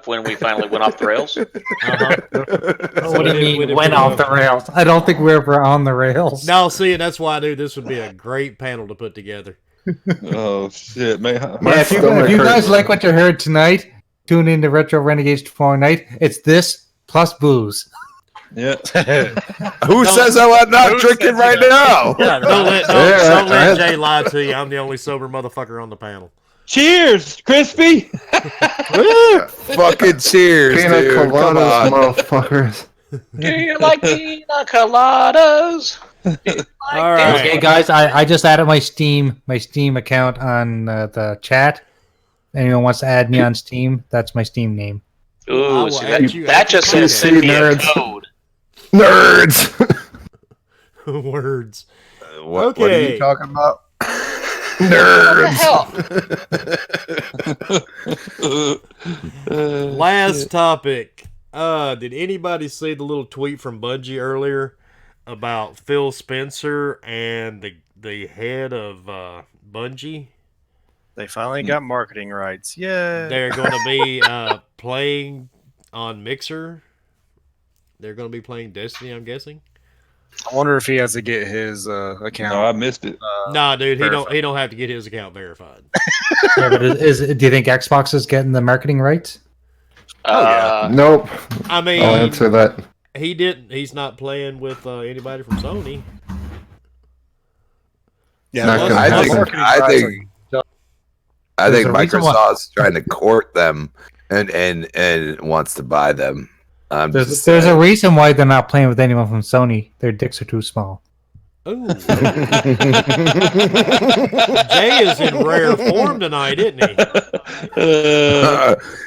Speaker 3: When we finally went off the rails.
Speaker 9: Uh-huh.
Speaker 7: What do you mean went off the rails? I don't think we're ever on the rails.
Speaker 9: No, see, and that's why I knew this would be a great panel to put together.
Speaker 5: Oh shit, man.
Speaker 7: Yeah, if you guys like what you heard tonight, tune in to Retro Renegades tomorrow night. It's this plus booze.
Speaker 5: Yeah.
Speaker 8: Who says I'm not drinking right now?
Speaker 9: Yeah, don't let Jay lie to you. I'm the only sober motherfucker on the panel.
Speaker 5: Cheers, Crispy.
Speaker 8: Fucking cheers,
Speaker 1: Pina
Speaker 8: dude. Come
Speaker 1: coladas,
Speaker 8: on.
Speaker 1: motherfuckers.
Speaker 3: Do you like pina coladas?
Speaker 9: All right.
Speaker 7: Okay, guys, I just added my Steam account on the chat. Anyone wants to add me on Steam? That's my Steam name.
Speaker 9: I
Speaker 3: Ooh,
Speaker 9: will
Speaker 3: see,
Speaker 9: add you
Speaker 3: that just
Speaker 9: after
Speaker 3: says
Speaker 1: the
Speaker 3: send me a
Speaker 1: nerds.
Speaker 3: code.
Speaker 1: Nerds!
Speaker 9: Words.
Speaker 8: What are
Speaker 9: Okay.
Speaker 8: you talking about?
Speaker 3: What the hell?
Speaker 9: Last topic. Did anybody see the little tweet from Bungie earlier about Phil Spencer and the head of Bungie?
Speaker 4: They finally got marketing rights. Yeah.
Speaker 9: They're going to be playing on Mixer. They're going to be playing Destiny, I'm guessing.
Speaker 4: I wonder if he has to get his account.
Speaker 5: No, I missed it.
Speaker 9: Nah, dude,
Speaker 4: verified.
Speaker 9: he don't have to get his account verified.
Speaker 7: Yeah, but do you think Xbox is getting the marketing rights?
Speaker 1: Nope.
Speaker 9: I mean,
Speaker 1: I'll answer that.
Speaker 9: he's not playing with anybody from Sony.
Speaker 4: Yeah,
Speaker 1: Not
Speaker 4: plus-
Speaker 1: gonna
Speaker 8: I
Speaker 1: happen.
Speaker 4: plus
Speaker 8: think
Speaker 4: marketing
Speaker 8: I
Speaker 4: rights
Speaker 8: think
Speaker 4: are-
Speaker 8: I think
Speaker 7: There's a reason why-
Speaker 8: Microsoft's trying to court them and wants to buy them.
Speaker 7: There's a reason why they're not playing with anyone from Sony. Their dicks are too small.
Speaker 9: Ooh. Jay is in rare form tonight, isn't he?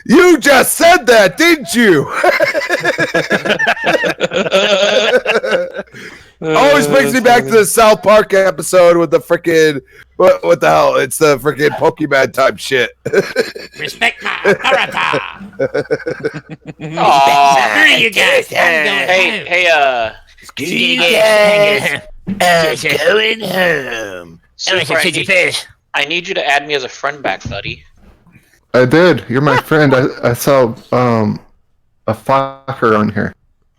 Speaker 8: You just said that, didn't you? Always brings me back to the South Park episode with the freaking what the hell? It's the freaking Pokemon type shit.
Speaker 2: Respect my authority.
Speaker 3: Aw.
Speaker 2: You guys,
Speaker 8: Going home.
Speaker 3: Super, I need you to add me as a friend back, buddy.
Speaker 1: I did. You're my friend. I saw a fucker on here.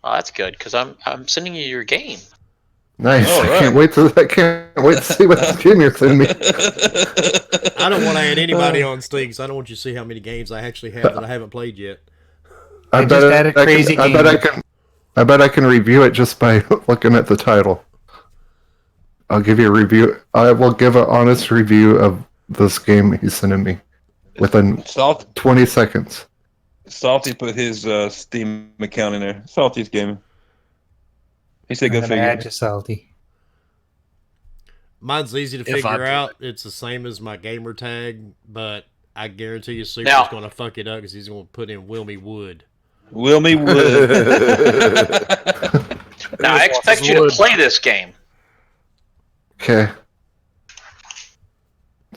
Speaker 3: Oh, that's good because I'm sending you your game.
Speaker 1: Nice.
Speaker 8: All right.
Speaker 1: I can't wait to see what game you're sending me.
Speaker 9: I don't want to add anybody on Steam because I don't want you to see how many games I actually have that I haven't played yet.
Speaker 1: I bet I can review it just by looking at the title. I'll give you a review. I will give an honest review of this game he's sending me within 20 seconds.
Speaker 5: Salty put his Steam account in there. Salty's gaming. He said go figure.
Speaker 7: Add you, Salty.
Speaker 9: Mine's easy to
Speaker 4: If I
Speaker 9: figure
Speaker 4: do
Speaker 9: out. It's the same as my gamer tag, but I guarantee you Super's
Speaker 3: Now-
Speaker 9: going to fuck it up because he's going to put in Wilmy Wood.
Speaker 5: Wilmy Wood.
Speaker 3: Now I expect you to play this game.
Speaker 1: Okay.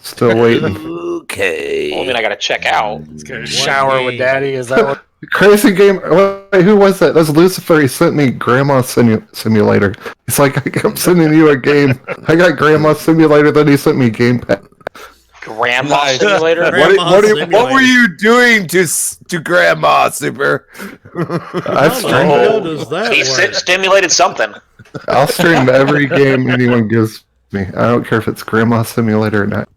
Speaker 1: Still waiting.
Speaker 8: Okay.
Speaker 3: Well, I mean, I got to check out.
Speaker 4: Shower with daddy. Is that what?
Speaker 1: Crazy game. Wait, who was that? That was Lucifer. He sent me Grandma Simulator. He's like, I'm sending you a game. I got Grandma Simulator. Then he sent me Game Pass.
Speaker 3: Grandma
Speaker 5: Nice.
Speaker 3: Simulator.
Speaker 8: What were you doing to Grandma, Super?
Speaker 1: I've
Speaker 9: How
Speaker 1: streamed.
Speaker 9: does that
Speaker 3: He
Speaker 9: work?
Speaker 3: stimulated something.
Speaker 1: I'll stream every game anyone gives me. I don't care if it's Grandma Simulator or not.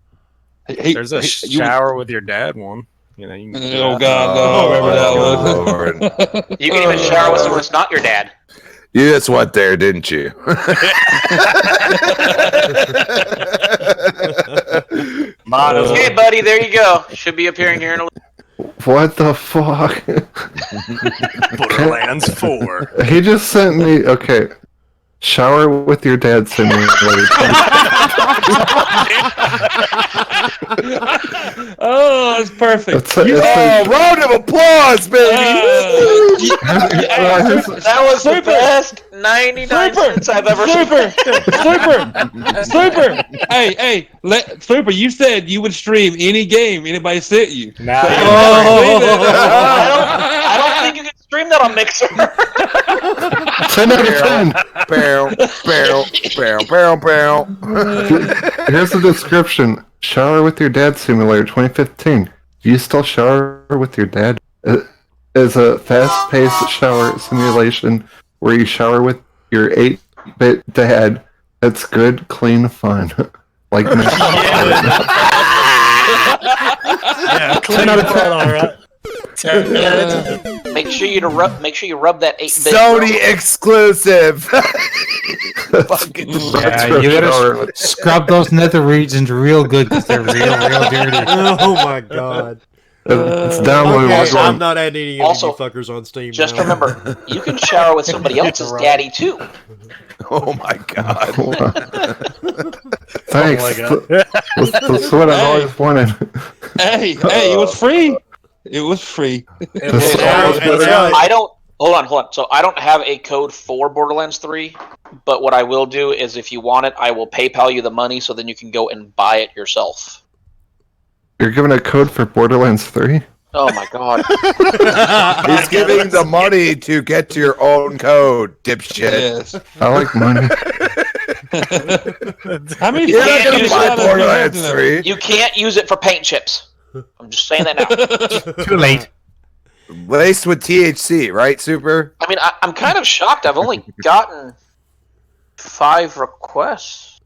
Speaker 4: There's a shower with your dad one. You know. You can
Speaker 5: Oh God, no! Remember that one?
Speaker 3: You can even shower with someone that's not your dad.
Speaker 8: You just went there, didn't you?
Speaker 3: Okay, buddy, there you go. Should be appearing here in a little.
Speaker 1: What the fuck?
Speaker 4: Borderlands 4.
Speaker 1: He just sent me. Okay. Shower with your dad Simulator.
Speaker 5: Oh, it's perfect.
Speaker 8: Round of applause, baby!
Speaker 3: That was the best 99 cents I've ever
Speaker 5: Super. Hey, Super. You said you would stream any game anybody sent you.
Speaker 3: I don't think you can stream that on Mixer.
Speaker 1: 10 out of 10. Here's the description. Shower with your dad Simulator 2015. Do you still shower with your dad? It is a fast-paced shower simulation where you shower with your 8-bit dad. It's good, clean fun. Like me.
Speaker 4: Yeah, 10 out of 10, all right.
Speaker 3: Make sure you rub that 8-bit.
Speaker 8: Sony exclusive.
Speaker 1: Fucking
Speaker 7: Yeah, you gotta scrub those nether regions real good because they're real dirty.
Speaker 9: Oh my god.
Speaker 1: It's downloadable.
Speaker 9: Okay, I'm not adding any of
Speaker 3: Also,
Speaker 9: you fuckers on Steam.
Speaker 3: Just
Speaker 9: now.
Speaker 3: remember, you can shower with somebody else's daddy too.
Speaker 8: Oh my god.
Speaker 1: Thanks.
Speaker 4: Oh my God.
Speaker 1: That's what I've always wanted.
Speaker 5: Hey, it was free. It was free.
Speaker 3: I don't. Hold on. So I don't have a code for Borderlands 3, but what I will do is if you want it, I will PayPal you the money so then you can go and buy it yourself.
Speaker 1: You're giving a code for Borderlands 3?
Speaker 3: Oh my god.
Speaker 8: He's giving the money to get your own code, dipshit.
Speaker 5: Yes.
Speaker 1: I like money.
Speaker 5: How many?
Speaker 8: You're not gonna buy Borderlands 3.
Speaker 3: You can't use it for paint chips. I'm just saying that now.
Speaker 7: Too late.
Speaker 8: Laced with THC, right, Super?
Speaker 3: I mean, I'm kind of shocked. I've only gotten 5 requests.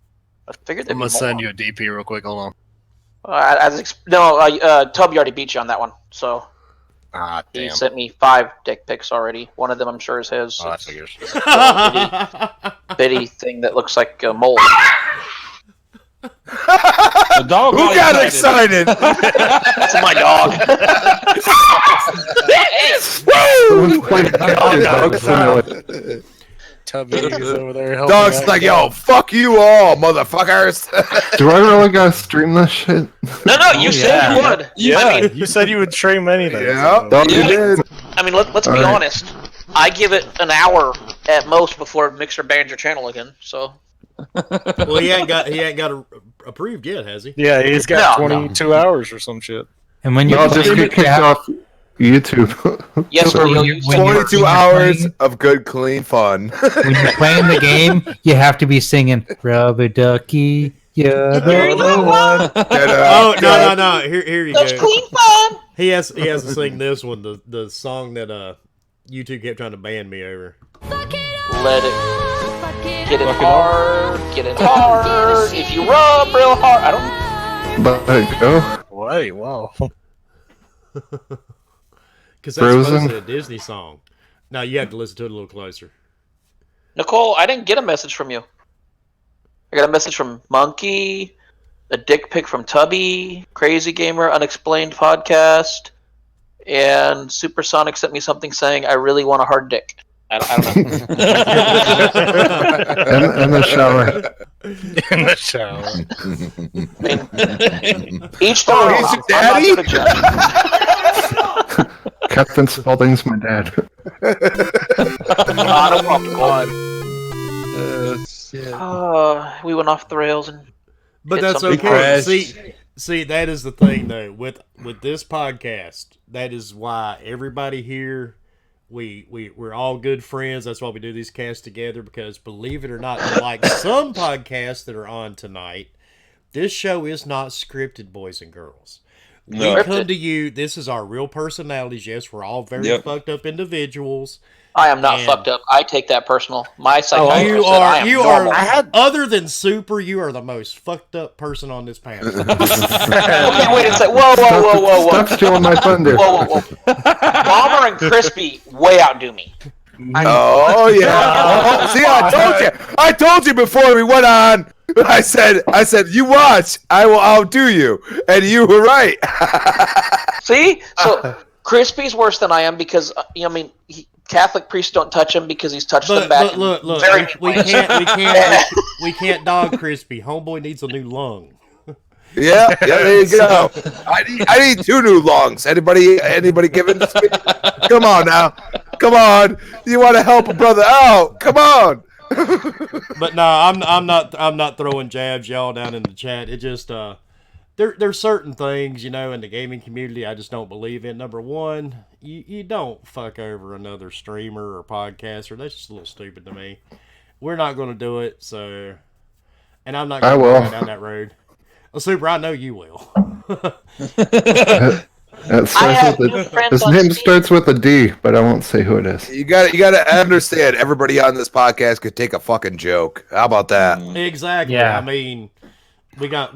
Speaker 3: I figured
Speaker 4: I'm gonna send you a DP real quick. Hold on.
Speaker 3: Tub already beat you on that one. So
Speaker 4: Ah,
Speaker 3: he
Speaker 4: damn.
Speaker 3: sent me 5 dick pics already. One of them I'm sure is his.
Speaker 4: Oh, that figures.
Speaker 3: Bitty thing that looks like a mole.
Speaker 5: The dog
Speaker 8: Who got excited?
Speaker 3: That's my dog.
Speaker 1: Someone's playing Dog Simulator.
Speaker 4: Tubby is over there helping.
Speaker 8: Dog's like, yo, fuck you all, motherfuckers.
Speaker 1: Do I really gotta stream this shit?
Speaker 3: No, you said you would.
Speaker 4: Yeah,
Speaker 3: I mean,
Speaker 4: you said you would stream anything.
Speaker 8: Yeah,
Speaker 1: Thought you did.
Speaker 3: I mean, let's be honest. I give it an hour at most before Mixer bans your channel again. So.
Speaker 9: Well, he ain't got approved yet, has he?
Speaker 4: Yeah, he's got 22 hours or some shit.
Speaker 7: And when you
Speaker 1: I'll just get kicked off YouTube.
Speaker 3: Yes,
Speaker 7: So
Speaker 3: Leo,
Speaker 7: when
Speaker 3: you
Speaker 7: you- when you're-
Speaker 8: 22 hours of good, clean fun.
Speaker 7: when you're playing the game, you have to be singing "Rubber Ducky." You're the one.
Speaker 9: Oh no! Here you
Speaker 3: That's
Speaker 9: go.
Speaker 3: clean fun.
Speaker 9: He has to sing this one, the song that YouTube kept trying to ban me over.
Speaker 3: Let it get it hard, get it hard. If you rub real hard, I don't.
Speaker 1: Let it go.
Speaker 4: Wait, wow.
Speaker 9: Because that's
Speaker 1: Frozen?
Speaker 9: supposed to be a Disney song. No, you have to listen to it a little closer.
Speaker 3: Nicole, I didn't get a message from you. I got a message from Monkey, a dick pic from Tubby, Crazy Gamer, Unexplained Podcast, and Supersonic sent me something saying, I really want a hard dick. I don't know.
Speaker 1: In the shower.
Speaker 4: In the shower.
Speaker 3: Each time,
Speaker 8: he's your daddy?
Speaker 3: I'm not gonna judge.
Speaker 1: Captain Spaulding's my dad.
Speaker 3: Not a problem.
Speaker 5: Shit.
Speaker 3: We went off the rails and.
Speaker 9: But
Speaker 3: Hit
Speaker 9: that's
Speaker 3: something
Speaker 9: okay.
Speaker 5: crashed.
Speaker 9: See, that is the thing though. With this podcast, that is why everybody here, we're all good friends. That's why we do these casts together. Because believe it or not, like some podcasts that are on tonight, this show is not scripted, boys and girls.
Speaker 5: No.
Speaker 9: We come to you. This is our real personalities. Yes, we're all very fucked up individuals.
Speaker 3: I am not
Speaker 9: And-
Speaker 3: fucked up. I take that personal. My psychiatrist
Speaker 9: You
Speaker 3: said I am
Speaker 9: are.
Speaker 3: normal.
Speaker 9: Other than Super, you are the most fucked up person on this panel.
Speaker 3: Okay, wait a second. Whoa.
Speaker 1: Stop stealing my thunder.
Speaker 3: Whoa. Bomber and Crispy way outdo me.
Speaker 8: Oh yeah. Oh, see, I told you before we went on. I said, you watch. I will outdo you, and you were right.
Speaker 3: See? So Crispy's worse than I am because Catholic priests don't touch him because he's touched them back.
Speaker 9: But look,
Speaker 3: very
Speaker 9: we
Speaker 3: ways.
Speaker 9: can't dog Crispy. Homeboy needs a new lung.
Speaker 8: Yeah, there you go. I need 2 new lungs. Anybody giving this me? Come on now. Come on. You want to help a brother out? Come on.
Speaker 9: But no, I'm not throwing jabs y'all down in the chat. It just there's certain things, in the gaming community I just don't believe in. Number one, you don't fuck over another streamer or podcaster. That's just a little stupid to me. We're not going to do it, so, and I'm not going to go down that road. Well, Super, I know you will.
Speaker 1: His name starts with a D, but I won't say who it is.
Speaker 8: You got to understand. Everybody on this podcast could take a fucking joke. How about that?
Speaker 9: Exactly.
Speaker 7: Yeah.
Speaker 9: I mean, we got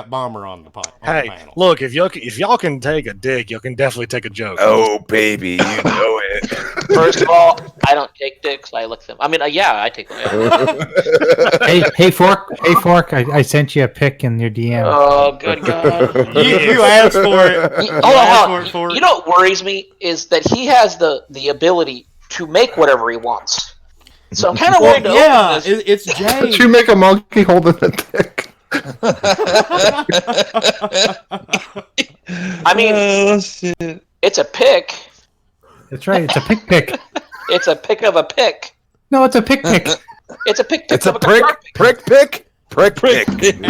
Speaker 9: Bomber on the panel.
Speaker 4: Hey, look, if y'all can take a dick, y'all can definitely take a joke.
Speaker 8: Oh baby, you know it.
Speaker 3: First of all, I don't take dicks. I lick them. I mean, I take them. Yeah.
Speaker 7: Hey, Fork! I sent you a pic in your DM.
Speaker 3: Oh, good God.
Speaker 9: You asked for it.
Speaker 3: Hold on. You know what worries me is that he has the ability to make whatever he wants. So I'm kind of worried to
Speaker 9: Yeah,
Speaker 3: open this.
Speaker 9: it's James.
Speaker 1: Did you make a monkey holding a dick?
Speaker 3: I mean, it's a pick.
Speaker 7: That's right. It's a pick.
Speaker 3: It's a pick of a pick.
Speaker 7: No, it's a pick.
Speaker 3: It's a pick.
Speaker 8: It's a
Speaker 3: of
Speaker 8: prick.
Speaker 3: pick.
Speaker 9: And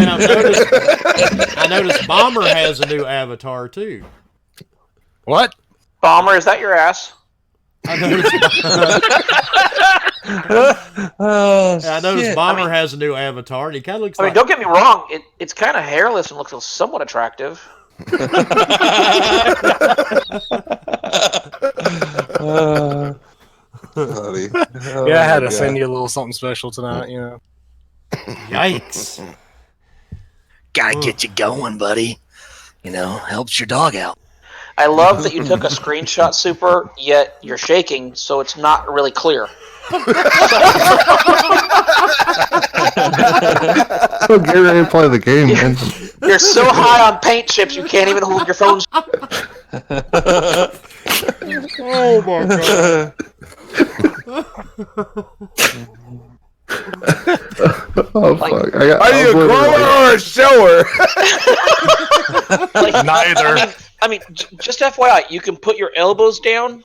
Speaker 9: I noticed Bomber has a new avatar too.
Speaker 4: What?
Speaker 3: Bomber, is that your ass?
Speaker 9: I noticed Bomber has a new avatar, and he kind of looks
Speaker 3: I mean,
Speaker 9: like.
Speaker 3: don't get me wrong. It's kind of hairless and looks somewhat attractive.
Speaker 8: Funny.
Speaker 4: Yeah, I had to send you a little something special tonight,
Speaker 9: Yikes!
Speaker 10: Gotta get you going, buddy. Helps your dog out.
Speaker 3: I love that you took a screenshot, Super, yet you're shaking, so it's not really clear.
Speaker 1: So get ready to play the game, man.
Speaker 3: You're so high on paint chips, you can't even hold your phone.
Speaker 9: Oh my god!
Speaker 1: Oh fuck!
Speaker 8: Are you a grower or a shower?
Speaker 4: Neither.
Speaker 3: I mean, just FYI, you can put your elbows down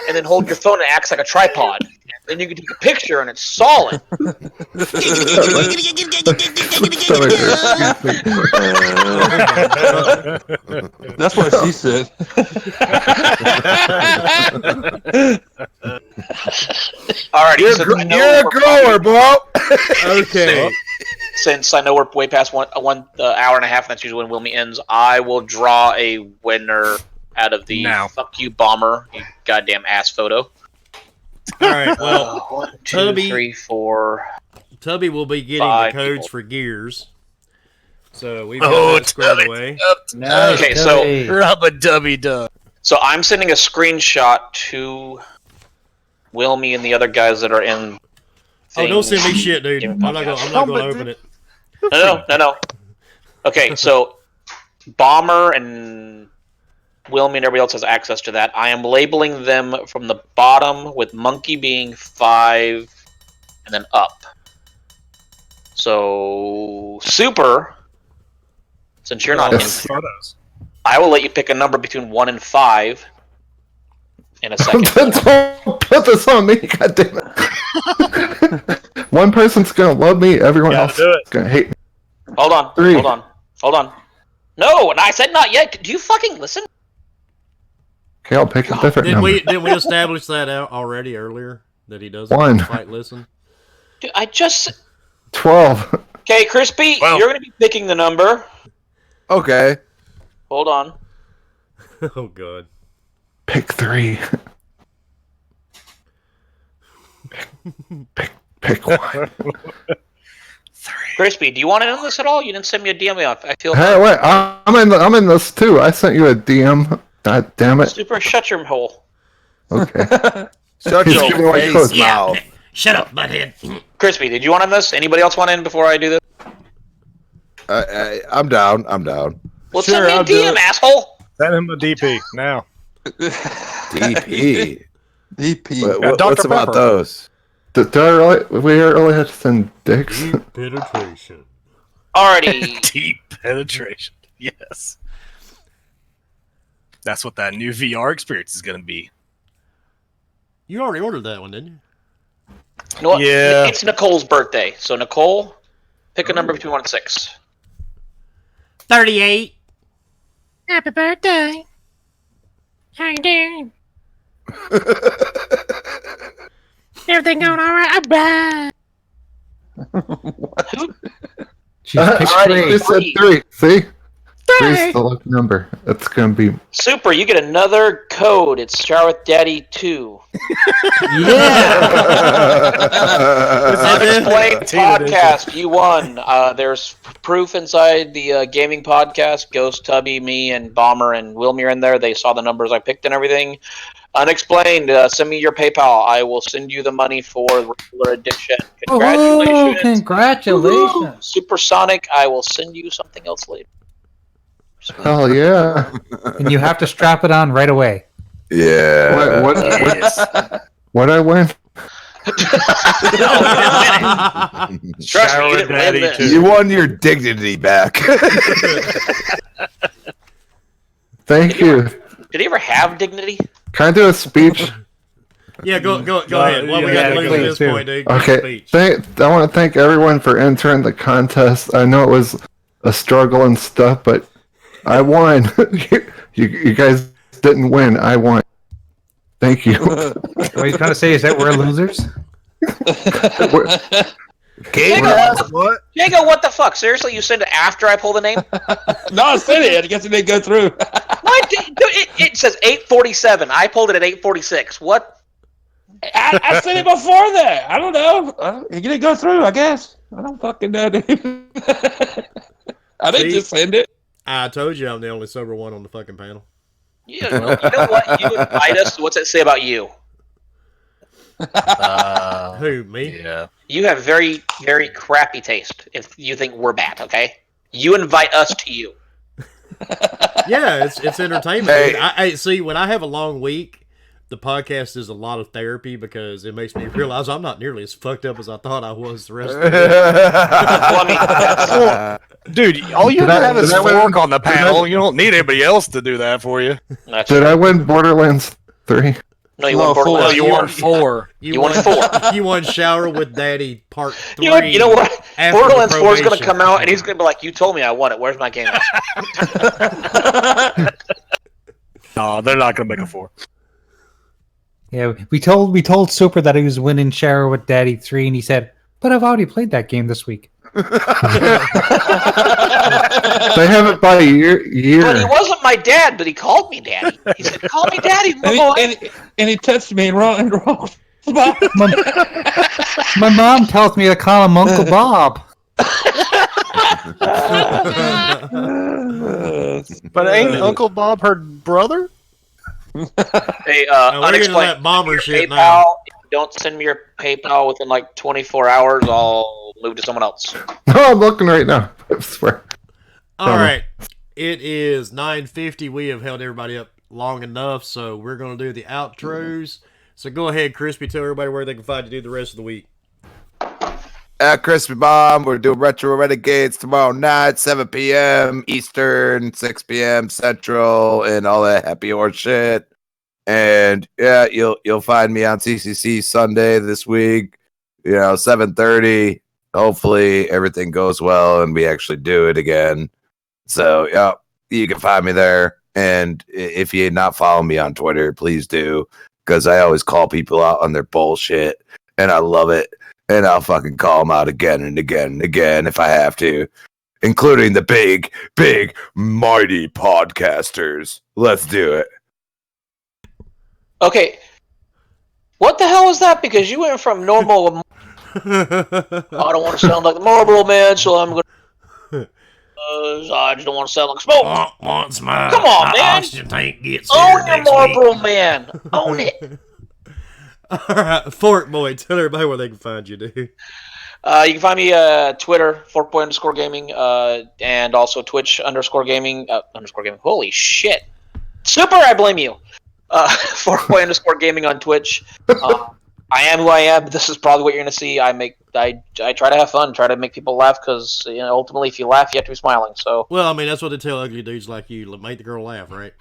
Speaker 3: and then hold your phone and it acts like a tripod. Then you can take a picture and it's solid.
Speaker 5: That's what she said.
Speaker 3: Alrighty,
Speaker 8: You're a grower, bro.
Speaker 9: Okay.
Speaker 3: Since I know we're way past one hour and a half, and that's usually when Wilmy ends, I will draw a winner out of the "fuck you, bomber," you goddamn ass photo.
Speaker 9: All right. Well,
Speaker 3: 1, 2,
Speaker 9: Tubby,
Speaker 3: 3, 4.
Speaker 9: Tubby will be getting
Speaker 3: 5
Speaker 9: the codes
Speaker 3: people.
Speaker 9: for gears. So we've got that squared away.
Speaker 7: Nice,
Speaker 3: Okay,
Speaker 7: Tubby.
Speaker 4: Rub-a-dubby-dub.
Speaker 3: So I'm sending a screenshot to Wilmy and the other guys that are in.
Speaker 9: Oh, don't send me shit, dude.
Speaker 3: Game
Speaker 9: I'm not
Speaker 3: podcast.
Speaker 9: gonna open it.
Speaker 3: No. Okay, so Bomber and Wilmy and everybody else has access to that. I am labeling them from the bottom with monkey being 5 and then up. So Super, since you're not in,
Speaker 4: Photos.
Speaker 3: I will let you pick a number between 1 and 5 in a second.
Speaker 1: Don't put this on me, goddammit. One person's gonna love me, everyone
Speaker 4: Gotta
Speaker 1: else
Speaker 4: do it.
Speaker 1: is gonna hate me.
Speaker 3: Hold on.
Speaker 1: 3.
Speaker 3: Hold on. No, and I said not yet. Do you fucking listen?
Speaker 1: Okay, I'll pick a different number.
Speaker 9: Didn't we establish that out already earlier that he doesn't
Speaker 1: 1.
Speaker 9: quite listen?
Speaker 3: Dude, I just.
Speaker 1: 12.
Speaker 3: Okay, Crispy,
Speaker 4: Well.
Speaker 3: you're gonna be picking the number.
Speaker 8: Okay.
Speaker 3: Hold on.
Speaker 9: Oh god.
Speaker 1: Pick 3. Pick 1.
Speaker 3: Crispy, do you want to know this at all? You didn't send me a DM. I feel
Speaker 1: Hey, wait, I'm in this too. I sent you a DM. God damn it.
Speaker 3: Super. Shut your hole.
Speaker 1: Okay.
Speaker 8: Shut
Speaker 1: He's
Speaker 8: your
Speaker 1: giving away
Speaker 8: face
Speaker 1: codes.
Speaker 8: mouth.
Speaker 2: Shut up, butthead.
Speaker 3: Crispy, did you want in this? Anybody else want in before I do this?
Speaker 8: I'm down. I'm down.
Speaker 3: Well,
Speaker 5: Sure,
Speaker 3: send me a
Speaker 5: I'll do
Speaker 3: DM,
Speaker 5: it.
Speaker 3: asshole.
Speaker 6: Send him a DP now.
Speaker 8: DP.
Speaker 5: DP.
Speaker 8: What's
Speaker 6: Dr.
Speaker 8: about
Speaker 6: Pepper.
Speaker 8: those?
Speaker 1: Did I really? We really have to send dicks?
Speaker 9: Penetration.
Speaker 3: Alrighty.
Speaker 4: Deep penetration. Yes. That's what that new VR experience is going to be.
Speaker 9: You already ordered that one, didn't you?
Speaker 3: You know what?
Speaker 4: Yeah.
Speaker 3: It's Nicole's birthday. So, Nicole, pick a number between 1 and 6.
Speaker 2: 38.
Speaker 11: Happy birthday. How you doing? Everything going all right? Bye.
Speaker 7: She's picked
Speaker 3: Alrighty.
Speaker 7: 3.
Speaker 1: You said 3. See? 3's the lucky number. It's gonna be.
Speaker 3: Super, you get another code. It's Start with Daddy 2. Unexplained podcast. You won. There's proof inside the gaming podcast. Ghost, Tubby, me, and Bomber and Wilmir in there. They saw the numbers I picked and everything. Unexplained. Send me your PayPal. I will send you the money for the regular edition. Congratulations.
Speaker 7: Oh, congratulations.
Speaker 3: Supersonic. I will send you something else later.
Speaker 1: Hell yeah.
Speaker 7: And you have to strap it on right away.
Speaker 8: Yeah.
Speaker 1: What I win?
Speaker 3: Trust me, you didn't win this.
Speaker 8: You won your dignity back.
Speaker 1: Thank you.
Speaker 3: Did he ever have dignity?
Speaker 1: Can I do a speech?
Speaker 9: Yeah, go ahead. Well, we got to lose at this point, dude.
Speaker 1: Okay.
Speaker 9: Speech.
Speaker 1: I want to thank everyone for entering the contest. I know it was a struggle and stuff, but I won. you guys didn't win. I won. Thank you.
Speaker 7: What are you trying to say is that we're losers?
Speaker 3: Jago, what the fuck? Seriously, you sent it after I pulled the name?
Speaker 5: No, I said it. I guess it didn't go through.
Speaker 3: What? It says 8:47. I pulled it at 8:46. What?
Speaker 5: I said it before that. I don't know. It didn't go through, I guess. I don't fucking know, dude. I didn't just send it.
Speaker 9: I told you I'm the only sober one on the fucking panel.
Speaker 3: Yeah, you know what? You invite us. What's that say about you?
Speaker 9: Who, me?
Speaker 4: Yeah.
Speaker 3: You have very, very crappy taste if you think we're bad, okay? You invite us to you.
Speaker 9: Yeah, it's entertainment.
Speaker 8: Hey.
Speaker 9: Dude. I see when I have a long week, the podcast is a lot of therapy because it makes me realize I'm not nearly as fucked up as I thought I was the rest of the day.
Speaker 4: Well, dude, all you have is Fork on the panel. You don't need anybody else to do that for you.
Speaker 1: Did I win Borderlands 3?
Speaker 3: No, you won 4.
Speaker 4: No, you won 4.
Speaker 3: You won 4.
Speaker 9: You won Shower with Daddy Part 3.
Speaker 3: You know what?
Speaker 9: after
Speaker 3: Borderlands
Speaker 9: the
Speaker 3: 4 is going to
Speaker 9: probation.
Speaker 3: come out, and he's going to be like, "You told me I won it. Where's my game?"
Speaker 4: No, they're not going to make a 4.
Speaker 7: Yeah, we told Super that he was winning Shower with Daddy 3, and he said, "But I've already played that game this week."
Speaker 1: They have it by year.
Speaker 3: But he wasn't my dad, but he called me daddy. He said, "Call me daddy."
Speaker 5: And he touched me in wrong spot.
Speaker 7: My mom tells me to call him Uncle Bob.
Speaker 4: But ain't Uncle Bob her brother?
Speaker 3: Hey,
Speaker 9: we're gonna
Speaker 3: unexplained.
Speaker 9: let Bomber shit
Speaker 3: PayPal.
Speaker 9: now.
Speaker 3: If you don't send me your PayPal within like 24 hours, I'll move to someone else.
Speaker 1: No, I'm looking right now. I swear.
Speaker 9: All right, it is 9:50. We have held everybody up long enough, so we're gonna do the outros. So go ahead, Crispy. Tell everybody where they can find you to do the rest of the week.
Speaker 8: At Crispy Bomb, we're doing Retro Renegades tomorrow night, 7 p.m. Eastern, 6 p.m. Central, and all that happy horse shit. And yeah, you'll find me on CCC Sunday this week, 7:30. Hopefully everything goes well and we actually do it again. So yeah, you can find me there. And if you're not following me on Twitter, please do, because I always call people out on their bullshit, and I love it. And I'll fucking call them out again and again and again if I have to, including the big, big, mighty podcasters. Let's do it.
Speaker 3: Okay. What the hell was that? Because you went from normal. I don't want to sound like the Marlboro Man, so I'm going to. I just don't want to sound like smoke.
Speaker 2: Once my
Speaker 3: Come on, man.
Speaker 2: oxygen tank gets
Speaker 3: Own
Speaker 2: here
Speaker 3: your
Speaker 2: next
Speaker 3: Marlboro
Speaker 2: week.
Speaker 3: Man. Own it.
Speaker 9: All right, Fork Boy, tell everybody where they can find you, dude.
Speaker 3: You can find me Twitter, _gaming, and also Twitch _gaming. Holy shit. Super, I blame you. _gaming on Twitch. I am who I am. This is probably what you're going to see. I try to have fun, try to make people laugh, because ultimately, if you laugh, you have to be smiling. So.
Speaker 9: Well, I mean, that's what they tell ugly dudes like you. Make the girl laugh, right?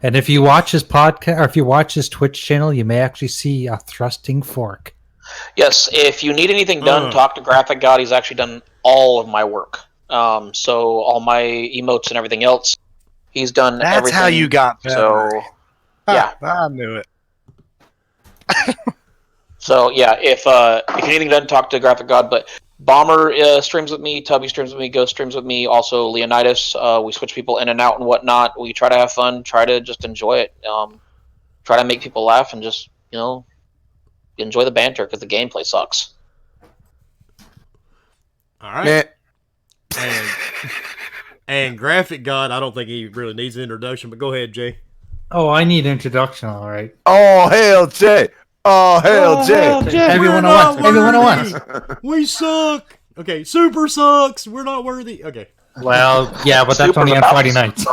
Speaker 7: And if you watch his podcast, or if you watch his Twitch channel, you may actually see a thrusting fork.
Speaker 3: Yes, if you need anything done, talk to Graphic God. He's actually done all of my work. So all my emotes and everything else, he's done everything.
Speaker 4: That's how you got better.
Speaker 3: So, yeah.
Speaker 4: I knew it.
Speaker 3: So, yeah, if you need anything done, talk to Graphic God. But Bomber streams with me, Tubby streams with me, Ghost streams with me, also Leonidas. We switch people in and out and whatnot. We try to have fun, try to just enjoy it. Try to make people laugh and just, enjoy the banter, because the gameplay sucks.
Speaker 9: All right. And Graphic God, I don't think he really needs an introduction, but go ahead, Jay.
Speaker 7: Oh, I need introduction, all right.
Speaker 8: Oh, hail Jay. Oh, hail Jay.
Speaker 7: Everyone at once. Everyone at once.
Speaker 9: We suck. Okay, Super sucks. We're not worthy. Okay.
Speaker 7: Well, yeah, but that's only on Friday nights.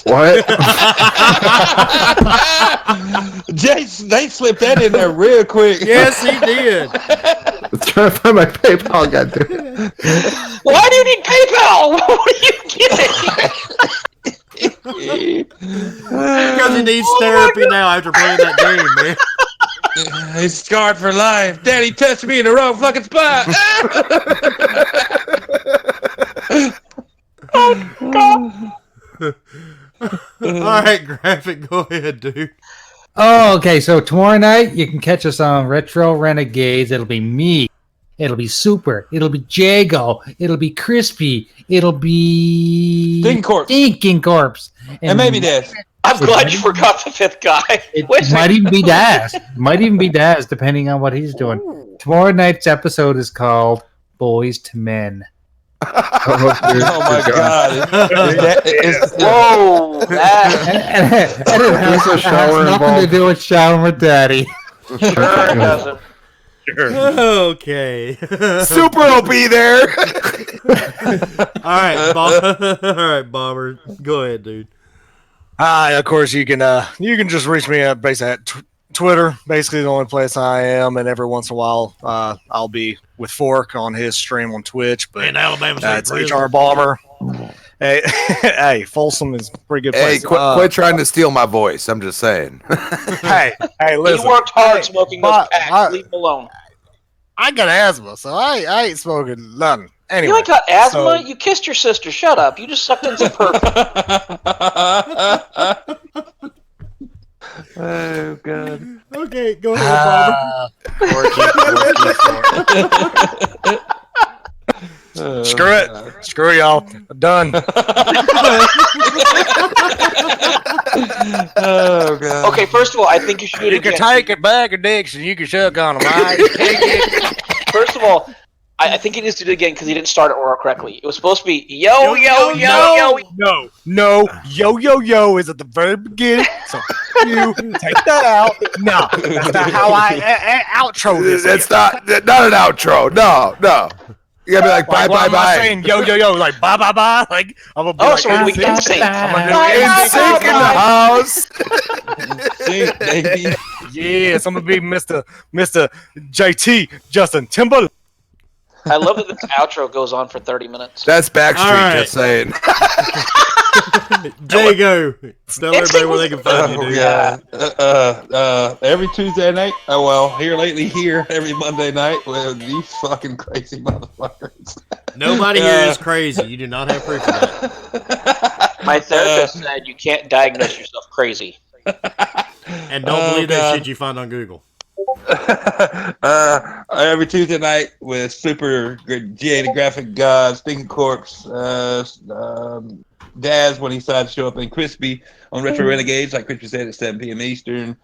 Speaker 1: What?
Speaker 5: Jay, they slipped that in there real quick.
Speaker 9: Yes, he did.
Speaker 1: I'm trying to find my PayPal. Goddamn.
Speaker 3: Why do you need PayPal? What are you getting?
Speaker 9: Because he needs therapy now after playing that game, man.
Speaker 5: He's scarred for life. Daddy touched me in the wrong fucking spot.
Speaker 9: All right, Graphic, go ahead, dude.
Speaker 7: Oh, okay. So tomorrow night you can catch us on Retro Renegades. It'll be me. It'll be Super. It'll be Jago. It'll be Crispy. It'll be Stinking Corpse.
Speaker 5: And maybe Daz.
Speaker 3: I'm glad you forgot the fifth guy.
Speaker 7: It might even be Daz. Might even be Daz, depending on what he's doing. Tomorrow night's episode is called Boys to Men.
Speaker 8: Oh
Speaker 5: my God.
Speaker 3: Whoa.
Speaker 7: And it has nothing to do with showering with Daddy.
Speaker 3: Sure it doesn't.
Speaker 9: Okay.
Speaker 8: Super will be there.
Speaker 9: All right, all right, Bomber. Go ahead, dude.
Speaker 4: Of course, you can just reach me at basically at Twitter. Basically, the only place I am, and every once in a while, I'll be with Fork on his stream on Twitch. But
Speaker 9: in Alabama State
Speaker 4: it's
Speaker 9: Prison.
Speaker 4: HR Bomber. Hey, hey, Folsom is a pretty good place.
Speaker 8: Hey, quit trying to steal my voice. I'm just saying.
Speaker 4: hey, listen.
Speaker 3: He worked hard smoking those packs. Leave him alone.
Speaker 4: I got asthma, so I ain't smoking nothing. Anyway,
Speaker 3: You ain't got asthma? You kissed your sister. Shut up. You just sucked in some perfume.
Speaker 8: Oh, God.
Speaker 9: Okay, go ahead, Bomber.
Speaker 4: Screw it. Screw y'all. Done.
Speaker 8: Oh, God.
Speaker 3: Okay, first of all, I think you should do it
Speaker 4: You can
Speaker 3: again.
Speaker 4: take it back a dicks and you can suck on them.
Speaker 3: First of all, I think he needs to do it again because he didn't start it correctly. It was supposed to be yo, yo, yo.
Speaker 4: No. Yo is at the very beginning. So you take that out. No, that's not how I outro this.
Speaker 8: It's not an outro. No. You gotta be like, bye,
Speaker 4: Like,
Speaker 8: bye,
Speaker 4: am I
Speaker 8: bye.
Speaker 4: saying yo, like bye. Like I'm gonna be like,
Speaker 3: so we can sing.
Speaker 4: I'm gonna
Speaker 8: In sync in the house.
Speaker 5: Sync, baby.
Speaker 4: yes, I'm gonna be Mr. JT Justin Timberlake.
Speaker 3: I love that this outro goes on for 30 minutes.
Speaker 8: That's Backstreet,
Speaker 9: All right.
Speaker 8: just saying.
Speaker 9: Jago, tell everybody where they can find you, dude.
Speaker 5: Yeah. Every Tuesday night. Oh well, here every Monday night with these fucking crazy motherfuckers.
Speaker 9: Nobody here is crazy. You do not have proof of that.
Speaker 3: My therapist said you can't diagnose yourself crazy.
Speaker 9: And don't believe that shit you find on Google.
Speaker 5: Every Tuesday night with super jaded graphic god, Stinking Corpse, Daz when he decided to show up, and Crispy on Retro Renegades, like Crispy said, at 7 p.m. Eastern.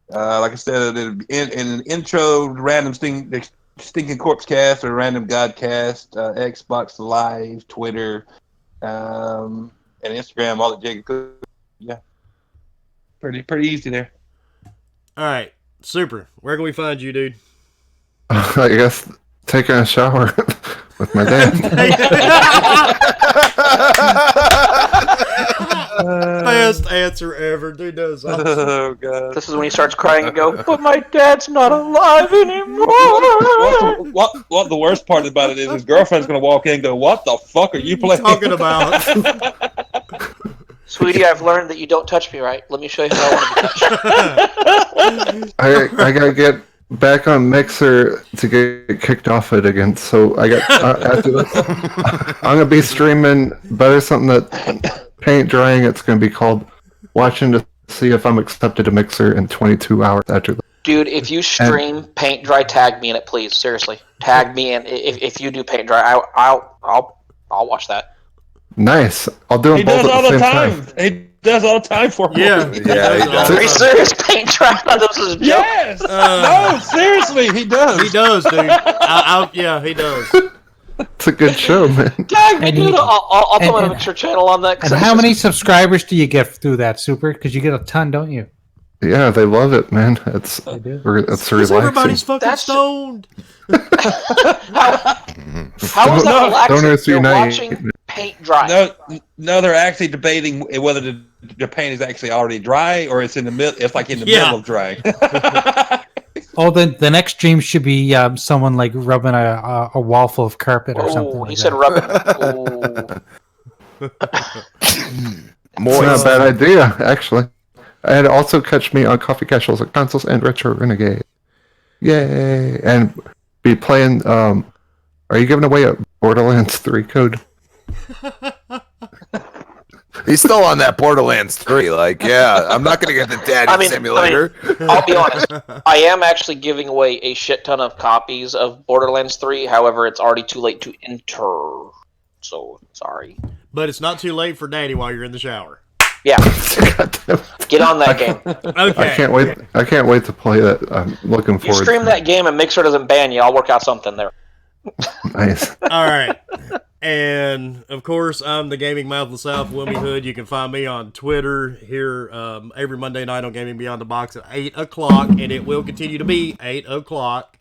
Speaker 5: Like I said, in an intro, random Stinking Corpse cast or random God cast, Xbox Live, Twitter, and Instagram, all at Jacob Cook. Yeah, pretty easy there.
Speaker 9: All right, super. Where can we find you, dude?
Speaker 1: I guess taking a shower with my dad.
Speaker 9: Best answer ever, dude. Knows.
Speaker 8: Oh, God.
Speaker 3: This is when he starts crying and go, but my dad's not alive anymore.
Speaker 5: What the worst part about it is his girlfriend's gonna walk in and go, "What the fuck are you playing?"
Speaker 9: Talking about.
Speaker 3: Sweetie, I've learned that you don't touch me right. Let me show you how I want to be touched.
Speaker 1: I gotta get back on Mixer to get kicked off it again. So I got after this, I'm gonna be streaming better something that paint drying. It's gonna be called watching to see if I'm accepted to Mixer in 22 hours after that.
Speaker 3: Dude, if you stream paint dry, tag me in it, please. Seriously, tag me in. If you do paint dry, I'll watch that.
Speaker 1: Nice. I'll do them
Speaker 5: He
Speaker 1: both
Speaker 5: does all
Speaker 1: at the
Speaker 5: the
Speaker 1: same
Speaker 5: time.
Speaker 1: time.
Speaker 5: He does all the time for me.
Speaker 9: Yeah,
Speaker 8: he does.
Speaker 3: Are you serious? Paint dry? I thought this was a joke.
Speaker 5: Yes. No, seriously, he does.
Speaker 9: He does, dude. Yeah, he does.
Speaker 1: It's a good show, man.
Speaker 3: Tag me,
Speaker 7: And
Speaker 3: dude.
Speaker 7: he-
Speaker 3: I'll put my
Speaker 7: and-
Speaker 3: Mixer channel on that. 'cause
Speaker 7: And
Speaker 3: that's
Speaker 7: how
Speaker 3: just-
Speaker 7: many subscribers do you get through that, Super? Because you get a ton, don't you?
Speaker 1: Yeah, they love it, man. It's
Speaker 7: They do.
Speaker 1: it's
Speaker 9: Because
Speaker 1: relaxing.
Speaker 9: everybody's fucking
Speaker 3: That's-
Speaker 9: stoned.
Speaker 3: How is that relaxing?
Speaker 1: Donors
Speaker 3: You're
Speaker 1: Unite.
Speaker 3: watching paint dry.
Speaker 5: No, they're actually debating whether the paint is actually already dry or it's in the middle. It's like in the
Speaker 9: Yeah.
Speaker 5: middle of dry.
Speaker 7: Oh, the next stream should be someone like rubbing a wall full of carpet or something.
Speaker 3: Oh,
Speaker 7: Like
Speaker 3: he
Speaker 7: that.
Speaker 3: said rubbing.
Speaker 1: It's not a bad idea, actually. And also catch me on Coffee Casuals at Consoles and Retro Renegade. Yay! And be playing. Are you giving away a Borderlands 3 code?
Speaker 8: He's still on that Borderlands 3. Like, yeah, I'm not going to get the daddy simulator.
Speaker 3: I'll be honest. I am actually giving away a shit ton of copies of Borderlands 3. However, it's already too late to enter. So, sorry.
Speaker 9: But it's not too late for Daddy while you're in the shower.
Speaker 3: Yeah. Get on that game.
Speaker 9: Okay.
Speaker 1: I can't wait to play that. I'm looking
Speaker 3: You
Speaker 1: forward.
Speaker 3: stream that game and Mixer doesn't ban you. I'll work out something there.
Speaker 1: Nice.
Speaker 9: All right. And, of course, I'm the Gaming Mouth of the South, Wilmy Hood. You can find me on Twitter here every Monday night on Gaming Beyond the Box at 8 o'clock, and it will continue to be 8 o'clock.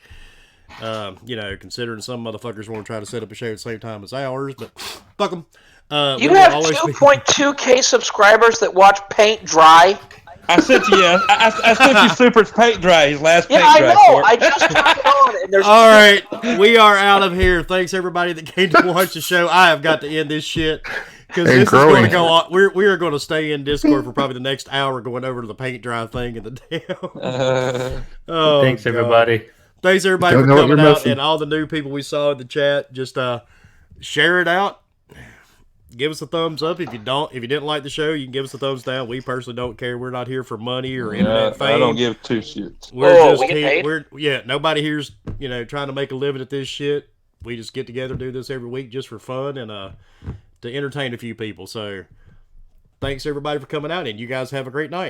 Speaker 9: You know, considering some motherfuckers want to try to set up a show at the same time as ours, but fuck them.
Speaker 3: You have 2.2K subscribers that watch paint dry.
Speaker 5: I sent you. I sent you Super's paint dry. His last paint
Speaker 3: I
Speaker 5: dry.
Speaker 3: know. I just turned it on, and there's.
Speaker 9: All right, we are out of here. Thanks everybody that came to watch the show. I have got to end this shit because this is going to go on. We are going to stay in Discord for probably the next hour, going over to the paint dry thing and the damn. Oh,
Speaker 7: Thanks everybody.
Speaker 9: Thanks everybody for coming out and all the new people we saw in the chat. Just share it out. Give us a thumbs up if you didn't like the show. You can give us a thumbs down. We personally don't care. We're not here for money or internet fame.
Speaker 5: I don't give two shits.
Speaker 9: Nobody here's trying to make a living at this shit. We just get together, do this every week just for fun and to entertain a few people. So thanks everybody for coming out, and you guys have a great night.